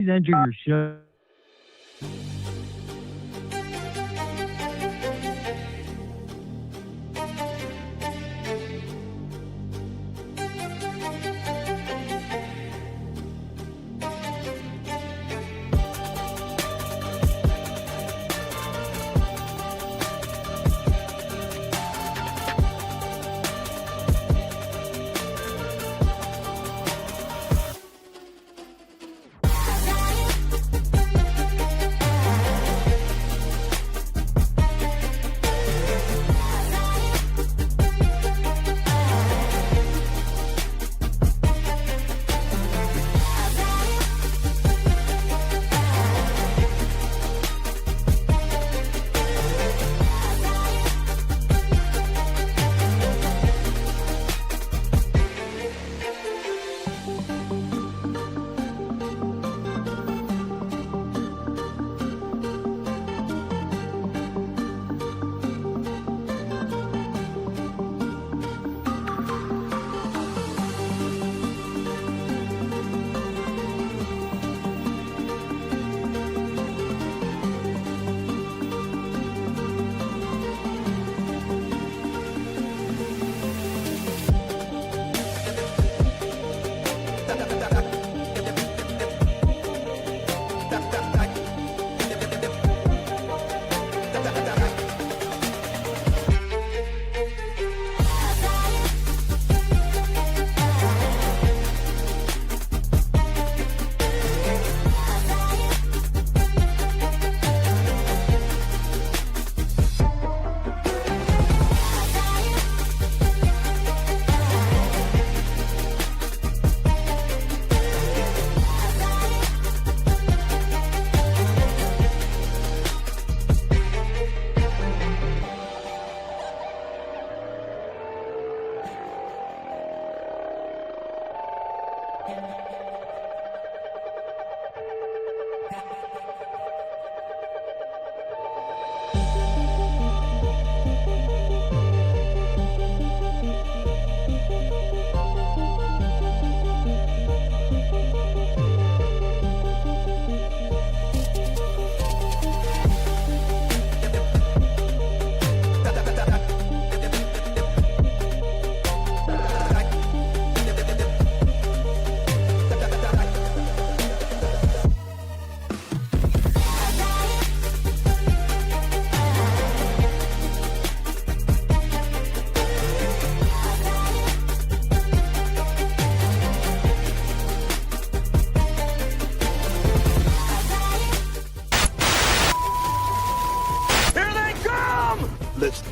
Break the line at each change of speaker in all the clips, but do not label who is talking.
enter your show.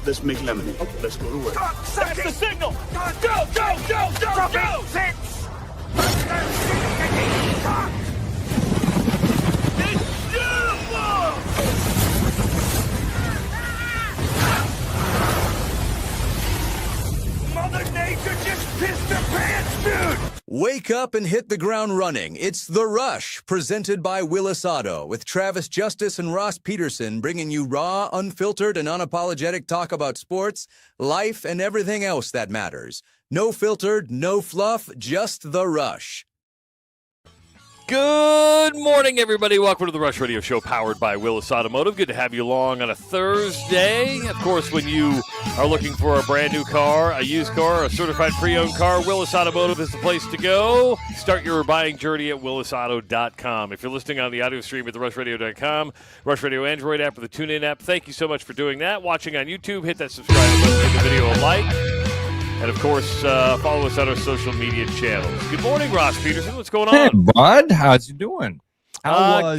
Let's make lemonade. Okay. Let's go to work.
That's the signal! Go, go, go, go, go!
Six!
It's beautiful! Mother Nature just pissed her pants, dude!
Wake up and hit the ground running. It's The Rush, presented by Willis Auto, with Travis Justice and Ross Peterson bringing you raw, unfiltered, and unapologetic talk about sports, life, and everything else that matters. No filtered, no fluff, just The Rush.
Good morning, everybody. Welcome to the Rush Radio Show, powered by Willis Automotive. Good to have you along on a Thursday. Of course, when you are looking for a brand new car, a used car, a certified pre-owned car, Willis Automotive is the place to go. Start your buying journey at willisauto.com. If you're listening on the audio stream at therushladio.com, Rush Radio Android app, or the TuneIn app, thank you so much for doing that. Watching on YouTube, hit that subscribe button, give the video a like. And, of course, follow us on our social media channels. Good morning, Ross Peterson. What's going on?
Hey, bud. How's you doing? How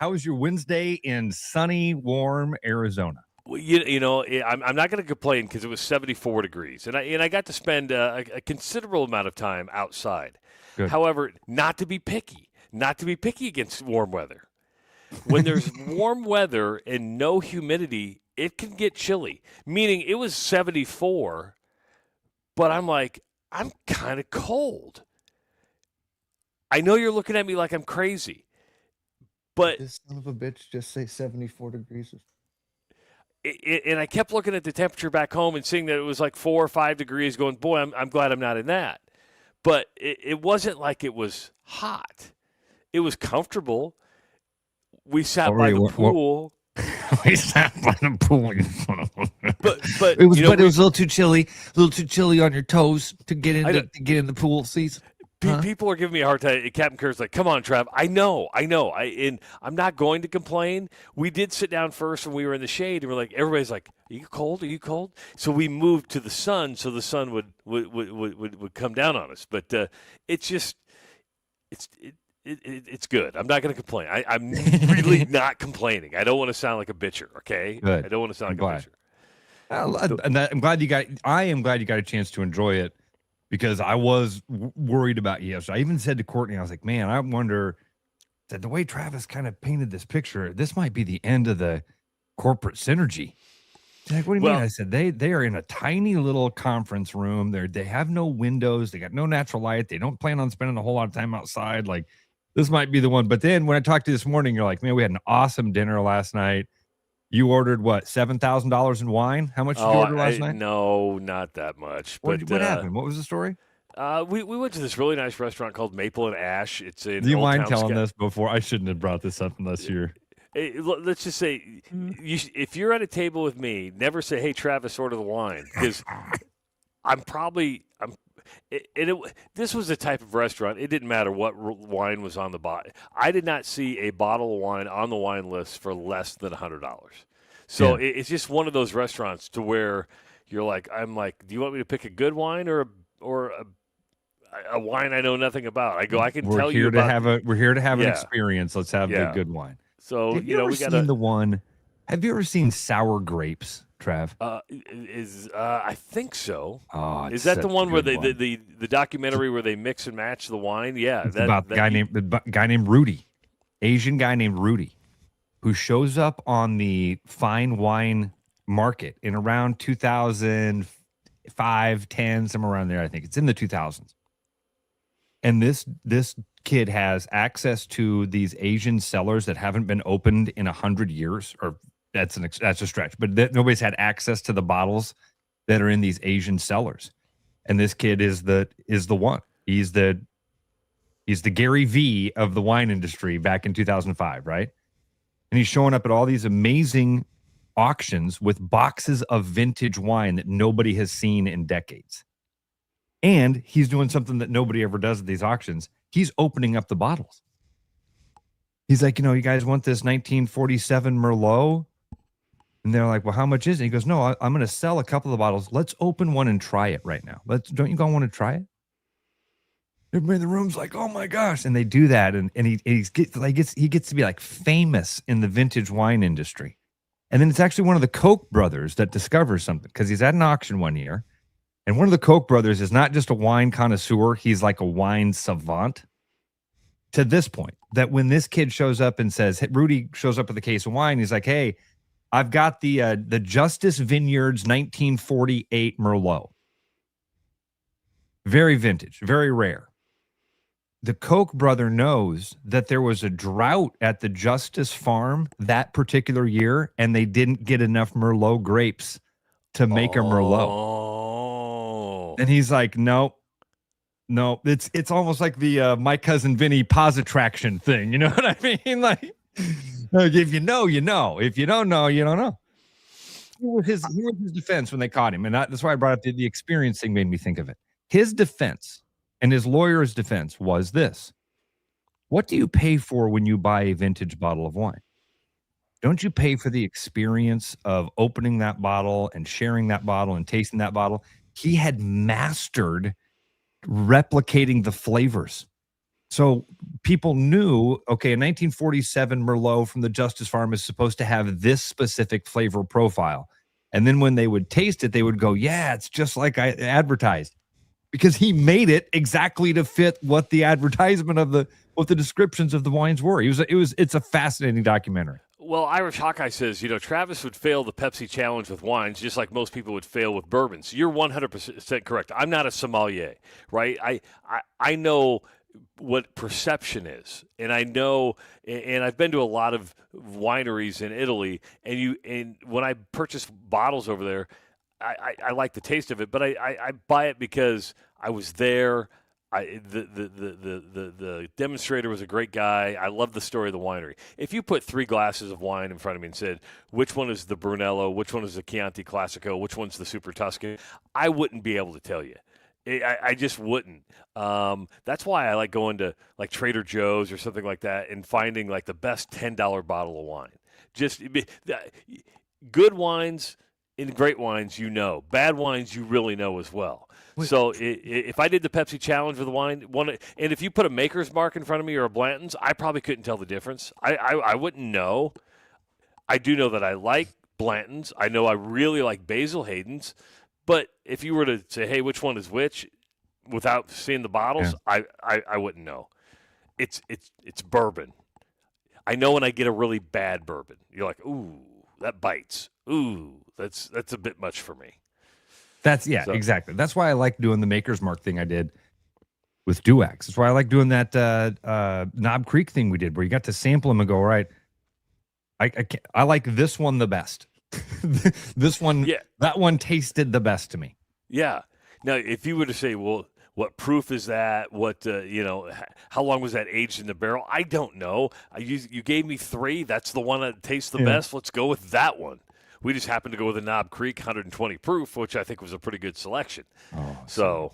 was your Wednesday in sunny, warm Arizona?
Well, you know, I'm not going to complain because it was 74 degrees. And I got to spend a considerable amount of time outside.
Good.
However, not to be picky against warm weather. When there's warm weather and no humidity, it can get chilly. Meaning it was 74. But I'm like, I'm kind of cold. I know you're looking at me like I'm crazy, but
this son of a bitch just say 74 degrees.
And I kept looking at the temperature back home and seeing that it was like 4 or 5 degrees going, boy, I'm glad I'm not in that. But it wasn't like it was hot. It was comfortable. We sat
What were
by
you-
the
what-
pool.
We sat by the pool. You son of a-
But
It was,
you know,
but it was a little too chilly on your toes to get
I
in
don't-
to get in the pool seats. Huh?
People are giving me a hard time. Captain Kerr's like, "Come on, Trav. I know. And I'm not going to complain. We did sit down first when we were in the shade, and we're like, everybody's like, "Are you cold? Are you cold?" So we moved to the sun, so the sun would come down on us. But it's just, it's good. I'm not going to complain. I'm really not complaining. I don't want to sound like a bitcher. Okay,
Good.
I don't want to sound
I'm
like
glad.
a bitcher.
I'm glad you got. I am glad you got a chance to enjoy it because I was worried about you. So I even said to Courtney, I was like, "Man, I wonder that the way Travis kind of painted this picture, this might be the end of the corporate synergy." She's like, what do you mean?
Well-
I said they are in a tiny little conference room. They have no windows. They got no natural light. They don't plan on spending a whole lot of time outside. Like this might be the one. But then when I talked to you this morning, you're like, "Man, we had an awesome dinner last night." You ordered what, $7,000 in wine? How much did you order last night?
No, not that much.
What
But
happened? What was the story?
we went to this really nice restaurant called Maple and Ash. It's in
Do you
Old
mind
Town
telling
Sky.
this before? I shouldn't have brought this up unless you're.
Let's just say, if you're at a table with me, never say, "Hey, Travis, order the wine," because this was the type of restaurant. It didn't matter what wine was on the bottle. I did not see a bottle of wine on the wine list for less than $100. So it's just one of those restaurants to where you're like, I'm like, do you want me to pick a good wine or a wine I know nothing about? I go, I can tell you about.
We're here to have an
Yeah.
experience. Let's have the
Yeah.
good wine.
So
Have you ever
we
seen
got
the one? Have you ever seen sour grapes, Trav?
I think so.
Oh,
Is
it's
that
such
the
a
one where
good
the documentary where they mix and match the wine? Yeah,
It's about the guy named Rudy, Asian guy named Rudy, who shows up on the fine wine market in around 2005, 10, somewhere around there. I think it's in the 2000s. And this kid has access to these Asian cellars that haven't been opened in 100 years, or that's a stretch, but nobody's had access to the bottles that are in these Asian cellars. And this kid is the one. He's the Gary V of the wine industry back in 2005, right? And he's showing up at all these amazing auctions with boxes of vintage wine that nobody has seen in decades. And he's doing something that nobody ever does at these auctions. He's opening up the bottles. He's like, you guys want this 1947 Merlot? And they're like, well, how much is it? He goes, no, I'm going to sell a couple of bottles. Let's open one and try it right now. Don't you guys want to try it? Everybody in the room's like, oh my gosh. And they do that. And he gets to be like famous in the vintage wine industry. And then it's actually one of the Koch brothers that discovers something because he's at an auction one year. And one of the Koch brothers is not just a wine connoisseur. He's like a wine savant to this point that when this kid shows up and says, Rudy shows up with a case of wine. He's like, hey, I've got the Justice Vineyards 1948 Merlot. Very vintage, very rare. The Koch brother knows that there was a drought at the Justice farm that particular year, and they didn't get enough Merlot grapes to make a Merlot.
Oh.
And he's like, no, it's almost like the My Cousin Vinny pause attraction thing. You know what I mean? Like, if you know, you know. If you don't know, you don't know. Here was his defense when they caught him. And that's why I brought up the experience thing made me think of it. His defense and his lawyer's defense was this. What do you pay for when you buy a vintage bottle of wine? Don't you pay for the experience of opening that bottle and sharing that bottle and tasting that bottle? He had mastered replicating the flavors. So people knew, okay, a 1947 Merlot from the Justice Farm is supposed to have this specific flavor profile. And then when they would taste it, they would go, yeah, it's just like I advertised. Because he made it exactly to fit what the advertisement of what the descriptions of the wines were. It's a fascinating documentary.
Well, Irish Hawkeye says, Travis would fail the Pepsi challenge with wines just like most people would fail with bourbons. You're 100% correct. I'm not a sommelier, right? I know what perception is, and I know, and I've been to a lot of wineries in Italy, and when I purchase bottles over there, I like the taste of it, but I buy it because I was there. The demonstrator was a great guy. I love the story of the winery. If you put 3 glasses of wine in front of me and said, which one is the Brunello, which one is the Chianti Classico, which one's the Super Tuscan, I wouldn't be able to tell you. I just wouldn't. That's why I like going to like Trader Joe's or something like that and finding like the best $10 bottle of wine. Just good wines and great wines, bad wines, you really know as well. So if I did the Pepsi challenge with the wine, and if you put a Maker's Mark in front of me or a Blanton's, I probably couldn't tell the difference. I wouldn't know. I do know that I like Blanton's. I know I really like Basil Hayden's. But if you were to say, hey, which one is which, without seeing the bottles, I wouldn't know. It's bourbon. I know when I get a really bad bourbon. You're like, ooh, that bites. Ooh, that's a bit much for me.
Exactly. That's why I like doing the Maker's Mark thing I did with Duax. That's why I like doing that Knob Creek thing we did, where you got to sample them and go, all right, I like this one the best. This one, that one tasted the best to me.
Yeah. Now, if you were to say, well, what proof is that? What how long was that aged in the barrel? I don't know. You gave me 3. That's the one that tastes the best. Let's go with that one. We just happened to go with a Knob Creek 120 proof, which I think was a pretty good selection. So,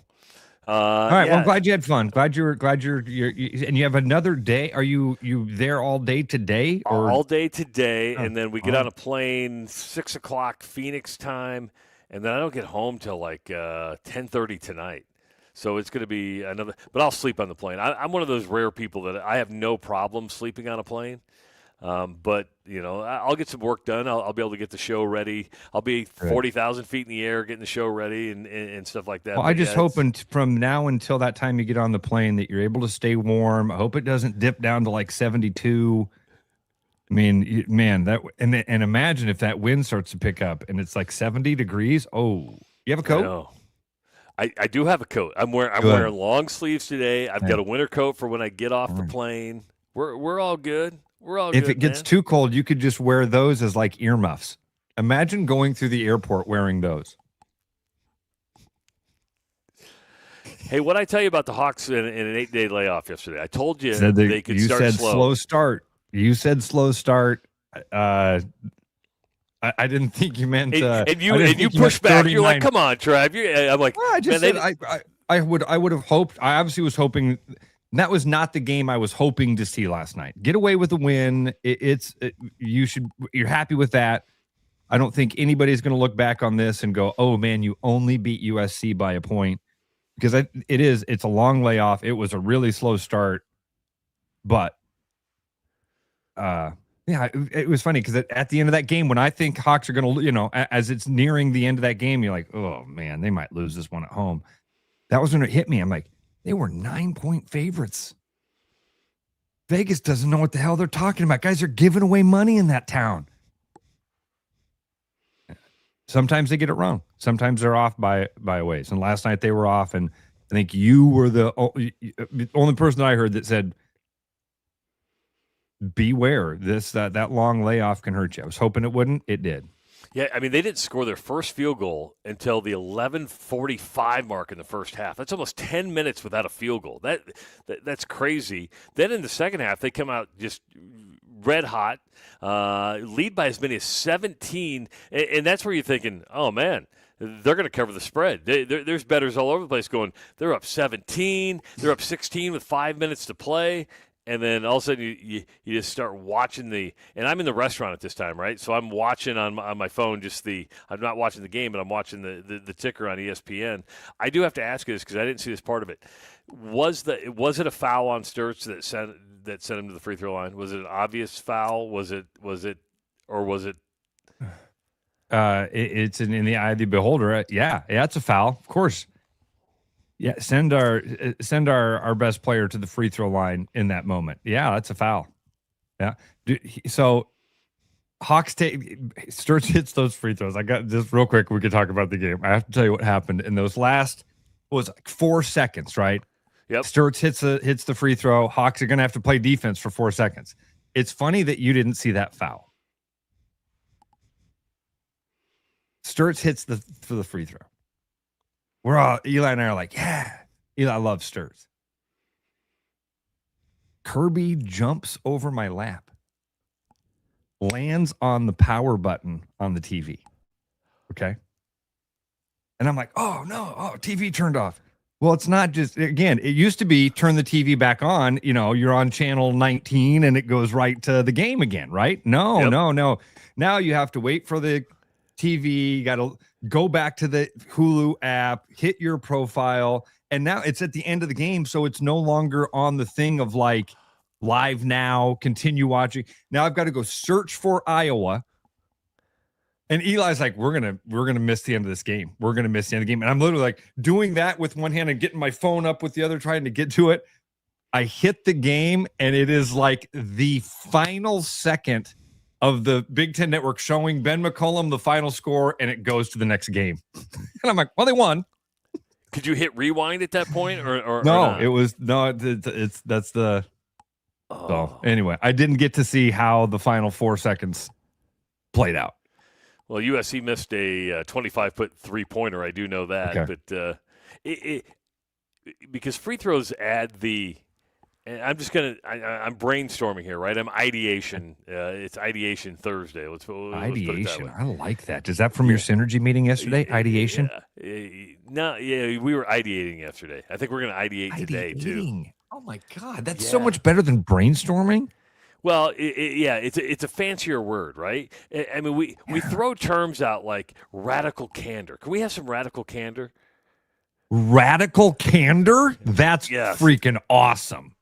all right. Well, I'm glad you had fun. Glad you're and you have another day. Are you there all day today? Or?
All day today, and then we get on a plane 6 o'clock Phoenix time, and then I don't get home till like 10:30 tonight. So it's going to be another. But I'll sleep on the plane. I'm one of those rare people that I have no problem sleeping on a plane. But, I'll get some work done. I'll be able to get the show ready. I'll be 40,000 feet in the air getting the show ready and stuff like that.
Well, I just hoping from now until that time you get on the plane that you're able to stay warm. I hope it doesn't dip down to like 72. I mean, man, and imagine if that wind starts to pick up and it's like 70 degrees. Oh, you have a coat?
No. I do have a coat. I'm wearing long sleeves today. I've got a winter coat for when I get off the plane. We're all good.
If it gets too cold, you could just wear those as like earmuffs. Imagine going through the airport wearing those.
Hey, what I tell you about the Hawks in an 8-day layoff yesterday? I told you they could start slow.
You said slow start. You said slow start. I didn't think you meant.
And you push back. You're like, come on, Trav. I'm like,
well, I would have hoped. I obviously was hoping. That was not the game I was hoping to see last night. Get away with a win. You're happy with that. I don't think anybody's going to look back on this and go, "Oh man, you only beat USC by a point." Because it's a long layoff. It was a really slow start, but it was funny because at the end of that game, when I think Hawks are going to, as it's nearing the end of that game, you're like, "Oh man, they might lose this one at home." That was when it hit me. I'm like, they were 9-point favorites. Vegas doesn't know what the hell they're talking about. Guys are giving away money in that town. Sometimes they get it wrong. Sometimes they're off by a ways. And last night they were off, and I think you were the only person that I heard that said, beware, that long layoff can hurt you. I was hoping it wouldn't. It did.
Yeah, I mean, they didn't score their first field goal until the 11:45 mark in the first half. That's almost 10 minutes without a field goal. That's crazy. Then in the second half, they come out just red hot, lead by as many as 17, and that's where you're thinking, oh, man, they're going to cover the spread. There's bettors all over the place going, they're up 17, they're up 16 with 5 minutes to play. And then all of a sudden you just start watching and I'm in the restaurant at this time, right? So I'm watching on my phone I'm not watching the game, but I'm watching the ticker on ESPN. I do have to ask you this because I didn't see this part of it. Was it a foul on Stirts that sent him to the free throw line? Was it an obvious foul? Was it
it's in the eye of the beholder. Yeah, it's a foul, of course. Yeah, send our best player to the free throw line in that moment. Yeah, that's a foul. Yeah. So Hawks Stirts hits those free throws. I got just real quick. We could talk about the game. I have to tell you what happened in those last 4 seconds, right?
Yep.
Stirts hits the free throw. Hawks are going to have to play defense for 4 seconds. It's funny that you didn't see that foul. Stirts hits for the free throw. Eli and I are like, yeah. Eli loves Stirts. Kirby jumps over my lap, lands on the power button on the TV. Okay. And I'm like, oh no, TV turned off. Well, it's not just, again, it used to be turn the TV back on, you're on channel 19 and it goes right to the game again, right? No. Now you have to wait for the TV, you got to go back to the Hulu app, hit your profile, and now it's at the end of the game, so it's no longer on the thing of like live now, continue watching. Now I've got to go search for Iowa. And Eli's like, we're gonna miss the end of this game. We're gonna miss the end of the game. And I'm literally like doing that with one hand and getting my phone up with the other, trying to get to it. I hit the game, and it is like the final second of the Big Ten Network showing Ben McCollum the final score, and it goes to the next game. And I'm like, well, they won.
Could you hit rewind at that point, or
no?
or
It was no. That's the.
Oh.
So anyway, I didn't get to see how the final 4 seconds played out.
Well, USC missed a 25-foot three-pointer. I do know that,
okay.
But because free throws add the. And I'm I'm brainstorming here, right? I'm ideation. It's ideation Thursday. Let's
ideation.
Put it that
I like that. Is that from your synergy meeting yesterday? Ideation.
No, we were ideating yesterday. I think we're going to ideate today too.
Oh my God, that's so much better than brainstorming.
Well, it's a fancier word, right? I mean, we throw terms out like radical candor. Can we have some radical candor?
Radical candor? That's freaking awesome.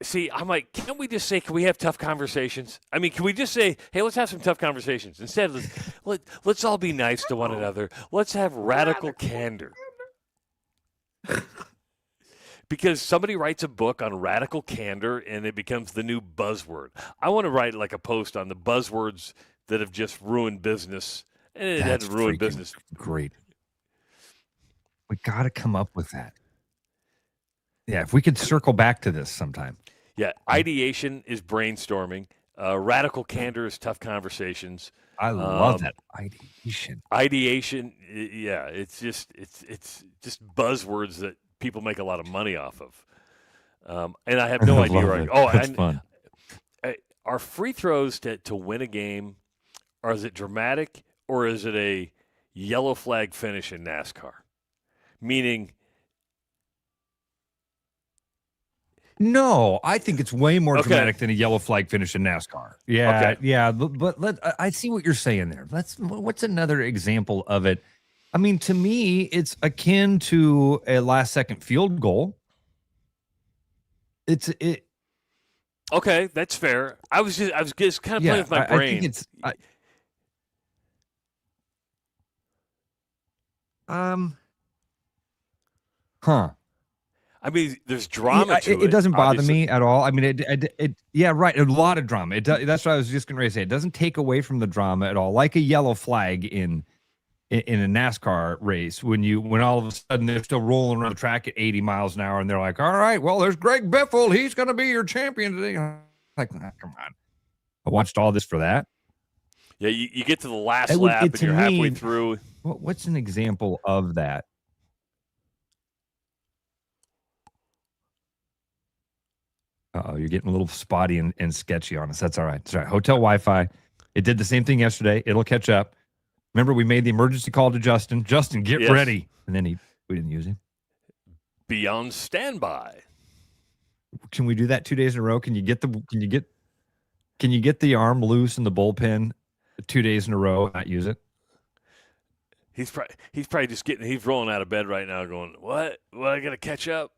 See, I'm like, can't we just say, can we have tough conversations? I mean, can we just say, hey, let's have some tough conversations? Instead, let's all be nice to one another. Let's have radical candor. Because somebody writes a book on radical candor, and it becomes the new buzzword. I want to write like a post on the buzzwords that have just ruined business. And it hasn't ruined business.
Great. We got to come up with that. Yeah, if we could circle back to this sometime.
Yeah, ideation is brainstorming. Radical candor is tough conversations.
I love that. Ideation.
Ideation, yeah, it's just buzzwords that people make a lot of money off of. And I have no idea. Right? Oh,
that's fun.
Are free throws to win a game, or is it dramatic, or is it a yellow flag finish in NASCAR? Meaning,
no, I think it's way more dramatic than a yellow flag finish in NASCAR. Yeah, yeah, but I see what you're saying there. What's another example of it? I mean, to me, it's akin to a last-second field goal.
Okay, that's fair. I was just kind of playing with my brain.
I think it's.
I mean, there's drama to it.
It doesn't bother me at all. I mean, yeah, right. A lot of drama. That's what I was just going to say. It doesn't take away from the drama at all. Like a yellow flag in a NASCAR race, when all of a sudden they're still rolling around the track at 80 miles an hour, and they're like, "All right, well, there's Greg Biffle. He's going to be your champion today." Like, come on. I watched all this for that.
Yeah, you get to the last lap and you're halfway through.
What's an example of that? Uh-oh, you're getting a little spotty and sketchy on us. That's all right. That's all right. Hotel Wi-Fi. It did the same thing yesterday. It'll catch up. Remember, we made the emergency call to Justin. Justin, get ready. And then we didn't use him.
Be on standby.
Can we do that 2 days in a row? Can you get the arm loose in the bullpen 2 days in a row and not use it?
He's probably just he's rolling out of bed right now going, what? Well, I got to catch up.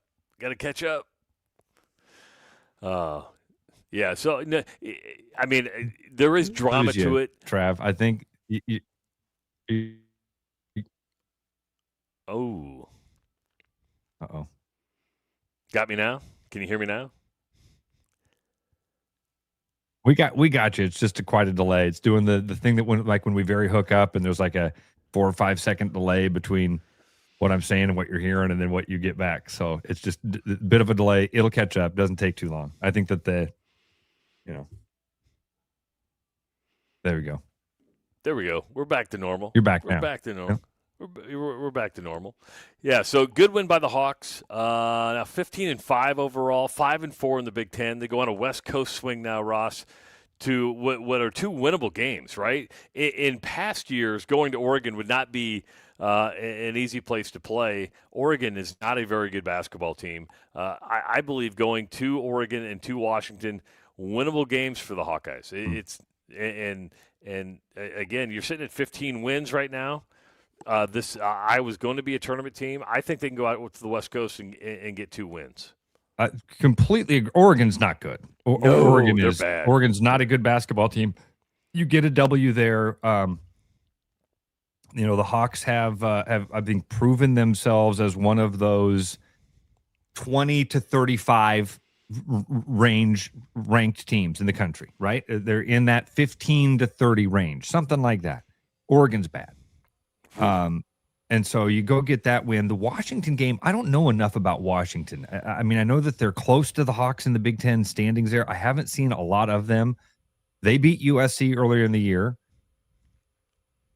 Yeah. So, I mean, there is drama to it.
Trav, I think.
Oh.
Uh-oh.
Got me now? Can you hear me now?
We got you. It's just quite a delay. It's doing the thing that when we very hook up and there's like a 4 or 5 second delay between what I'm saying and what you're hearing and then what you get back. So it's just a bit of a delay. It'll catch up. Doesn't take too long. I think that there we go.
There we go. We're back to normal.
You're back now.
We're back to normal. We're back to normal. Yeah, so good win by the Hawks. Now 15-5 overall, 5-4 in the Big Ten. They go on a West Coast swing now, Ross, to what are two winnable games, right? In past years, going to Oregon would not be an easy place to play. Oregon is not a very good basketball team. I believe going to Oregon and to Washington, winnable games for the Hawkeyes. It's and again, you're sitting at 15 wins right now. I was going to be a tournament team. I think they can go out to the West Coast and get 2 wins.
Completely. Oregon's not good.
They're bad.
Oregon's not a good basketball team. You get a W there. The Hawks have I think proven themselves as one of those 20 to 35 range ranked teams in the country. Right? They're in that 15 to 30 range, something like that. Oregon's bad. And so you go get that win. The Washington game, I don't know enough about Washington. I mean, I know that they're close to the Hawks in the Big Ten standings there. I haven't seen a lot of them. They beat USC earlier in the year.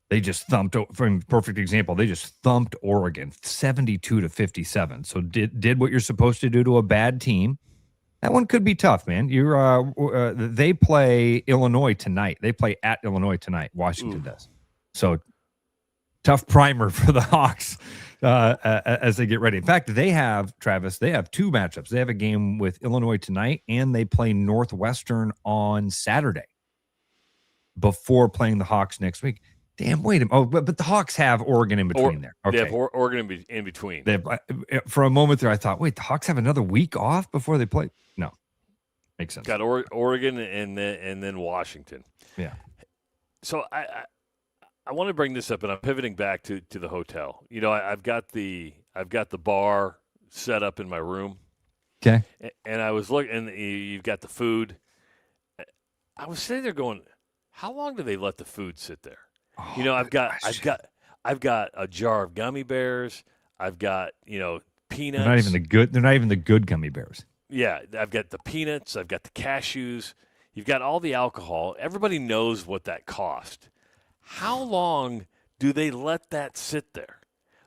They just thumped, for a perfect example, they just thumped Oregon 72-57. So did what you're supposed to do to a bad team. That one could be tough, man. They play Illinois tonight. They play at Illinois tonight. Washington does. So tough primer for the Hawks as they get ready. In fact, they have 2 matchups. They have a game with Illinois tonight, and they play Northwestern on Saturday before playing the Hawks next week. Damn, wait a minute. Oh, but the Hawks have Oregon in between there. Okay.
They have Oregon in between.
For a moment there, I thought, wait, the Hawks have another week off before they play? No. Makes sense.
Got Oregon and then Washington.
Yeah.
So I want to bring this up, and I'm pivoting back to the hotel. I've got the bar set up in my room.
Okay.
And I was looking, and you've got the food. I was sitting there going, how long do they let the food sit there?
Oh,
I've got a jar of gummy bears. I've got peanuts.
They're not even the good gummy bears.
Yeah, I've got the peanuts. I've got the cashews. You've got all the alcohol. Everybody knows what that cost. How long do they let that sit there?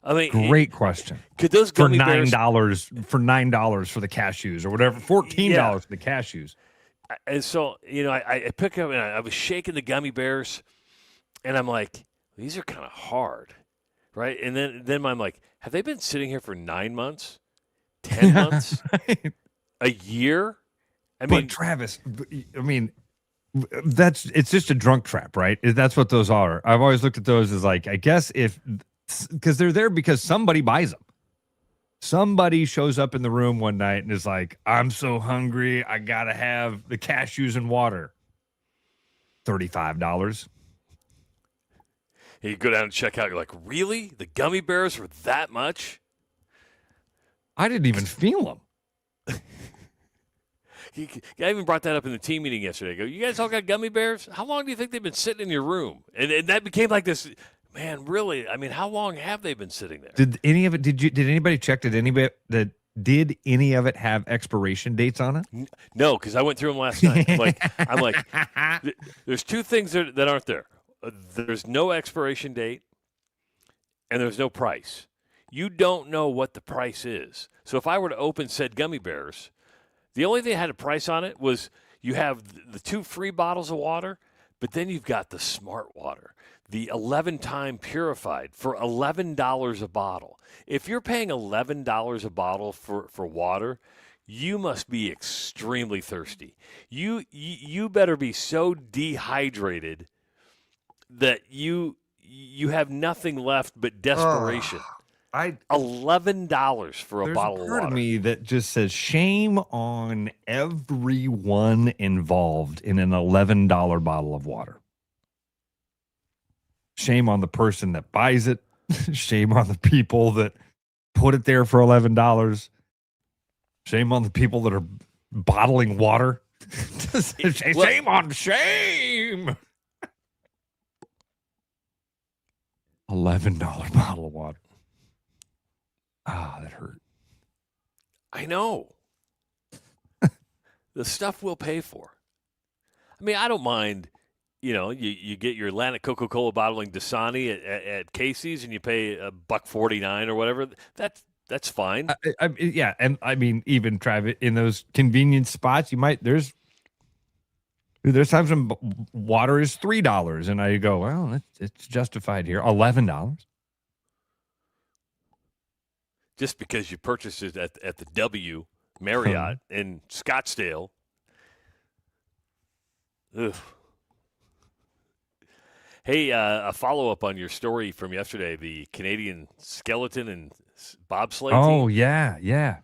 I mean,
great question.
Could those gummy
for
$9
for the cashews or whatever, $14 for the cashews?
And so I pick up and I was shaking the gummy bears, and I'm like, these are kind of hard, right? And then I'm like, have they been sitting here for 9 months, 10 months, a year?
But Travis, it's just a drunk trap, right? That's what those are. I've always looked at those as like, I guess because they're there because somebody buys them. Somebody shows up in the room one night and is like, I'm so hungry, I gotta have the cashews and water. $35.
You go down and check out. You're like, really? The gummy bears were that much?
I didn't even feel them.
I even brought that up in the team meeting yesterday. I go, you guys all got gummy bears? How long do you think they've been sitting in your room? And that became like this, man, really? I mean, how long have they been sitting there?
Did anybody check? Did any of it have expiration dates on it?
No, because I went through them last night. I'm like, there's 2 things that aren't there. There's no expiration date, and there's no price. You don't know what the price is. So if I were to open said gummy bears, the only thing that had a price on it was you have the 2 free bottles of water, but then you've got the smart water, the 11-time purified for $11 a bottle. If you're paying $11 a bottle for water, you must be extremely thirsty. You better be so dehydrated that you have nothing left but desperation. $11 for a bottle of water. There's a part of
me that just says shame on everyone involved in an $11 bottle of water. Shame on the person that buys it. Shame on the people that put it there for $11. Shame on the people that are bottling water. Shame on shame. $11 bottle of water. Ah, that hurt.
I know. The stuff we'll pay for. I mean, I don't mind, you get your Atlantic Coca-Cola bottling Dasani at Casey's, and you pay $1.49 or whatever. That's fine.
Yeah, and I mean, even Travis, in those convenience spots, there's times when water is $3, and I go, well, it's justified here. $11.
Just because you purchased it at the W Marriott in Scottsdale. Ugh. Hey, a follow-up on your story from yesterday, the Canadian skeleton and bobsleigh team.
Oh, yeah.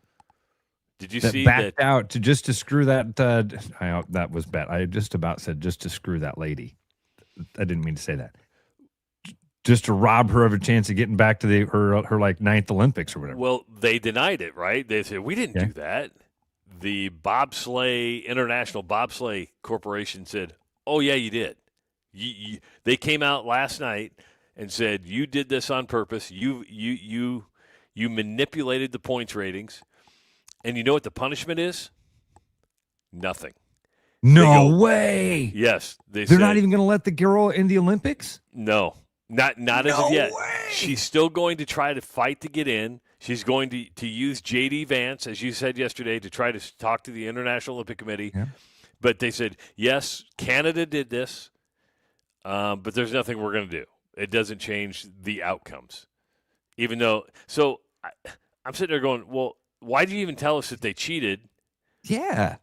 Did you
that
see
backed
that?
out to screw that? That was bad. I just about said just to screw that lady. I didn't mean to say that. Just to rob her of a chance of getting back to her like ninth Olympics or whatever.
Well, they denied it, right? They said, we didn't do that. The International Bobsleigh Corporation said, oh, yeah, you did. They came out last night and said, you did this on purpose. You manipulated the points ratings. And you know what the punishment is? Nothing.
No way.
Yes.
They're not even going to let the girl in the Olympics?
No. Not as of yet. She's still going to try to fight to get in. She's going to use J.D. Vance, as you said yesterday, to try to talk to the International Olympic Committee. Yeah. But they said, yes, Canada did this, but there's nothing we're going to do. It doesn't change the outcomes. Even though – so I'm sitting there going, well, why did you even tell us that they cheated?
Yeah.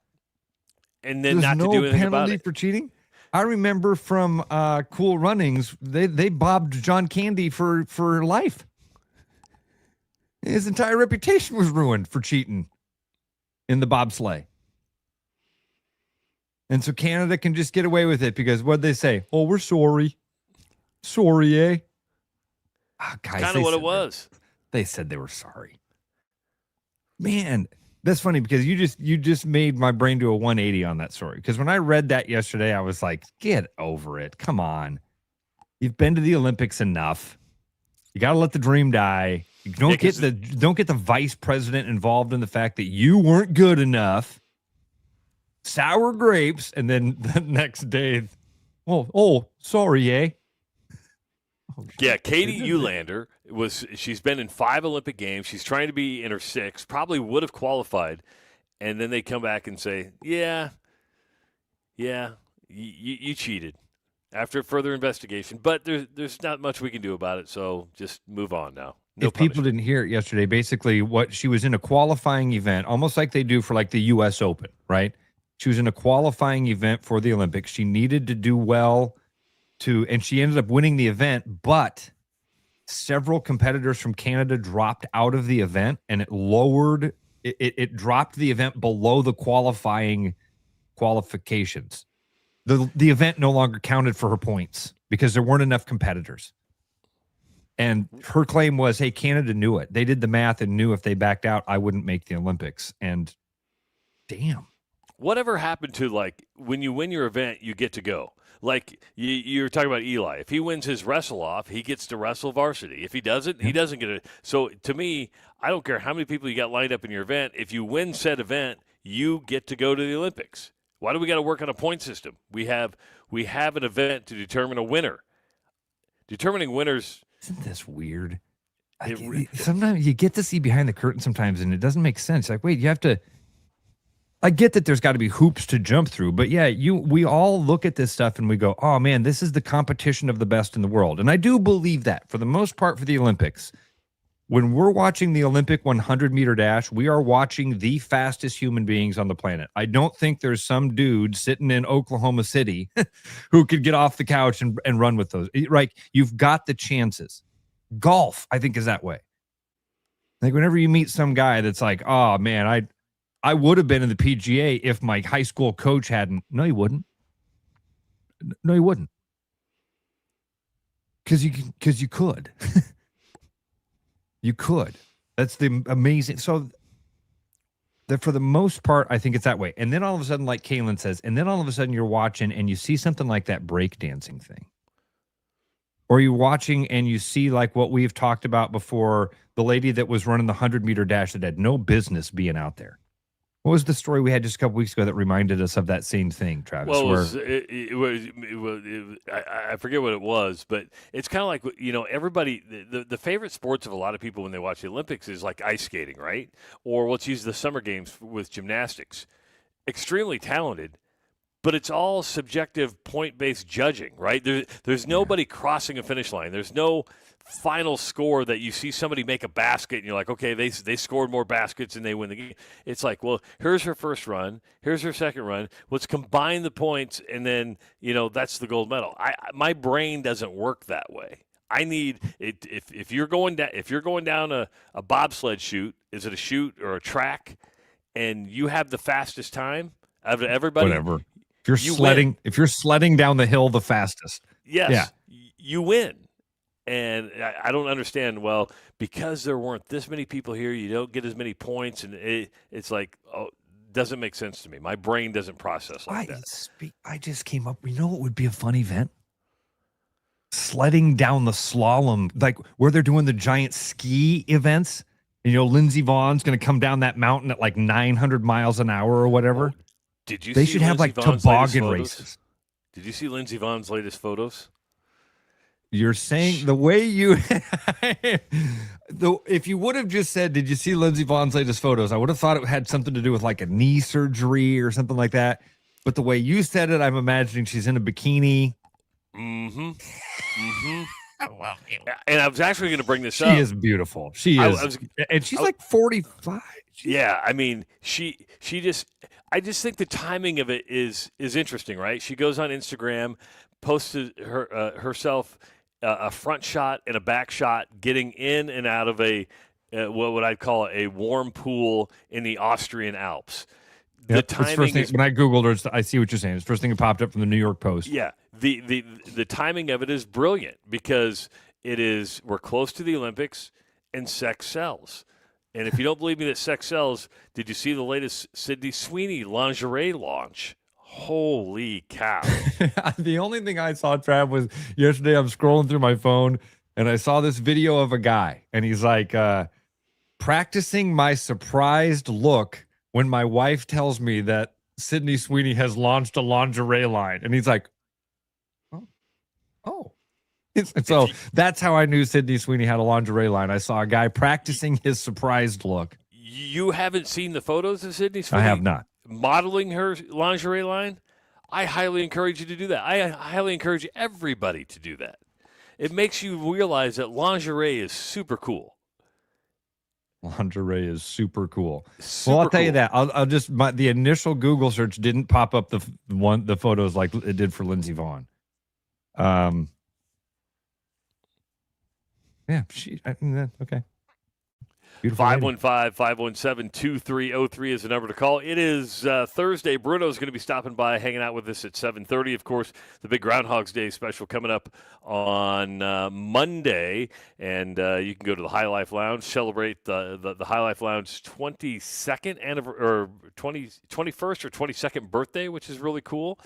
And then
there's
not
no
to do anything about
penalty
it.
For cheating? I remember from Cool Runnings, they bobbed John Candy for life. His entire reputation was ruined for cheating in the bobsleigh. And so Canada can just get away with it because what'd they say? Oh, we're sorry. Sorry, eh? Oh, guys,
kind of what it was.
They said they were sorry. Man, that's funny because you just made my brain do a 180 on that story. Because when I read that yesterday, I was like, get over it. Come on. You've been to the Olympics enough. You got to let the dream die. You don't get the vice president involved in the fact that you weren't good enough. Sour grapes, and then the next day, sorry, eh?
Yeah, Katie Eulander she's been in 5 Olympic Games. She's trying to be in her 6th, probably would have qualified. And then they come back and say, yeah, you cheated after further investigation. But there's not much we can do about it, so just move on now. No
if people didn't hear it yesterday, basically she was in a qualifying event, almost like they do for like the U.S. Open, right? She was in a qualifying event for the Olympics. She needed to do well and she ended up winning the event, but several competitors from Canada dropped out of the event, and it dropped the event below the qualifications. The event no longer counted for her points because there weren't enough competitors. And her claim was, hey, Canada knew it. They did the math and knew if they backed out, I wouldn't make the Olympics. And damn.
Whatever happened to, like, when you win your event, you get to go? Like, you're talking about Eli. If he wins his wrestle-off, he gets to wrestle varsity. If he doesn't, he doesn't get it. So, to me, I don't care how many people you got lined up in your event. If you win said event, you get to go to the Olympics. Why do we got to work on a point system? We have an event to determine a winner. Determining winners.
Isn't this weird? Sometimes you get to see behind the curtain sometimes, and it doesn't make sense. Like, wait, you have to. I get that there's got to be hoops to jump through, but yeah, we all look at this stuff and we go, oh man, this is the competition of the best in the world. And I do believe that for the most part for the Olympics. When we're watching the Olympic 100-meter dash, we are watching the fastest human beings on the planet. I don't think there's some dude sitting in Oklahoma City who could get off the couch and run with those. Right? You've got the chances. Golf, I think, is that way. Like whenever you meet some guy that's like, oh man, I would have been in the PGA if my high school coach hadn't. No, you wouldn't. No, you wouldn't. Because you could. You could. That's the amazing. So that for the most part, I think it's that way. And then all of a sudden, like Kaylin says, and then all of a sudden you're watching and you see something like that breakdancing thing. Or you're watching and you see like what we've talked about before, the lady that was running the 100-meter dash that had no business being out there. What was the story we had just a couple weeks ago that reminded us of that same thing, Travis?
Well, I forget what it was, but it's kind of like, everybody, the favorite sports of a lot of people when they watch the Olympics is like ice skating, right? Or let's use the summer games with gymnastics. Extremely talented, but it's all subjective point-based judging, right? There's nobody crossing a finish line. There's no final score that you see somebody make a basket and you're like, okay, they scored more baskets and they win the game. It's like, well, here's her first run, here's her second run. Let's combine the points, and then that's the gold medal. My brain doesn't work that way. I need it if you're going down a bobsled chute. Is it a chute or a track? And you have the fastest time out of everybody.
Whatever. If you're sledding down the hill the fastest,
yes, you win. And I don't understand. Well, because there weren't this many people here, you don't get as many points, and it's like, doesn't make sense to me. My brain doesn't process like that.
I just came up. You know what would be a fun event? Sledding down the slalom, like where they're doing the giant ski events. And, Lindsey Vohn's going to come down that mountain at like 900 miles an hour or whatever.
Did you?
They
see
should have
Lindsey
like
Vohn's
toboggan races.
Did you see Lindsey Vohn's latest photos?
You're saying the way you, if you would have just said, did you see Lindsey Vohn's latest photos? I would have thought it had something to do with like a knee surgery or something like that. But the way you said it, I'm imagining she's in a bikini.
Mm-hmm. Mm-hmm. Well, and I was actually going to bring this up.
She is beautiful. She is. And she's like 45.
Yeah, I mean, she just, I just think the timing of it is interesting, right? She goes on Instagram, posted herself a front shot and a back shot getting in and out of what would I call a warm pool in the Austrian Alps. The timing is,
when I Googled her, I see what you're saying. It's the first thing that popped up from the New York Post.
Yeah, the timing of it is brilliant because we're close to the Olympics and sex sells. And if you don't believe me that sex sells, did you see the latest Sydney Sweeney lingerie launch? Holy cow.
The only thing I saw, Trav, was yesterday I'm scrolling through my phone and I saw this video of a guy and he's like, practicing my surprised look when my wife tells me that Sydney Sweeney has launched a lingerie line. And he's like, oh. So that's how I knew Sydney Sweeney had a lingerie line. I saw a guy practicing his surprised look.
You haven't seen the photos of Sydney Sweeney?
I have not.
Modeling her lingerie line? I highly encourage you to do that. I highly encourage everybody to do that. It makes you realize that lingerie is super cool.
Lingerie is super cool. Well, I'll tell you that. I'll just the initial Google search didn't pop up the photos like it did for Lindsey Vonn. Yeah, okay.
515-517-2303 is the number to call. It is Thursday. Bruno's going to be stopping by, hanging out with us at 7:30. Of course, the big Groundhog's Day special coming up on Monday. And you can go to the High Life Lounge, celebrate the High Life Lounge's 22nd or 21st or 22nd birthday, which is really cool.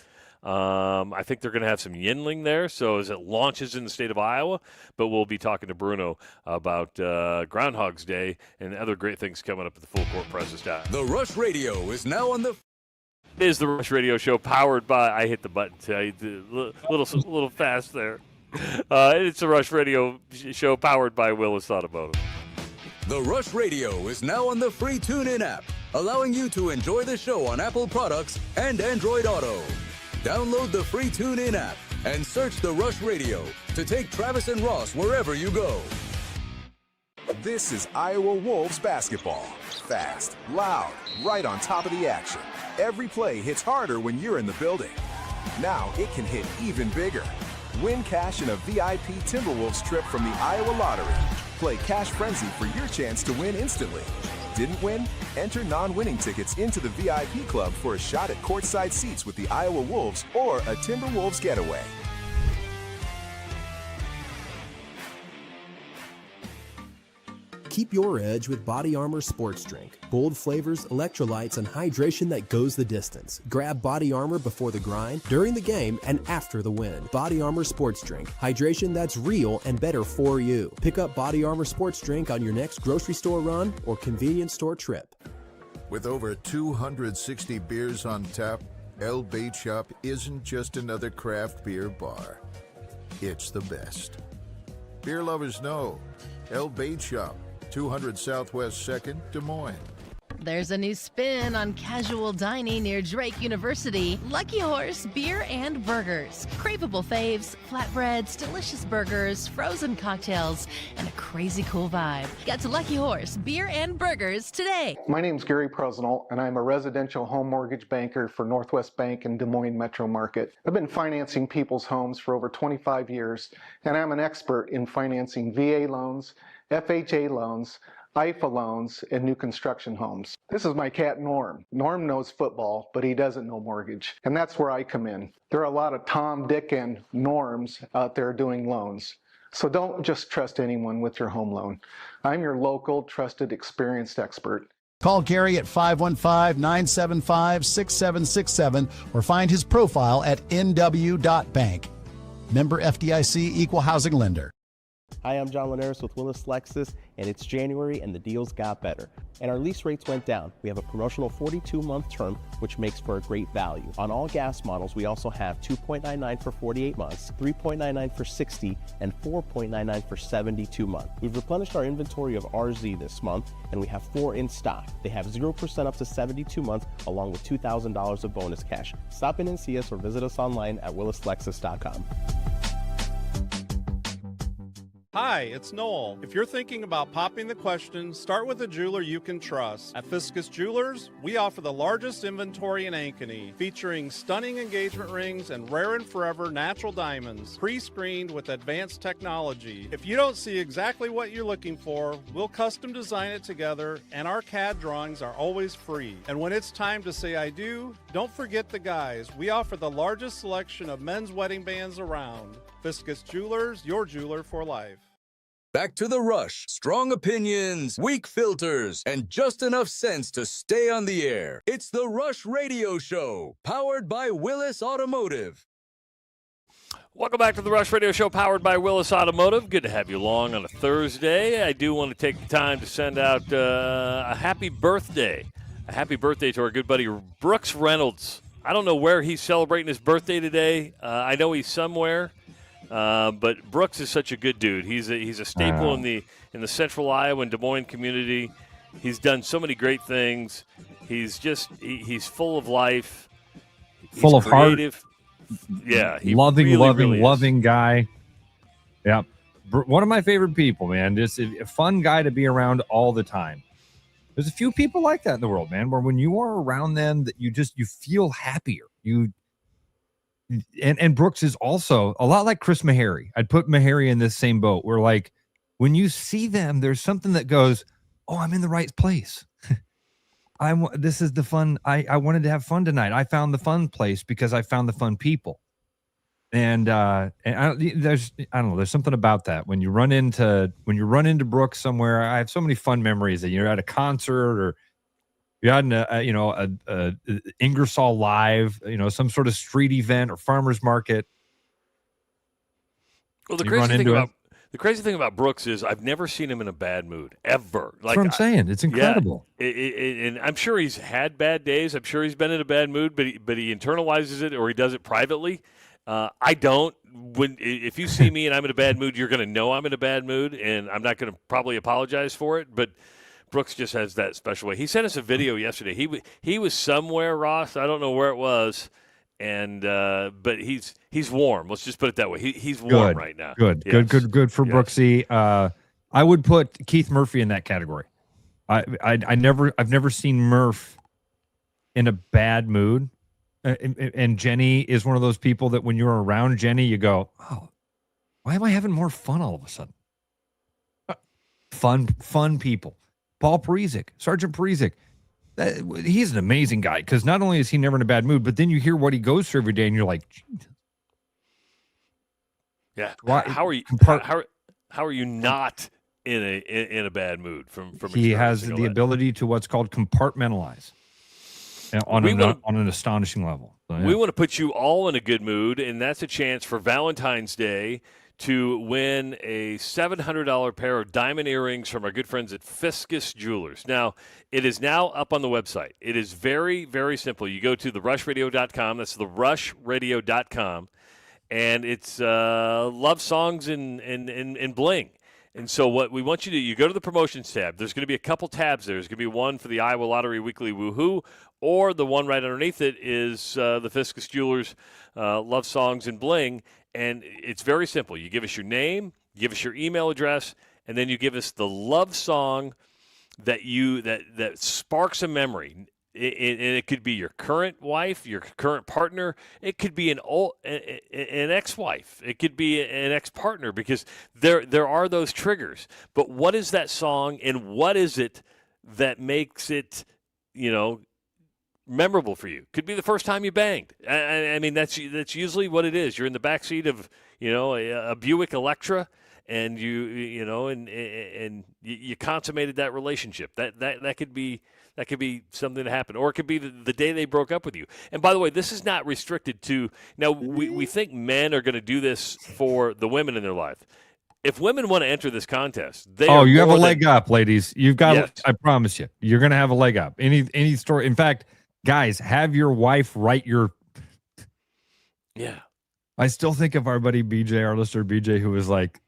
I think they're going to have some Yinling there, so as it launches in the state of Iowa. But we'll be talking to Bruno about Groundhog's Day and other great things coming up at the Full Court Press.
The Rush Radio is now on the...
It is the Rush Radio Show powered by... I hit the button, a little fast there. It's the Rush Radio Show powered by Willis Automotive.
The Rush Radio is now on the free TuneIn app, allowing you to enjoy the show on Apple products and Android Auto. Download the free TuneIn app and search The Rush Radio to take Travis and Ross wherever you go.
This is Iowa Wolves basketball. Fast, loud, right on top of the action. Every play hits harder when you're in the building. Now it can hit even bigger. Win cash in a VIP Timberwolves trip from the Iowa Lottery. Play Cash Frenzy for your chance to win instantly. Didn't win? Enter non-winning tickets into the VIP club for a shot at courtside seats with the Iowa Wolves or a Timberwolves getaway.
Keep your edge with Body Armor Sports Drink. Bold flavors, electrolytes, and hydration that goes the distance. Grab Body Armor before the grind, during the game, and after the win. Body Armor Sports Drink. Hydration that's real and better for you. Pick up Body Armor Sports Drink on your next grocery store run or convenience store trip.
With over 260 beers on tap, El Bait Shop isn't just another craft beer bar. It's the best. Beer lovers know. El Bait Shop, 200 Southwest 2nd, Des Moines.
There's a new spin on casual dining near Drake University. Lucky Horse Beer and Burgers. Craveable faves, flatbreads, delicious burgers, frozen cocktails, and a crazy cool vibe. Get to Lucky Horse Beer and Burgers today.
My name's Gary Prosnell, and I'm a residential home mortgage banker for Northwest Bank in Des Moines Metro Market. I've been financing people's homes for over 25 years, and I'm an expert in financing VA loans, FHA loans, IFA loans, and new construction homes. This is my cat Norm. Norm knows football, but he doesn't know mortgage, and that's where I come in. There are a lot of Tom, Dick, and Norms out there doing loans. So don't just trust anyone with your home loan. I'm your local, trusted, experienced expert.
Call Gary at 515-975-6767 or find his profile at nw.bank. Member FDIC, Equal Housing Lender.
Hi, I'm John Linares with Willis Lexus, and it's January and the deals got better. And our lease rates went down. We have a promotional 42-month term, which makes for a great value. On all gas models, we also have 2.99 for 48 months, 3.99 for 60, and 4.99 for 72 months. We've replenished our inventory of RZ this month, and we have 4 in stock. They have 0% up to 72 months, along with $2,000 of bonus cash. Stop in and see us or visit us online at willislexus.com.
Hi, it's Noel. If you're thinking about popping the question, start with a jeweler you can trust. At Fiscus Jewelers, we offer the largest inventory in Ankeny, featuring stunning engagement rings and rare and forever natural diamonds, pre-screened with advanced technology. If you don't see exactly what you're looking for, we'll custom design it together, and our CAD drawings are always free. And when it's time to say I do, don't forget the guys. We offer the largest selection of men's wedding bands around. Fiscus Jewelers, your jeweler for life.
Back to the rush. Strong opinions, weak filters, and just enough sense to stay on the air. It's the Rush Radio Show, powered by Willis Automotive.
Welcome back to the Rush Radio Show, powered by Willis Automotive. Good to have you along on a Thursday. I do want to take the time to send out a happy birthday. A happy birthday to our good buddy Brooks Reynolds. I don't know where he's celebrating his birthday today. I know he's somewhere. But Brooks is such a good dude. He's a staple in the Central Iowa and Des Moines community. He's done so many great things. He's full of life.
Full of
creative.
Heart.
Yeah,
loving guy. Yeah, one of my favorite people, man. Just a fun guy to be around all the time. There's a few people like that in the world, man. Where when you are around them, that you feel happier. And Brooks is also a lot like Chris Meharry. I'd put Meharry in this same boat where, like, when you see them, there's something that goes, oh, I'm in the right place. This is the fun. I wanted to have fun tonight. I found the fun place because I found the fun people. And there's something about that when you run into Brooks somewhere. I have so many fun memories that you're at a concert or you're at a Ingersoll Live, some sort of street event or farmer's market.
Well, the crazy thing about Brooks is I've never seen him in a bad mood, ever.
That's what I'm saying. It's incredible.
Yeah, and I'm sure he's had bad days. I'm sure he's been in a bad mood, but he internalizes it or he does it privately. I don't. If you see me and I'm in a bad mood, you're going to know I'm in a bad mood, and I'm not going to probably apologize for it, but Brooks just has that special way. He sent us a video yesterday. He was somewhere, Ross. I don't know where it was, and but he's warm. Let's just put it that way. He's warm right now.
Good for Brooksy. I would put Keith Murphy in that category. I've never seen Murph in a bad mood, and Jenny is one of those people that when you're around Jenny, you go, oh, why am I having more fun all of a sudden? Fun people. Paul Parizek, Sergeant Parizek, he's an amazing guy because not only is he never in a bad mood, but then you hear what he goes through every day, and you're like, Jesus.
Yeah. How are you not in a bad mood from
he has the ability to what's called compartmentalize on an astonishing level. So, yeah.
We want to put you all in a good mood, and that's a chance for Valentine's Day to win a $700 pair of diamond earrings from our good friends at Fiscus Jewelers. Now, it is now up on the website. It is very, very simple. You go to therushradio.com. That's therushradio.com. And it's love songs and bling. And so what we want you to do, you go to the promotions tab. There's going to be a couple tabs there. There's going to be one for the Iowa Lottery Weekly Woohoo, or the one right underneath it is the Fiscus Jewelers Love Songs and Bling. And it's very simple. You give us your name, you give us your email address, and then you give us the love song that sparks a memory. And it could be your current wife, your current partner. It could be an ex-wife. It could be an ex-partner, because there are those triggers. But what is that song, and what is it that makes it, memorable for you? Could be the first time you banged. I mean, that's usually what it is. You're in the backseat of a Buick Electra, and you consummated that relationship. That could be something that happened, or it could be the day they broke up with you. And by the way, this is not restricted to. Now we think men are going to do this for the women in their life. If women want to enter this contest,
you have a leg up, ladies. You've got. Yes. I promise you, you're going to have a leg up. Any story. In fact, guys, have your wife write your.
Yeah.
I still think of our buddy BJ, our listener BJ, who was like,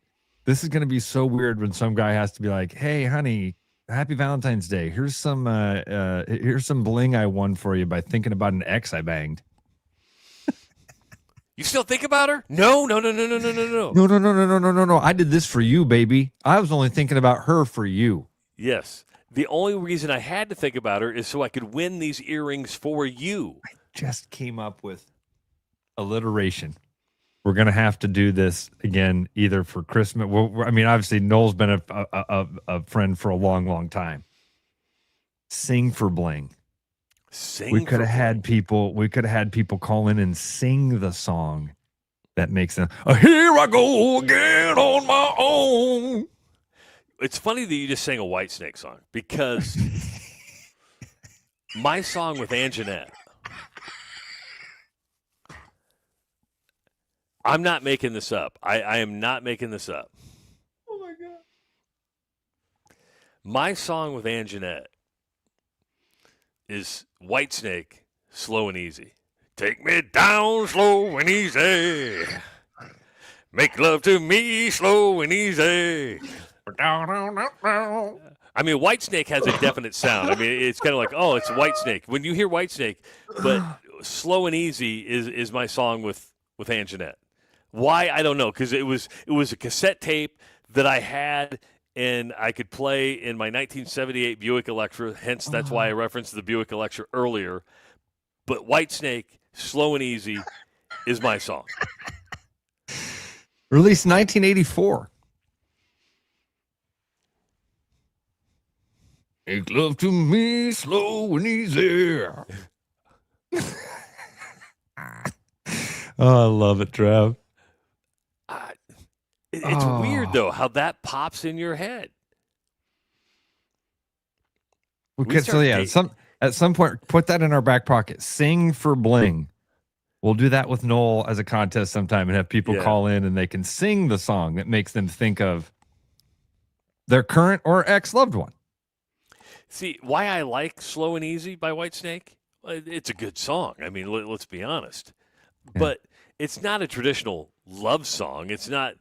"This is going to be so weird when some guy has to be like, hey, honey, happy Valentine's Day. Here's some bling I won for you by thinking about an ex I banged."
You still think about her? No.
No. I did this for you, baby. I was only thinking about her for you.
Yes. The only reason I had to think about her is so I could win these earrings for you.
I just came up with alliteration. We're going to have to do this again, either for Christmas. Well, I mean, obviously, Noel's been a friend for a long, long time. Sing for bling. We could have had people call in and sing the song that makes them. Here I go again on my own.
It's funny that you just sang a Whitesnake song, because my song with Anjanette. I'm not making this up. I am not making this up.
Oh, my God.
My song with Anjanette is Whitesnake, Slow and Easy. Take me down slow and easy. Make love to me slow and easy. I mean, Whitesnake has a definite sound. I mean, it's kind of like, oh, it's Whitesnake. When you hear Whitesnake, but Slow and Easy is my song with Anjanette. Why? I don't know, because it was a cassette tape that I had and I could play in my 1978 Buick Electra. Hence, that's why I referenced the Buick Electra earlier. But Whitesnake, Slow and Easy, is my song.
Released 1984. Make love to me slow and easy. Oh, I love it, Trev.
It's weird, though, how that pops in your head.
At some point, put that in our back pocket. Sing for bling. We'll do that with Noel as a contest sometime and have people call in and they can sing the song that makes them think of their current or ex-loved one.
See, why I like Slow and Easy by Whitesnake? It's a good song. I mean, let's be honest. Yeah. But it's not a traditional love song. It's not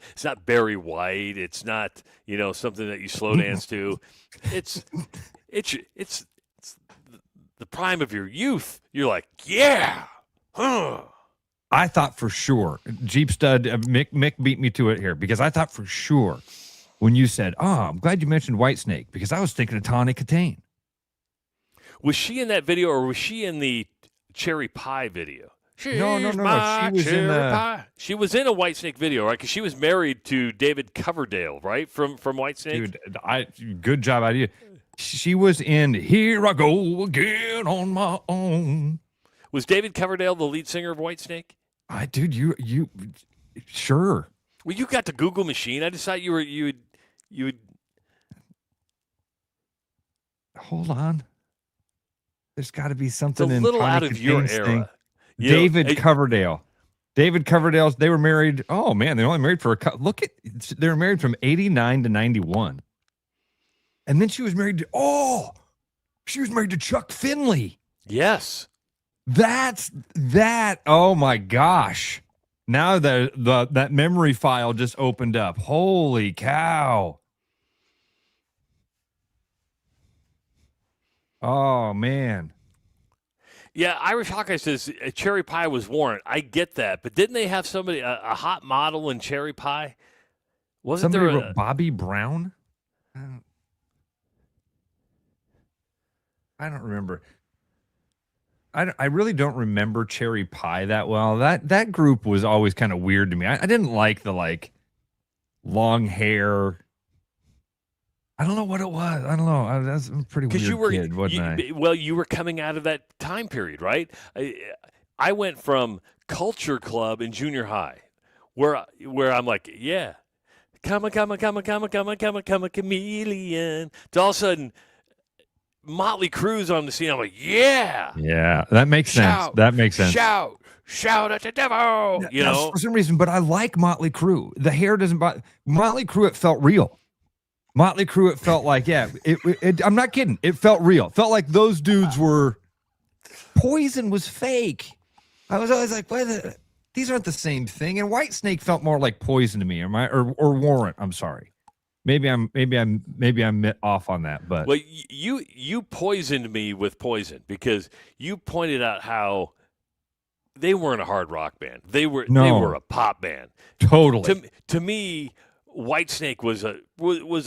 Barry White. It's not, something that you slow dance to. It's the prime of your youth. You're like, yeah. Huh.
I thought for sure, Jeep Stud, Mick beat me to it here, because I thought for sure when you said, I'm glad you mentioned Whitesnake, because I was thinking of Tawny Katane.
Was she in that video, or was she in the Cherry Pie video?
No. She
was in a Whitesnake video, right? Because she was married to David Coverdale, right? From Whitesnake.
Dude, good job idea. She was in Here I Go Again on My Own.
Was David Coverdale the lead singer of Whitesnake?
Dude, you sure?
Well, you got the Google machine. I just thought you would.
Hold on. There's got to be something
it's a
in
little
Tawny
out of your
Katane's
era.
David Coverdale. David Coverdale's, they were married. Oh, man, they only married for a couple. Look at, they were married from 89 to 91. And then she was married to, she was married to Chuck Finley.
Yes.
That. Oh, my gosh. Now that memory file just opened up. Holy cow. Oh, man.
Yeah, Irish Hawkeye says cherry pie was Warren. I get that, but didn't they have somebody a hot model in cherry pie? Wasn't
Somebody
there
wrote Bobby Brown? I don't remember. I really don't remember cherry pie that well. That group was always kind of weird to me. I didn't like the long hair. I don't know what it was. I don't know. That's a pretty weird kid, wasn't I?
Well, you were coming out of that time period, right? I went from Culture Club in junior high, where I'm like, yeah, come a chameleon. To all of a sudden, Motley Crue's on the scene. I'm like, yeah.
Yeah, that makes sense. That makes sense.
Shout at the devil. You know,
for some reason, but I like Motley Crue. The hair doesn't bother Motley Crue. It felt real. Motley Crue, it felt like, I'm not kidding. It felt real. It felt like those dudes were, Poison was fake. I was always like, these aren't the same thing. And Whitesnake felt more like Poison to me, or Warrant. I'm sorry. Maybe I'm off on that, but.
Well, you poisoned me with Poison because you pointed out how they weren't a hard rock band. They were a pop band.
Totally.
To me, Whitesnake was a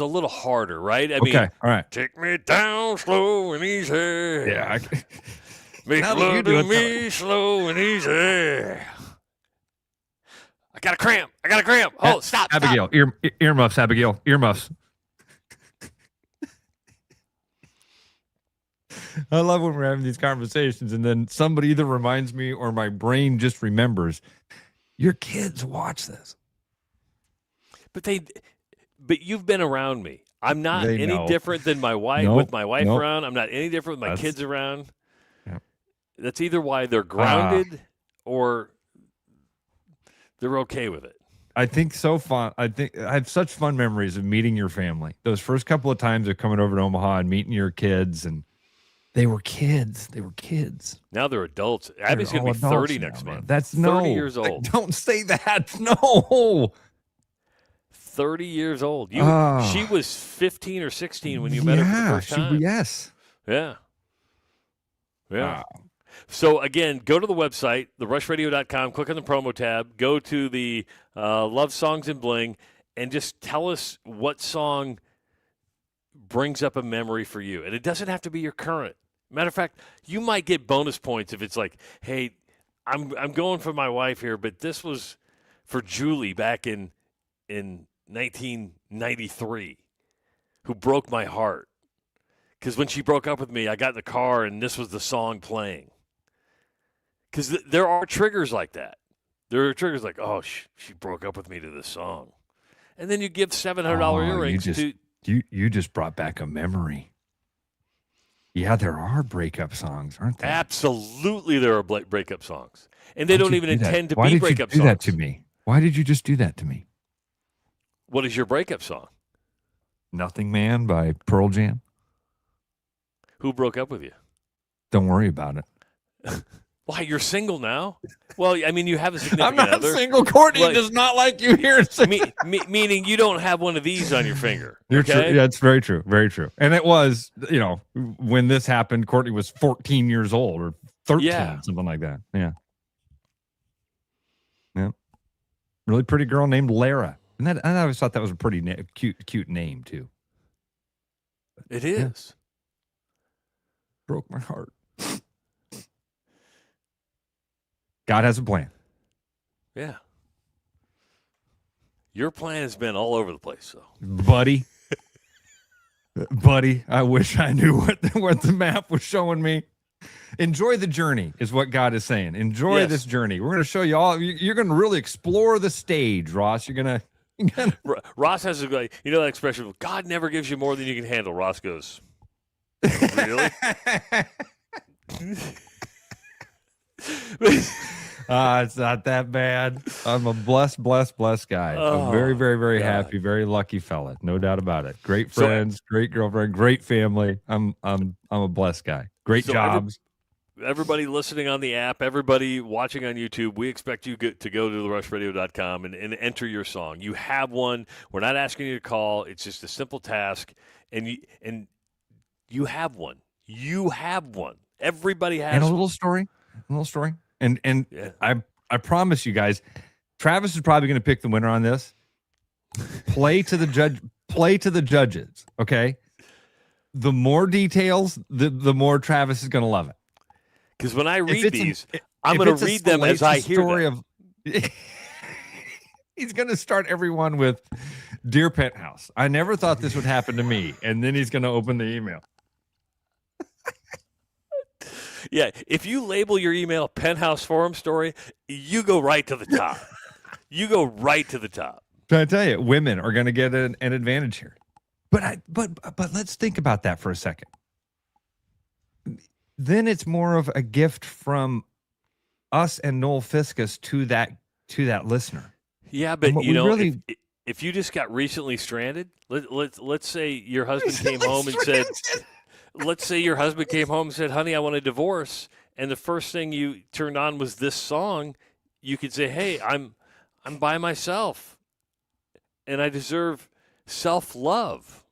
little harder, right? I
mean, all right.
Take me down slow and easy.
Yeah.
Make love to me slow and easy. I got a cramp. Oh, stop.
Abigail,
stop.
Earmuffs, Abigail, earmuffs. I love when we're having these conversations and then somebody either reminds me or my brain just remembers. Your kids watch this.
But you've been around me. I'm not any different than my wife with my wife around. I'm not any different with my kids around.
Yep.
That's either why they're grounded or they're okay with it.
I think so fun. I have such fun memories of meeting your family. Those first couple of times of coming over to Omaha and meeting your kids, and they were kids.
Now they're adults. Abby's going to be 30 next month.
That's
30 years old.
Don't say that. No.
30 years old. She was 15 or 16 when you met her for the first time.
Yes.
Yeah. Wow. So, again, go to the website, therushradio.com, click on the promo tab, go to the Love Songs and Bling, and just tell us what song brings up a memory for you. And it doesn't have to be your current. Matter of fact, you might get bonus points if it's like, hey, I'm going for my wife here, but this was for Julie back in 1993, who broke my heart. Because when she broke up with me, I got in the car and this was the song playing. Because there are triggers like that. There are triggers like, oh, she broke up with me to this song. And then you give $700 earrings to.
You just brought back a memory. Yeah, there are breakup songs, aren't there?
Absolutely, there are breakup songs. And they don't even intend to be breakup songs.
Why did you do that to me? Why did you just do that to me?
What is your breakup song?
Nothing Man by Pearl Jam.
Who broke up with you?
Don't worry about it.
Why, you're single now? Well, I mean, you have a significant
other. I'm not single. Courtney does not like you here.
Meaning you don't have one of these on your finger.
You're true. Yeah, it's very true. Very true. And it was, when this happened, Courtney was 14 years old or 13, something like that. Yeah. Yeah. Really pretty girl named Lara. And I always thought that was a pretty cute name, too.
It is. Yeah.
Broke my heart. God has a plan.
Yeah. Your plan has been all over the place, so.
Buddy, I wish I knew what the map was showing me. Enjoy the journey is what God is saying. Enjoy this journey. We're going to show you all. You're going to really explore the stage, Ross. You're going to.
Ross has that expression of God never gives you more than you can handle. Ross goes, really?
It's not that bad. I'm a blessed guy.
Oh,
I'm very, very, very
God.
happy, very lucky fella. No doubt about it. Great friends, great girlfriend, great family. I'm a blessed guy. Great jobs.
Everybody listening on the app, everybody watching on YouTube, we expect you to go to therushradio.com and enter your song. You have one. We're not asking you to call. It's just a simple task, and you have one. You have one. Everybody has
And a
one.
little story. And
Yeah.
I promise you guys, Travis is probably going to pick the winner on this. Play to the judges, okay? The more details, the more Travis is going to love it.
Because when I read these, I'm going to read them as I hear them.
He's going to start everyone with Dear Penthouse. I never thought this would happen to me. And then he's going to open the email.
Yeah, if you label your email Penthouse Forum Story, you go right to the top. You go right to the top.
Can I tell you, women are going to get an advantage here. But let's think about that for a second. Then it's more of a gift from us and Noel Fiscus to that listener.
Yeah, but
you know, really...
if you just got recently stranded, let's say your husband came home and said, let's say your husband came home and said, "Honey, I want a divorce," and the first thing you turned on was this song. You could say, "Hey, I'm by myself, and I deserve self-love."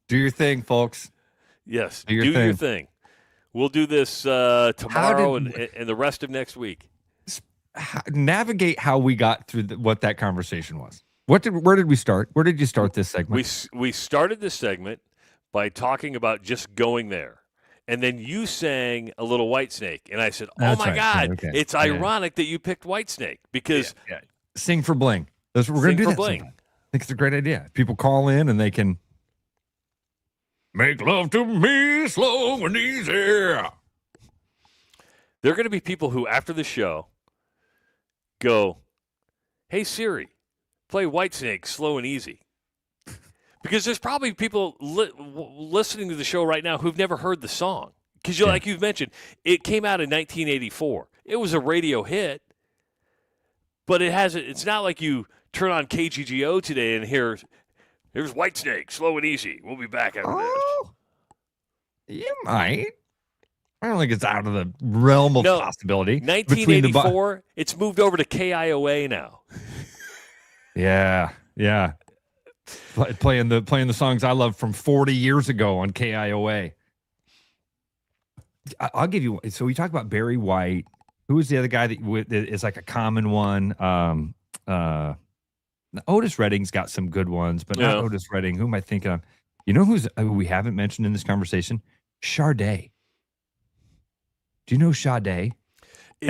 Do your thing, folks.
Yes, do your thing. We'll do this tomorrow and the rest of next week.
Navigate how we got through what that conversation was. Where did we start? Where did you start this segment?
We started this segment by talking about just going there. And then you sang a little Whitesnake. And I said,
That's
my
right.
God,
Okay.
it's ironic that you picked Whitesnake because
Sing for Bling. We're going to do that sometime. I think it's a great idea. People call in and they can make love to me slow and easy.
there are going to be people who, after the show, go, "Hey, Siri, play Whitesnake slow and easy." Because there's probably people listening to the show right now who've never heard the song. Because like you've mentioned, it came out in 1984. It was a radio hit, but it's not like you turn on KGGO today and here's Whitesnake, slow and easy. We'll be back after this.
You might. I don't think it's out of the realm of possibility.
1984, it's moved over to KIOA now.
Yeah. Playing the songs I love from 40 years ago on KIOA. I'll give you. So we talk about Barry White. Who is the other guy that is like a common one? Otis Redding's got some good ones, but not Otis Redding. Who am I thinking of? You know who we haven't mentioned in this conversation? Sade. Do you know Sade?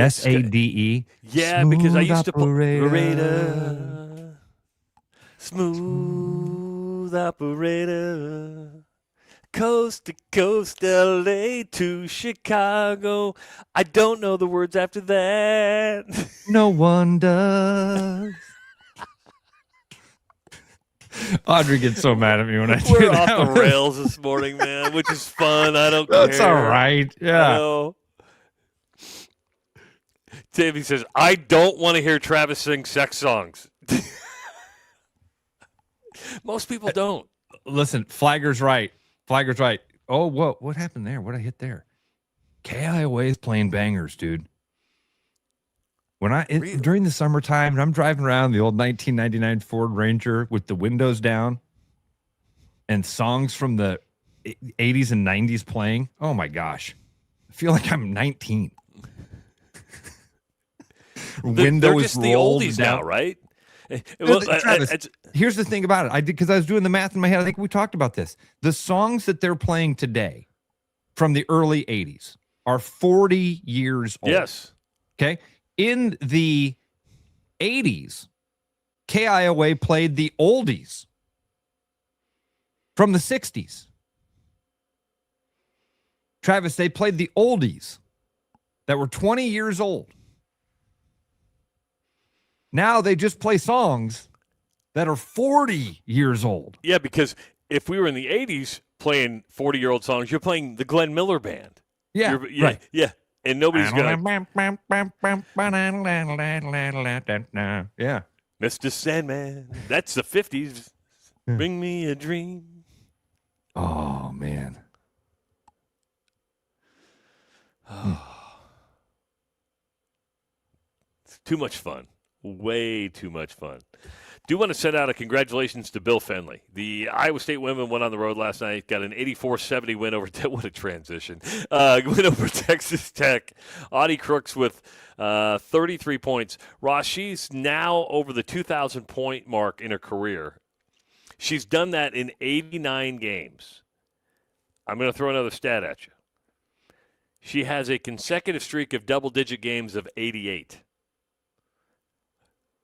Sade.
Yeah, because I used to operator. Smooth operator. Coast to coast, LA to Chicago. I don't know the words after that.
No one does. Audrey gets so mad at me when I do
We're
that.
off the rails this morning, man, which is fun. I don't care.
That's all right. Yeah.
Davey says, "I don't want to hear Travis sing sex songs." Most people don't.
Listen, Flagger's right. Oh, what happened there? What did I hit there? KIOA is playing bangers, dude. During the summertime, and I'm driving around the old 1999 Ford Ranger with the windows down and songs from the 80s and 90s playing. Oh my gosh. I feel like I'm 19.
They're just the oldies now, right?
Well, Travis, here's the thing about it. Because I was doing the math in my head. I think we talked about this. The songs that they're playing today from the early 80s are 40 years old.
Yes.
Okay. In the 80s, KIOA played the oldies from the 60s. Travis, they played the oldies that were 20 years old. Now they just play songs that are 40 years old.
Yeah, because if we were in the 80s playing 40-year-old songs, you're playing the Glenn Miller Band.
Yeah,
right. Yeah, and nobody's going
to... Yeah.
Mr. Sandman, that's the 50s. Bring me a dream.
Oh, man.
It's too much fun. Way too much fun. Do want to send out a congratulations to Bill Fenley. The Iowa State women went on the road last night, got an 84-70 win over – what a transition. Win over Texas Tech. Audie Crooks with 33 points. Ross, she's now over the 2,000-point mark in her career. She's done that in 89 games. I'm going to throw another stat at you. She has a consecutive streak of double-digit games of 88.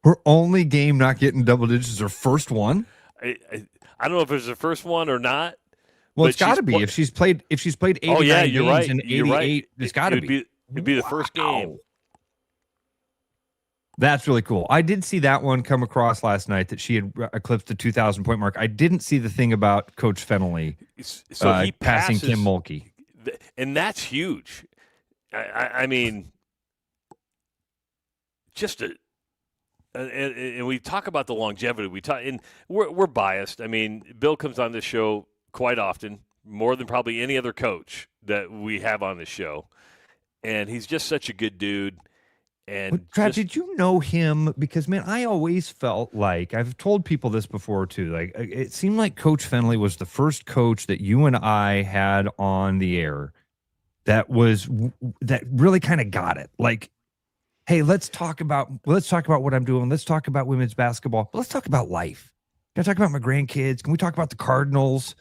Her only game not getting double digits is her first one?
I don't know if it's her first one or not.
Well, it's got to be. If she's played 89 games in 88, it's got to be.
It'd be the first game.
That's really cool. I did see that one come across last night that she had eclipsed the 2,000-point mark. I didn't see the thing about Coach Fennelly
he
passing Kim Mulkey.
And that's huge. I mean, just a... And we talk about the longevity. We're biased. I mean, Bill comes on this show quite often, more than probably any other coach that we have on this show, and he's just such a good dude. And
Trav, did you know him? Because man, I always felt like I've told people this before too. Like it seemed like Coach Fennelly was the first coach that you and I had on the air that really kind of got it. Like, hey, let's talk about what I'm doing. Let's talk about women's basketball. But let's talk about life. Can I talk about my grandkids? Can we talk about the Cardinals?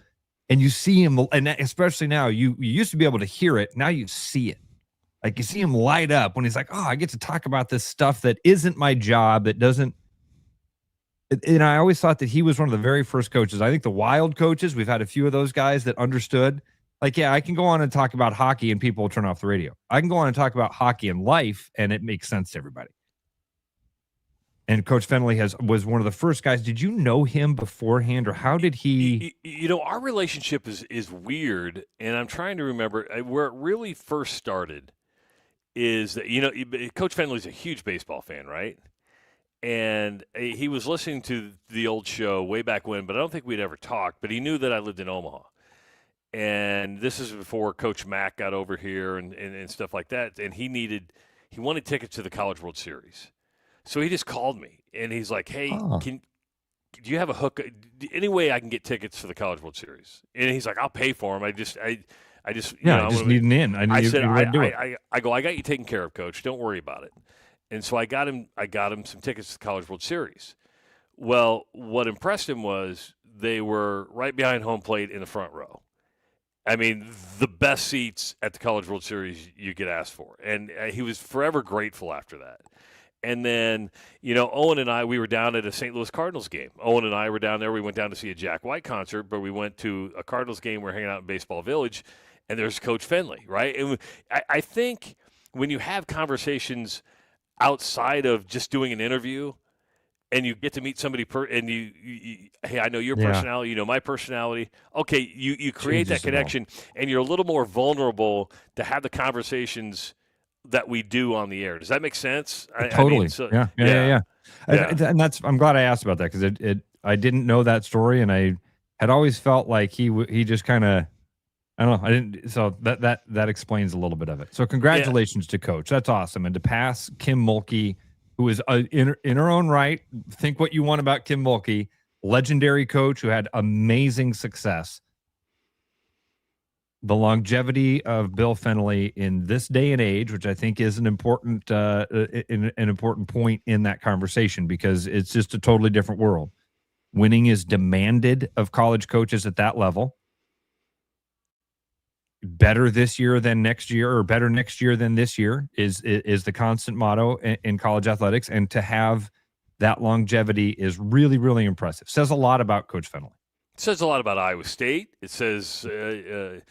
And you see him, and especially now, you used to be able to hear it. Now you see it. Like you see him light up when he's like, oh, I get to talk about this stuff that isn't my job, that doesn't. And I always thought that he was one of the very first coaches. I think the Wild coaches, we've had a few of those guys that understood. Like, yeah, I can go on and talk about hockey and people will turn off the radio. I can go on and talk about hockey and life, and it makes sense to everybody. And Coach Fennelly was one of the first guys. Did you know him beforehand, or how did he?
Our relationship is weird, and I'm trying to remember where it really first started. Is that Coach Fennelly's a huge baseball fan, right? And he was listening to the old show way back when, but I don't think we'd ever talked. But he knew that I lived in Omaha. And this is before Coach Mack got over here and stuff like that. And he wanted tickets to the College World Series. So he just called me, and he's like, hey, do you have a hook? Any way I can get tickets for the College World Series? And he's like, I'll pay for them. I just
need an in.
I said, I got you taken care of, Coach. Don't worry about it. And so I got him some tickets to the College World Series. Well, what impressed him was they were right behind home plate in the front row. I mean, the best seats at the College World Series you could ask for. And he was forever grateful after that. And then, Owen and I, we were down at a St. Louis Cardinals game. Owen and I were down there. We went down to see a Jack White concert, but we went to a Cardinals game. We're hanging out in Baseball Village, and there's Coach Fennelly, right? And I think when you have conversations outside of just doing an interview, and you get to meet somebody, hey, I know your personality, you know my personality. Okay, you create that connection, and you're a little more vulnerable to have the conversations that we do on the air. Does that make sense?
Totally. Yeah. And I'm glad I asked about that, because I didn't know that story, and I had always felt like he just kind of, I don't know. I didn't. So that explains a little bit of it. So congratulations to Coach. That's awesome. And to pass Kim Mulkey, who is in her own right, think what you want about Kim Mulkey, legendary coach who had amazing success. The longevity of Bill Fennelly in this day and age, which I think is an important point in that conversation, because it's just a totally different world. Winning is demanded of college coaches at that level. Better this year than next year, or better next year than this year is the constant motto in college athletics. And to have that longevity is really, really impressive. Says a lot about Coach Fennelly.
It says a lot about Iowa State. It says, and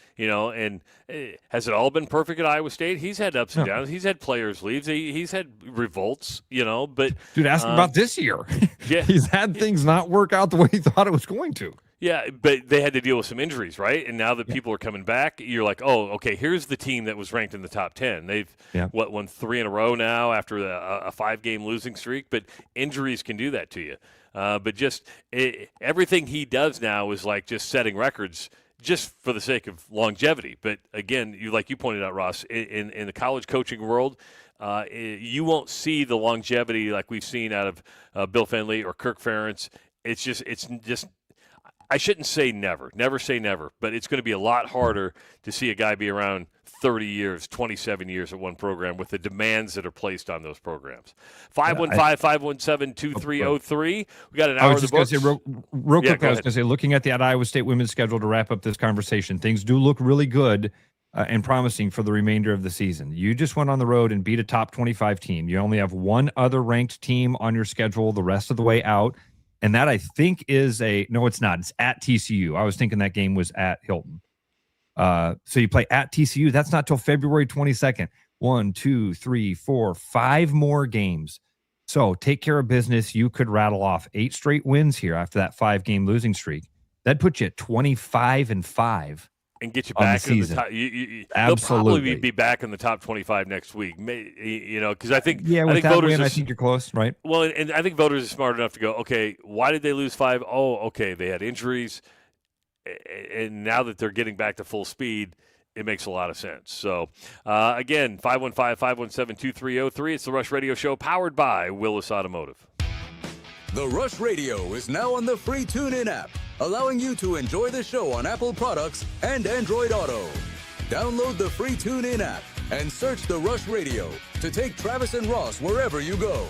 has it all been perfect at Iowa State? He's had ups and downs. He's had players leave. He's had revolts, but.
Dude, ask him about this year.
Yeah.
He's had things not work out the way he thought it was going to.
Yeah, but they had to deal with some injuries, right? And now that people are coming back, you're like, oh, okay, here's the team that was ranked in the top 10. They've, won 3 in a row now after a 5-game losing streak, but injuries can do that to you. But just everything he does now is like just setting records just for the sake of longevity. But, again, like you pointed out, Ross, in the college coaching world, you won't see the longevity like we've seen out of Bill Fenley or Kirk Ferentz. It's just I shouldn't say never say never, but it's going to be a lot harder to see a guy be around 30 years, 27 years at one program with the demands that are placed on those programs. 515-517-2303. We got an hour of the books.
I was just going to say, real quick, I was going to say, looking at the Iowa State women's schedule to wrap up this conversation, things do look really good and promising for the remainder of the season. You just went on the road and beat a top 25 team. You only have one other ranked team on your schedule the rest of the way out. And that, I think, is no, it's not. It's at TCU. I was thinking that game was at Hilton. So you play at TCU. That's not till February 22nd. 1, 2, 3, 4, 5 more games. So take care of business. You could rattle off 8 straight wins here after that 5-game losing streak. That'd put you at 25-5.
And get you back in the top. They'll probably be back in the top 25 next week. Because I think
with that win, I think you're close, right?
Well, and I think voters are smart enough to go, okay, why did they lose 5? Oh, okay, they had injuries, and now that they're getting back to full speed, it makes a lot of sense. So, again, 515-517-2303. It's the Rush Radio Show, powered by Willis Automotive.
The Rush Radio is now on the free TuneIn app, allowing you to enjoy the show on Apple products and Android Auto. Download the free TuneIn app and search The Rush Radio to take Travis and Ross wherever you go.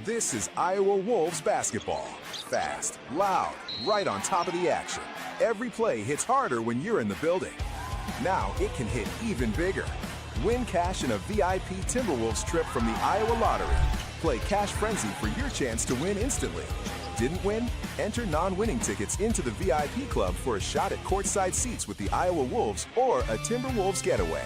This is Iowa Wolves basketball. Fast, loud, right on top of the action. Every play hits harder when you're in the building. Now it can hit even bigger. Win cash in a VIP Timberwolves trip from the Iowa Lottery. Play Cash Frenzy for your chance to win instantly. Didn't win? Enter non-winning tickets into the VIP club for a shot at courtside seats with the Iowa Wolves or a Timberwolves getaway.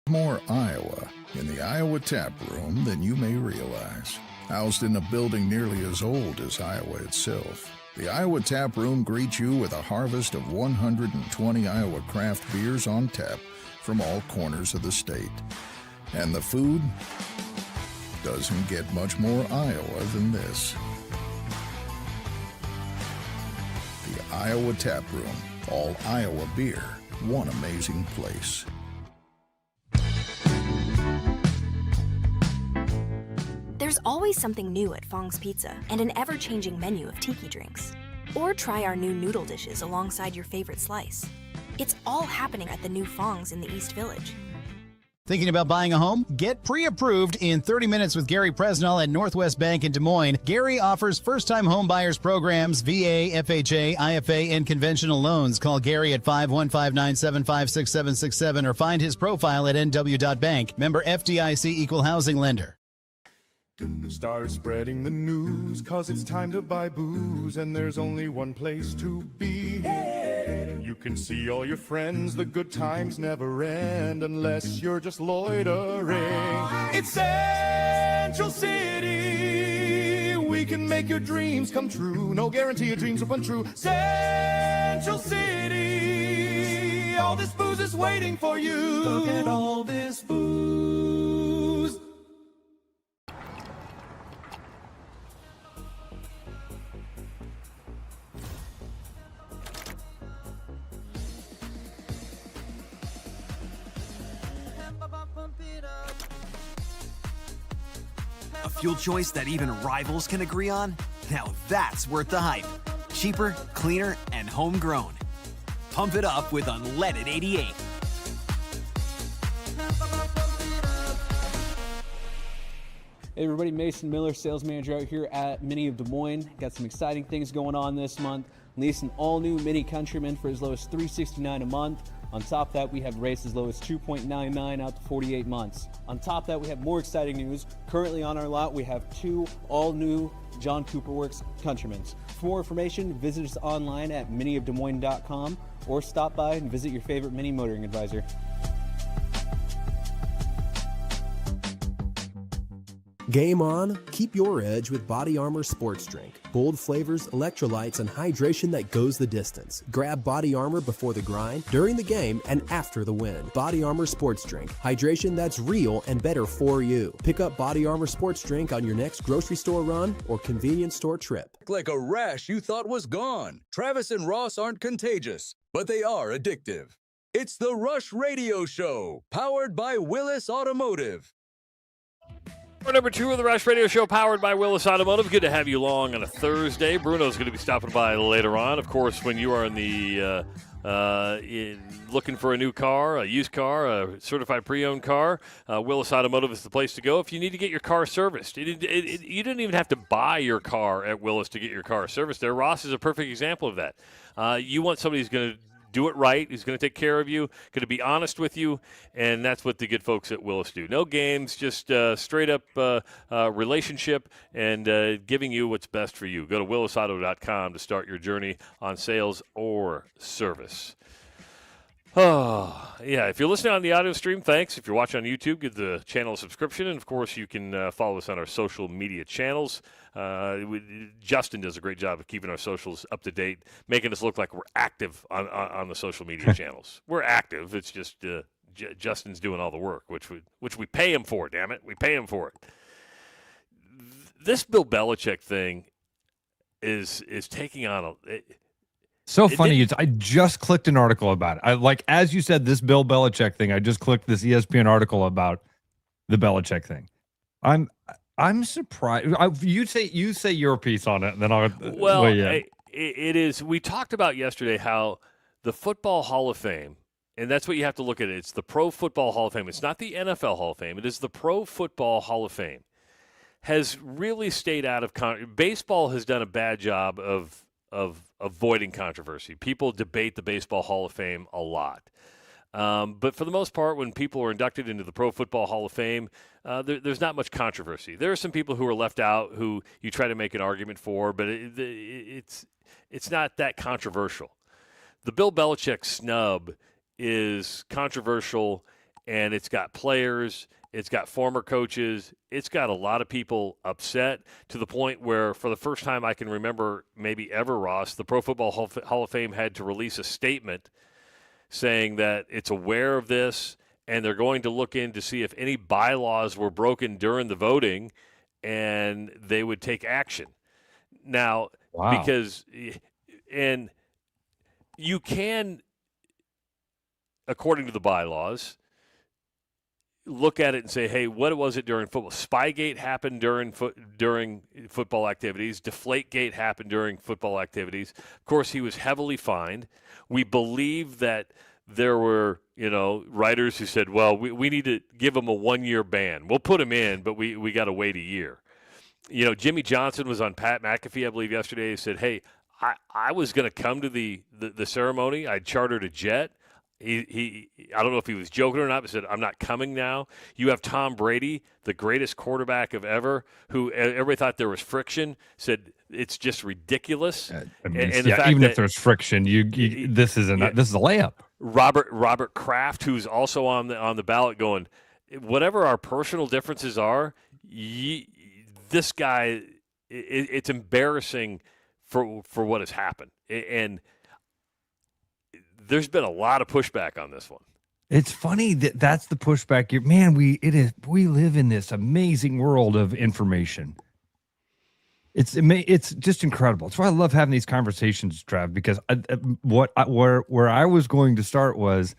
More Iowa in the Iowa Tap Room than you may realize. Housed in a building nearly as old as Iowa itself, the Iowa Tap Room greets you with a harvest of 120 Iowa craft beers on tap from all corners of the state. And the food doesn't get much more Iowa than this. The Iowa Tap Room, all Iowa beer, one amazing place.
There's always something new at Fong's Pizza and an ever-changing menu of tiki drinks. Or try our new noodle dishes alongside your favorite slice. It's all happening at the new Fong's in the East Village.
Thinking about buying a home? Get pre-approved in 30 minutes with Gary Presnell at Northwest Bank in Des Moines. Gary offers first-time home buyers programs, VA, FHA, IFA, and conventional loans. Call Gary at 515-975-6767 or find his profile at nw.bank. Member FDIC Equal Housing Lender.
Start spreading the news, 'cause it's time to buy booze, and there's only one place to be. You can see all your friends, the good times never end, unless you're just loitering. It's Central City, we can make your dreams come true. No guarantee your dreams will come true. Central City, all this booze is waiting for you. Look at all this booze.
A fuel choice that even rivals can agree on? Now that's worth the hype. Cheaper, cleaner, and homegrown. Pump it up with unleaded 88.
Hey everybody, Mason Miller, sales manager out here at Mini of Des Moines. Got some exciting things going on this month. Lease an all-new Mini Countryman for as low as $369 a month. On top of that, we have rates as low as $2.99 out to 48 months. On top of that, we have more exciting news. Currently on our lot, we have 2 all-new John Cooper Works Countrymans. For more information, visit us online at miniofdesmoines.com or stop by and visit your favorite Mini motoring advisor.
Game on? Keep your edge with Body Armor Sports Drink. Bold flavors, electrolytes, and hydration that goes the distance. Grab Body Armor before the grind, during the game, and after the win. Body Armor Sports Drink. Hydration that's real and better for you. Pick up Body Armor Sports Drink on your next grocery store run or convenience store trip.
Like a rash you thought was gone. Travis and Ross aren't contagious, but they are addictive. It's the Rush Radio Show, powered by Willis Automotive.
For number 2 of the Rush Radio Show, powered by Willis Automotive. Good to have you along on a Thursday. Bruno's going to be stopping by later on. Of course, when you are in the looking for a new car, a used car, a certified pre-owned car, Willis Automotive is the place to go. If you need to get your car serviced, you didn't even have to buy your car at Willis to get your car serviced there. Ross is a perfect example of that. You want somebody who's going to do it right, who's going to take care of you, going to be honest with you, and that's what the good folks at Willis do. No games, just straight-up relationship and giving you what's best for you. Go to willisauto.com to start your journey on sales or service. Oh, yeah, if you're listening on the audio stream, thanks. If you're watching on YouTube, give the channel a subscription. And, of course, you can follow us on our social media channels. Justin does a great job of keeping our socials up to date, making us look like we're active on the social media channels. We're active. It's just Justin's doing all the work, which we pay him for, damn it. We pay him for it. This Bill Belichick thing is taking on
funny. I just clicked an article about it. As you said, this Bill Belichick thing, I just clicked this ESPN article about the Belichick thing. I'm surprised. You say your piece on it, and then I'll.
Well, it is. We talked about yesterday how the Football Hall of Fame, and that's what you have to look at. It's the Pro Football Hall of Fame. It's not the NFL Hall of Fame. It is the Pro Football Hall of Fame. Has really stayed out of baseball. Has done a bad job of avoiding controversy. People debate the Baseball Hall of Fame a lot. But for the most part, when people are inducted into the Pro Football Hall of Fame, there's not much controversy. There are some people who are left out who you try to make an argument for, but it's not that controversial. The Bill Belichick snub is controversial, and it's got players, it's got former coaches, it's got a lot of people upset to the point where, for the first time I can remember maybe ever, Ross, the Pro Football Hall of Fame had to release a statement saying that it's aware of this and they're going to look in to see if any bylaws were broken during the voting and they would take action. Now, because you can, according to the bylaws, look at it and say, hey, what was it during football? Spygate happened during football activities. Deflategate happened during football activities. Of course, he was heavily fined. We believe that there were, writers who said, well, we need to give him a 1-year ban. We'll put him in, but we got to wait a year. Jimmy Johnson was on Pat McAfee, I believe, yesterday. He said, hey, I was going to come to the ceremony. I chartered a jet. I don't know if he was joking or not, but said, I'm not coming now. You have Tom Brady, the greatest quarterback of ever, who everybody thought there was friction, said it's just ridiculous.
Even if there's friction, this is a layup.
Robert Kraft, who's also on the ballot, going, whatever our personal differences are, this guy, it's embarrassing for what has happened. And there's been a lot of pushback on this one.
It's funny that's the pushback. We live in this amazing world of information. It's just incredible. That's why I love having these conversations, Trav, because where I was going to start was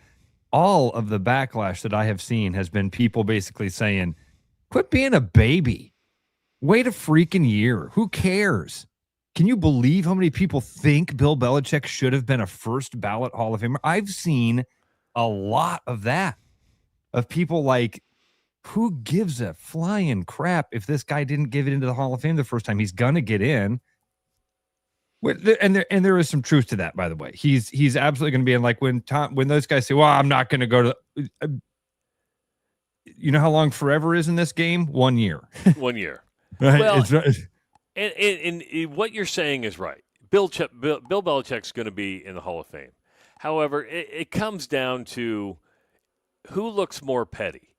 all of the backlash that I have seen has been people basically saying, quit being a baby. Wait a freaking year. Who cares? Can you believe how many people think Bill Belichick should have been a first ballot Hall of Famer? I've seen a lot of that, of people like, who gives a flying crap if this guy didn't give it into the Hall of Fame the first time? He's going to get in. And there is some truth to that, by the way. He's absolutely going to be in, like when those guys say, well, I'm not going to go to, you know how long forever is in this game? 1 year.
1 year.
Right?
Well, and what you're saying is right. Bill Belichick's going to be in the Hall of Fame. However, it comes down to who looks more petty.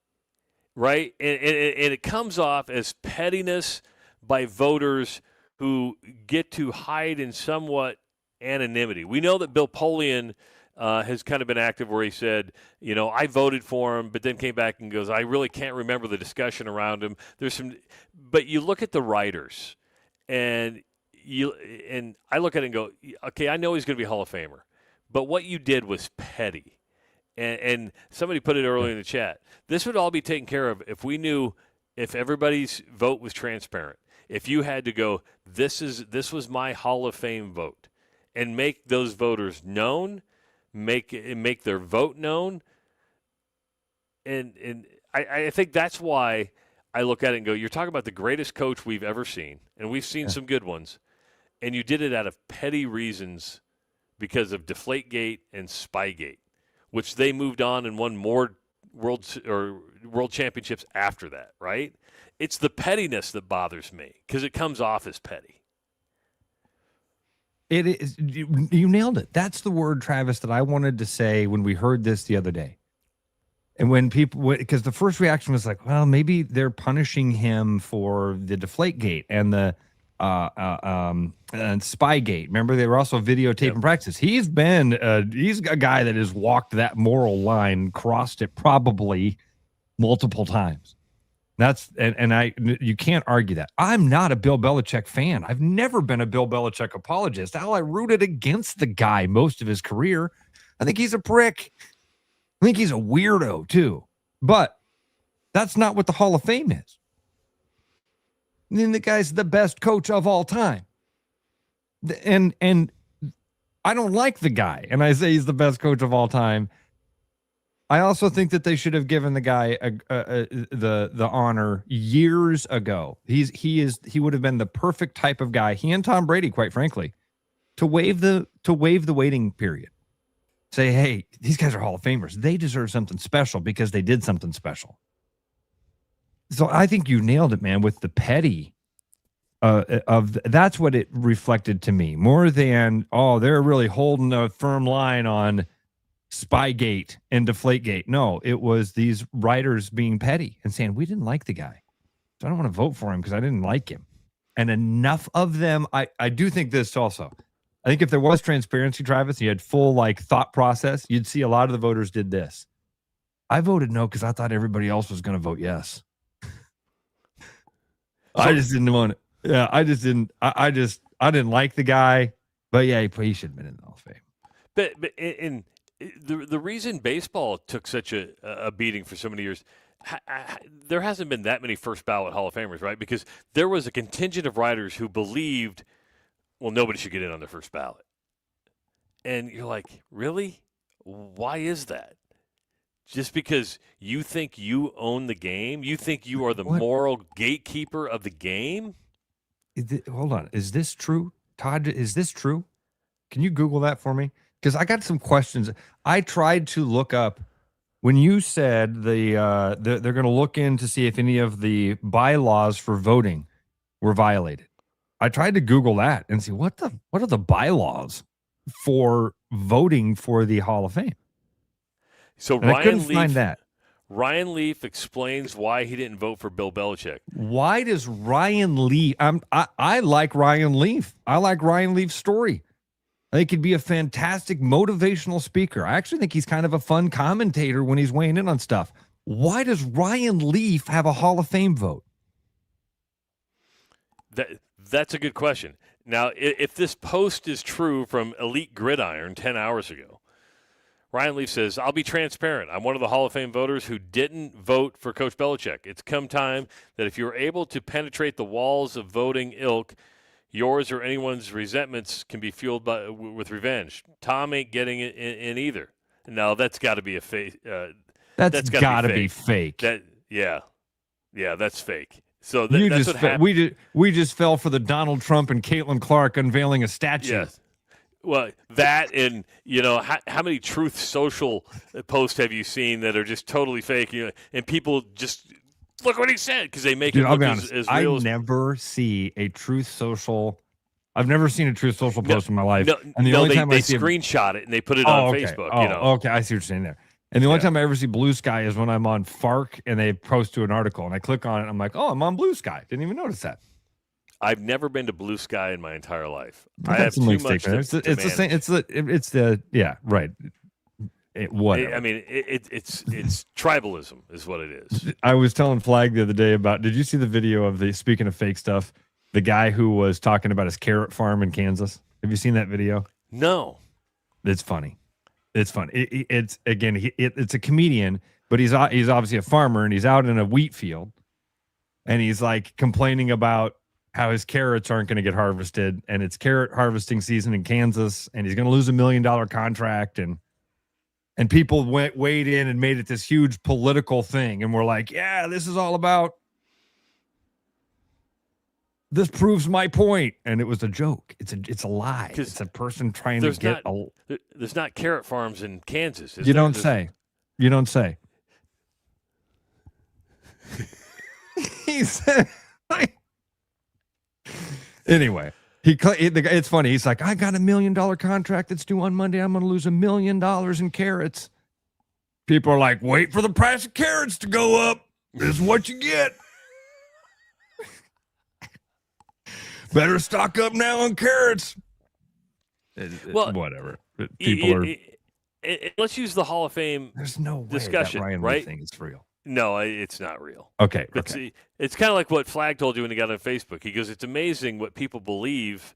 right? And it comes off as pettiness by voters who get to hide in somewhat anonymity. We know that Bill Polian has kind of been active where he said, I voted for him, but then came back and goes, I really can't remember the discussion around him. But you look at the writers, and I look at it and go, okay, I know he's going to be a Hall of Famer, but what you did was petty. And somebody put it earlier in the chat. This would all be taken care of if we knew if everybody's vote was transparent. If you had to go, this was my Hall of Fame vote, and make those voters known, make their vote known, and I think that's why I look at it and go, you're talking about the greatest coach we've ever seen, and we've seen some good ones, and you did it out of petty reasons because of Deflategate and Spygate, which they moved on and won more world championships after that, right? It's the pettiness that bothers me because it comes off as petty.
It is. You nailed it. That's the word, Travis, that I wanted to say when we heard this the other day. And when people, because the first reaction was like, well, maybe they're punishing him for the Deflategate and the and Spygate. Remember, they were also videotaping practice. He's a guy that has walked that moral line, crossed it probably multiple times. You can't argue that. I'm not a Bill Belichick fan. I've never been a Bill Belichick apologist. I rooted against the guy most of his career. I think he's a prick. I think he's a weirdo too. But that's not what the Hall of Fame is. I mean, the guy's the best coach of all time. And I don't like the guy, and I say he's the best coach of all time. I also think that they should have given the guy the honor years ago. He would have been the perfect type of guy. He and Tom Brady, quite frankly, to waive the waiting period. Say, hey, these guys are Hall of Famers. They deserve something special because they did something special. So I think you nailed it, man, with the petty that's what it reflected to me more than, they're really holding a firm line on Spygate and Deflategate. No, it was these writers being petty and saying, we didn't like the guy, so I don't want to vote for him because I didn't like him. And enough of them, I do think this also. I think if there was transparency, Travis, you had full thought process, you'd see a lot of the voters did this. I voted no because I thought everybody else was going to vote yes. I just didn't want it. Yeah, I just didn't. I didn't like the guy, but yeah, he should have been in the Hall of Fame.
But the reason baseball took such a beating for so many years, there hasn't been that many first ballot Hall of Famers, right? Because there was a contingent of writers who believed, well, nobody should get in on their first ballot. And you're like, really? Why is that? Just because you think you own the game? You think you are the moral gatekeeper of the game?
Hold on. Is this true? Todd, is this true? Can you Google that for me? Because I got some questions. I tried to look up when you said they're going to look in to see if any of the bylaws for voting were violated. I tried to Google that and see what are the bylaws for voting for the Hall of Fame.
So
and I couldn't find that.
Ryan Leaf explains why he didn't vote for Bill Belichick.
Why does Ryan Leaf? I like Ryan Leaf. I like Ryan Leaf's story. I think he'd be a fantastic motivational speaker. I actually think he's kind of a fun commentator when he's weighing in on stuff. Why does Ryan Leaf have a Hall of Fame vote?
That's a good question. Now, if this post is true from Elite Gridiron 10 hours ago, Ryan Leaf says, I'll be transparent. I'm one of the Hall of Fame voters who didn't vote for Coach Belichick. It's come time that if you're able to penetrate the walls of voting ilk, yours or anyone's resentments can be fueled with revenge. Tom ain't getting it in either. No, that's got to be a fake.
That's got to be fake.
Yeah, that's fake. So that's what happened.
We just fell for the Donald Trump and Caitlin Clark unveiling a statue.
Yes. Well, that and, how many Truth Social posts have you seen that are just totally fake? And people just look what he said because they make it look as real.
I never see a Truth Social. I've never seen a Truth Social post in my life.
No, and the only time they screenshot it and they put it on Facebook.
Okay, I see what you're saying there. And the only time I ever see Blue Sky is when I'm on FARC and they post to an article, and I click on it. And I'm like, oh, I'm on Blue Sky. Didn't even notice that.
I've never been to Blue Sky in my entire life.
I have too much to it's the same. It's the yeah, right. Whatever.
I mean, it's tribalism is what it is.
I was telling Flag the other day about. Did you see the video of speaking of fake stuff? The guy who was talking about his carrot farm in Kansas. Have you seen that video?
No.
It's funny. It's fun. It's a comedian, but he's obviously a farmer, and he's out in a wheat field, and he's like complaining about how his carrots aren't going to get harvested, and it's carrot harvesting season in Kansas, and he's going to lose $1 million contract, and people weighed in and made it this huge political thing, and we're like, yeah, this is all about. This proves my point, and it was a joke. It's a lie. It's a person trying to get.
There's not carrot farms in Kansas.
You don't say. You don't say. He said. Anyway, it's funny. He's like, I got $1 million contract that's due on Monday. I'm going to lose $1 million in carrots. People are like, wait for the price of carrots to go up. This is what you get. Better stock up now on carrots.
Well,
whatever. People are.
Let's use the Hall of Fame.
There's no way
discussion,
that Ryan Lee
right?
thing is real.
No, it's not real.
Okay.
It's kind of like what Flag told you when he got on Facebook. He goes, it's amazing what people believe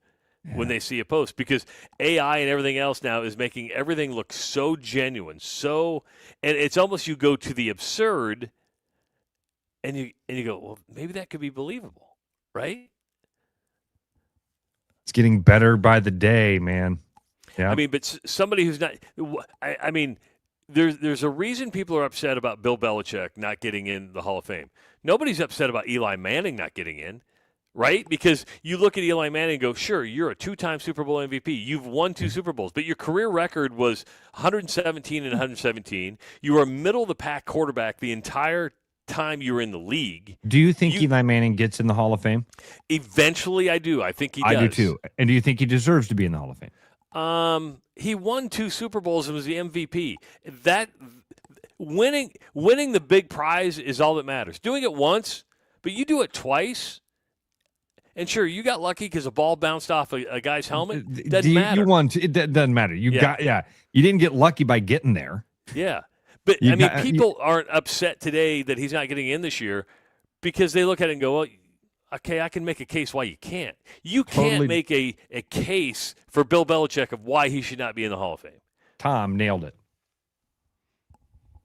when they see a post, because AI and everything else now is making everything look so genuine. And it's almost you go to the absurd and you go, well, maybe that could be believable, right?
It's getting better by the day, man. Yeah.
I mean, but somebody who's not I mean, there's a reason people are upset about Bill Belichick not getting in the Hall of Fame. Nobody's upset about Eli Manning not getting in, right? Because you look at Eli Manning and go, sure, you're a 2-time Super Bowl MVP. You've won 2 Super Bowls, but your career record was 117 and 117. You were a middle-of-the-pack quarterback the entire time you were in the league.
Do you think Eli Manning gets in the Hall of Fame?
Eventually, I do. I think he does.
I do too. And do you think he deserves to be in the Hall of Fame?
He won 2 Super Bowls and was the MVP. That winning the big prize is all that matters. Doing it once, but you do it twice. And sure, you got lucky because a ball bounced off a guy's helmet. Doesn't matter.
You won. It doesn't matter. You didn't get lucky by getting there.
Yeah. But, people aren't upset today that he's not getting in this year because they look at it and go, well, okay, I can make a case why you can't. You can't make a case for Bill Belichick of why he should not be in the Hall of Fame.
Tom nailed it.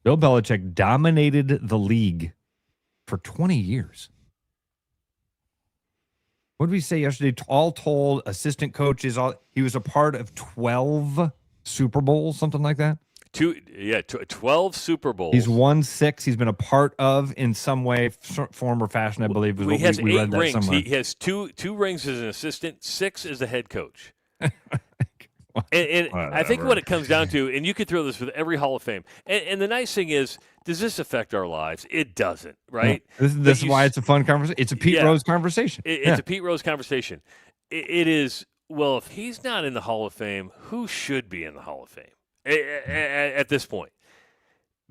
Bill Belichick dominated the league for 20 years. What did we say yesterday? All told, assistant coaches, he was a part of 12 Super Bowls, something like that.
12 Super Bowls.
He's won 6. He's been a part of in some way, form or fashion, I believe.
He has 8 rings. He has two rings as an assistant, 6 as a head coach. and I think what it comes down to, and you could throw this with every Hall of Fame, and the nice thing is, does this affect our lives? It doesn't, right?
No, this is why it's a fun conversation. It's a Pete Rose conversation.
It's a Pete Rose conversation. It is, well, if he's not in the Hall of Fame, who should be in the Hall of Fame at this point?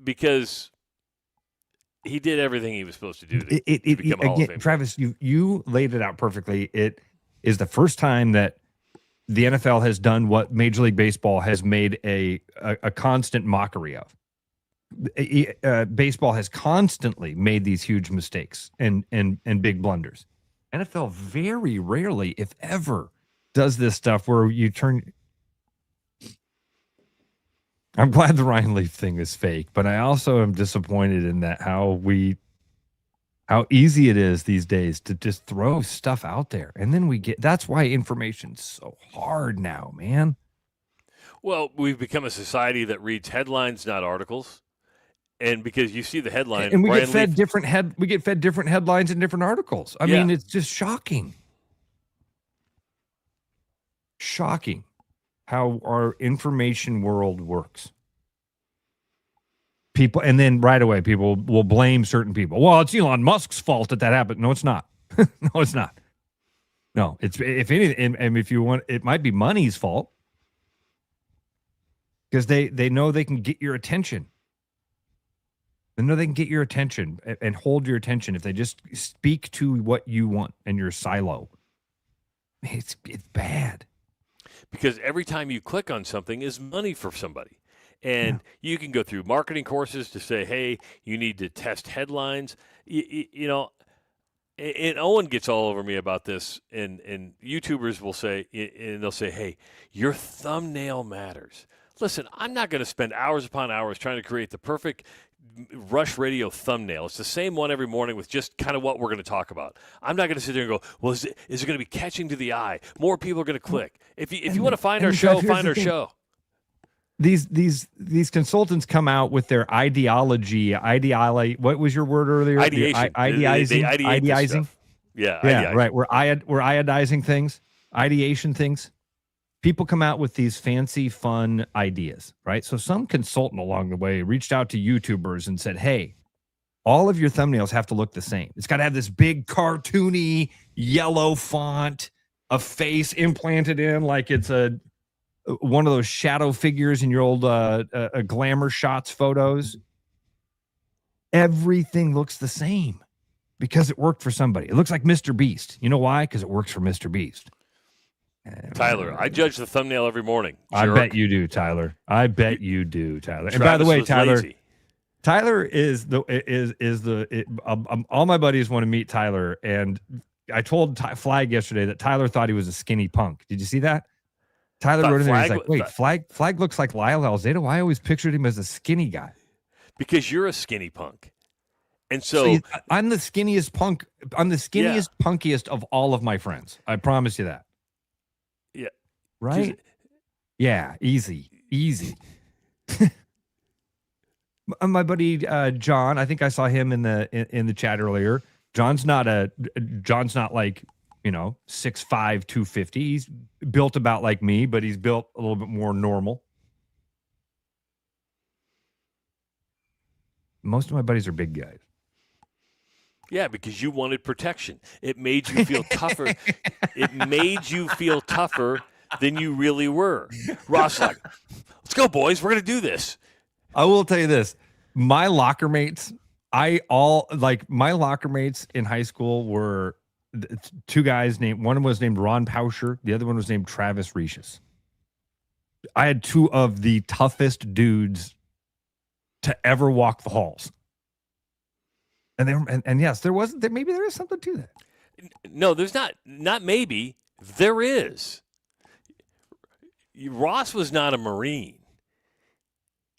Because he did everything he was supposed to do to become a Hall of Fame.
Travis, you laid it out perfectly. It is the first time that the NFL has done what Major League Baseball has made a constant mockery of. Baseball has constantly made these huge mistakes and big blunders. NFL very rarely, if ever, does this stuff where you turn. I'm glad the Ryan Leaf thing is fake, but I also am disappointed in that how easy it is these days to just throw stuff out there. And then that's why information's so hard now, man.
Well, we've become a society that reads headlines, not articles. And because you see the headline,
and we get fed different headlines in different articles. I mean, it's just shocking. Shocking how our information world works. People, and then right away, people will blame certain people. Well, it's Elon Musk's fault that happened. No, it's not. No, it's not. No, it's if anything, and if you want, it might be money's fault because they know they can get your attention. They know they can get your attention and hold your attention if they just speak to what you want in your silo. It's bad.
Because every time you click on something is money for somebody. And you can go through marketing courses to say, hey, you need to test headlines. You know, and Owen gets all over me about this, and YouTubers will say, and they'll say, hey, your thumbnail matters. Listen, I'm not going to spend hours upon hours trying to create the perfect Rush Radio thumbnail. It's the same one every morning with just kind of what we're going to talk about. I'm not going to sit there and go, well, is it going to be catching to the eye? More people are going to click. If you want to find our show, find our show.
These consultants come out with their ideology. What was your word earlier?
Ideation.
Ideizing.
Yeah.
Right. We're iodizing things, ideation things. People come out with these fancy, fun ideas, right? So some consultant along the way reached out to YouTubers and said, hey, all of your thumbnails have to look the same. It's got to have this big cartoony yellow font, a face implanted in like it's one of those shadow figures in your old glamour shots photos. Everything looks the same because it worked for somebody. It looks like Mr. Beast. You know why? Because it works for Mr. Beast.
Tyler, I judge the thumbnail every morning.
I bet you do, Tyler. And by the way, Tyler is all my buddies want to meet Tyler, and I told Flag yesterday that Tyler thought he was a skinny punk. Did you see that? Tyler wrote in there, he's like, wait, Flag looks like Lyle Alzado. I always pictured him as a skinny guy.
Because you're a skinny punk. And so
I'm the skinniest punk. I'm the skinniest, punkiest of all of my friends. I promise you that.
Yeah.
Right? Yeah, easy. My buddy John, I think I saw him in the chat earlier. John's not like, 6'5", 250. He's built about like me, but he's built a little bit more normal. Most of my buddies are big guys.
Yeah, because you wanted protection. It made you feel tougher. It made you feel tougher than you really were. Ross, like, let's go, boys. We're going to do this.
I will tell you this. My locker mates, my locker mates in high school were two guys one was named Ron Pauscher. The other one was named Travis Recious. I had two of the toughest dudes to ever walk the halls. And yes, maybe there is something to that.
No, there's not maybe. There is. Ross was not a Marine.